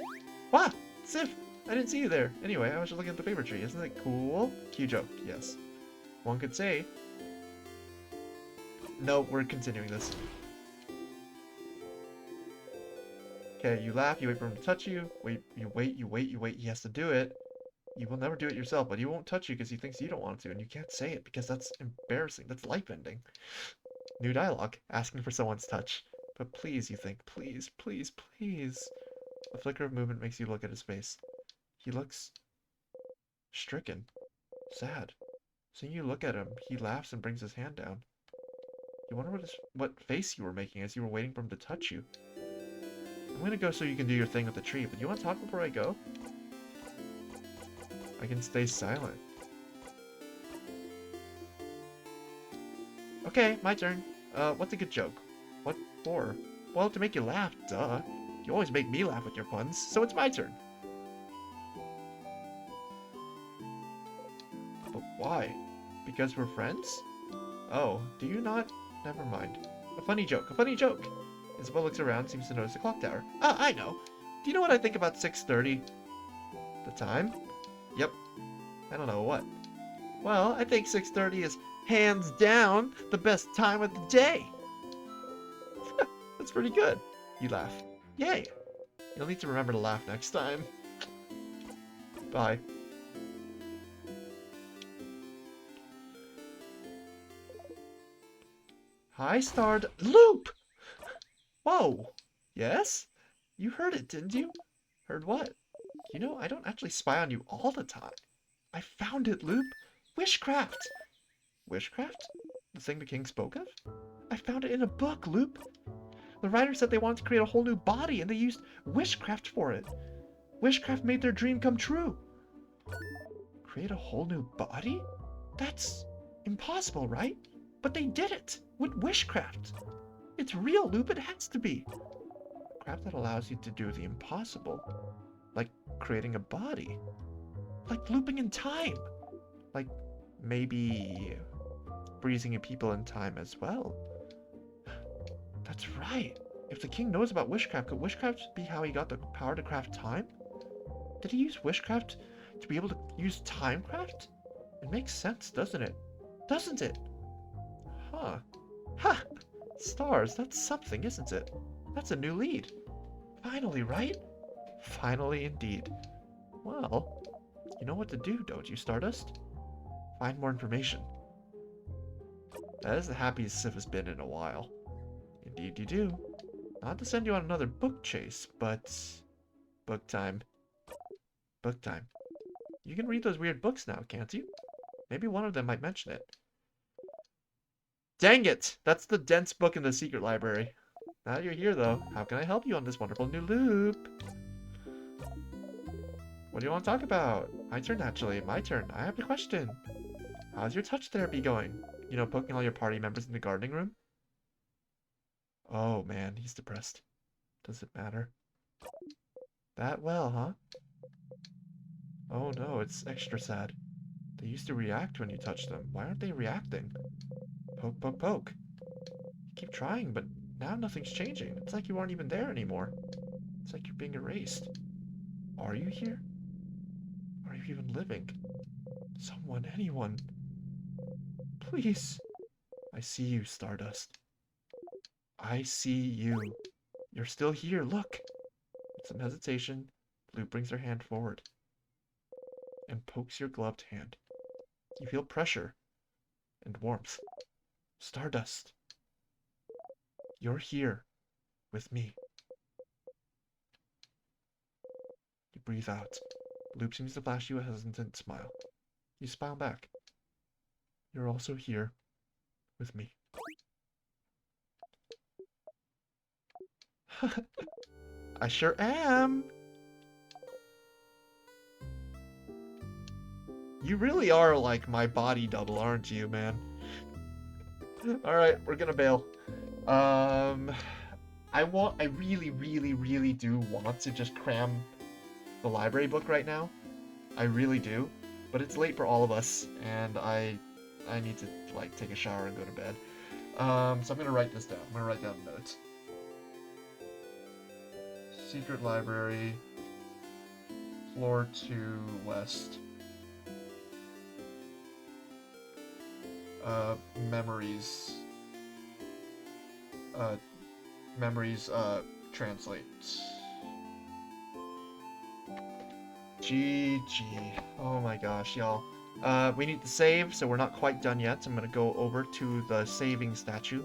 Ah! Siff! I didn't see you there. Anyway, I was just looking at the paper tree. Isn't it cool? Cue joke, yes. One could say. No, we're continuing this. Okay, you laugh, you wait for him to touch you. Wait, you wait, you wait, you wait. He has to do it. You will never do it yourself, but he won't touch you because he thinks you don't want to, and you can't say it because that's embarrassing. That's life-ending. New dialogue, asking for someone's touch. But please, you think, please, please, please. A flicker of movement makes you look at his face. He looks stricken, sad. Seeing you look at him, he laughs and brings his hand down. You wonder what face you were making as you were waiting for him to touch you. I'm gonna go so you can do your thing with the tree, but you want to talk before I go? I can stay silent. Okay, my turn. What's a good joke? What for? Well, to make you laugh, duh. You always make me laugh with your puns, so it's my turn. But why? Because we're friends? Oh, do you not? Never mind. A funny joke, a funny joke! Isabel looks around and seems to notice the clock tower. Ah, I know! Do you know what I think about 6:30? The time? Yep. I don't know what. Well, I think 6:30 is hands down the best time of the day. That's pretty good. You laugh. Yay. You'll need to remember to laugh next time. Bye. Hi, starred Loop! Whoa. Yes? You heard it, didn't you? Heard what? You know, I don't actually spy on you all the time. I found it, Loop. Wishcraft. Wishcraft? The thing the king spoke of? I found it in a book, Loop. The writer said they wanted to create a whole new body, and they used wishcraft for it. Wishcraft made their dream come true. Create a whole new body? That's impossible, right? But they did it with wishcraft. It's real, Loop. It has to be. Wishcraft that allows you to do the impossible. Like creating a body. Like looping in time. Like maybe freezing people in time as well. That's right. If the king knows about wishcraft, could wishcraft be how he got the power to craft time? Did he use wishcraft to be able to use timecraft? It makes sense, doesn't it? Doesn't it? Huh. Ha! Stars, that's something, isn't it? That's a new lead. Finally, right? Finally indeed. Well, you know what to do, don't you, Stardust? Find more information. That is the happiest Siff has been in a while. Indeed you do. Not to send you on another book chase, but... book time. Book time. You can read those weird books now, can't you? Maybe one of them might mention it. Dang it! That's the dense book in the secret library. Now that you're here, though, how can I help you on this wonderful new loop? What do you want to talk about? My turn, actually. My turn. I have a question. How's your touch therapy going? You know, poking all your party members in the gardening room? Oh, man, he's depressed. Does it matter? That well, huh? Oh no, it's extra sad. They used to react when you touched them. Why aren't they reacting? Poke, poke, poke. You keep trying, but now nothing's changing. It's like you aren't even there anymore. It's like you're being erased. Are you here? Are you even living? Someone, anyone. Please. I see you, Stardust. I see you. You're still here, look. With some hesitation, Blue brings her hand forward and pokes your gloved hand. You feel pressure and warmth. Stardust. You're here with me. You breathe out. Loop seems to flash you a hesitant smile. You smile back. You're also here with me. I sure am. You really are like my body double, aren't you, man? Alright, we're gonna bail. I really, really, really do want to just cram the library book right now. I really do. But it's late for all of us, and I need to, like, take a shower and go to bed. So I'm gonna write this down. I'm gonna write down a note. Secret library, floor 2 west. Memories. Memories, translate. GG. Oh my gosh, y'all. We need to save, so we're not quite done yet. So I'm gonna go over to the saving statue.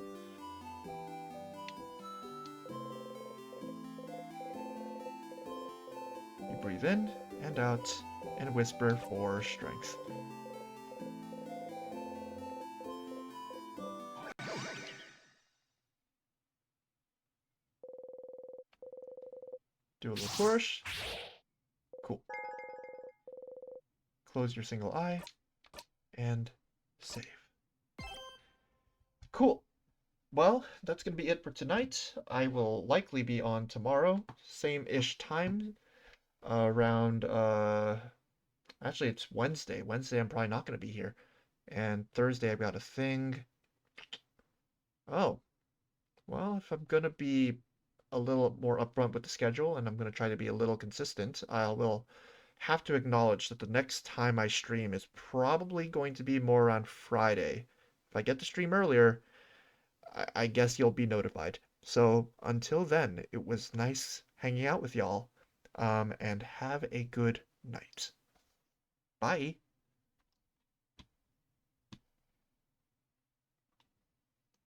You breathe in and out and whisper for strength. Do a little flourish. Cool. Close your single eye and save. Cool. Well, that's going to be it for tonight. I will likely be on tomorrow, same-ish time, around, actually it's Wednesday. Wednesday I'm probably not going to be here. And Thursday I've got a thing. Oh, well, if I'm going to be a little more upfront with the schedule, and I'm going to try to be a little consistent, I will have to acknowledge that the next time I stream is probably going to be more around Friday. If I get to stream earlier, I guess you'll be notified. So until then, it was nice hanging out with y'all, and have a good night. Bye.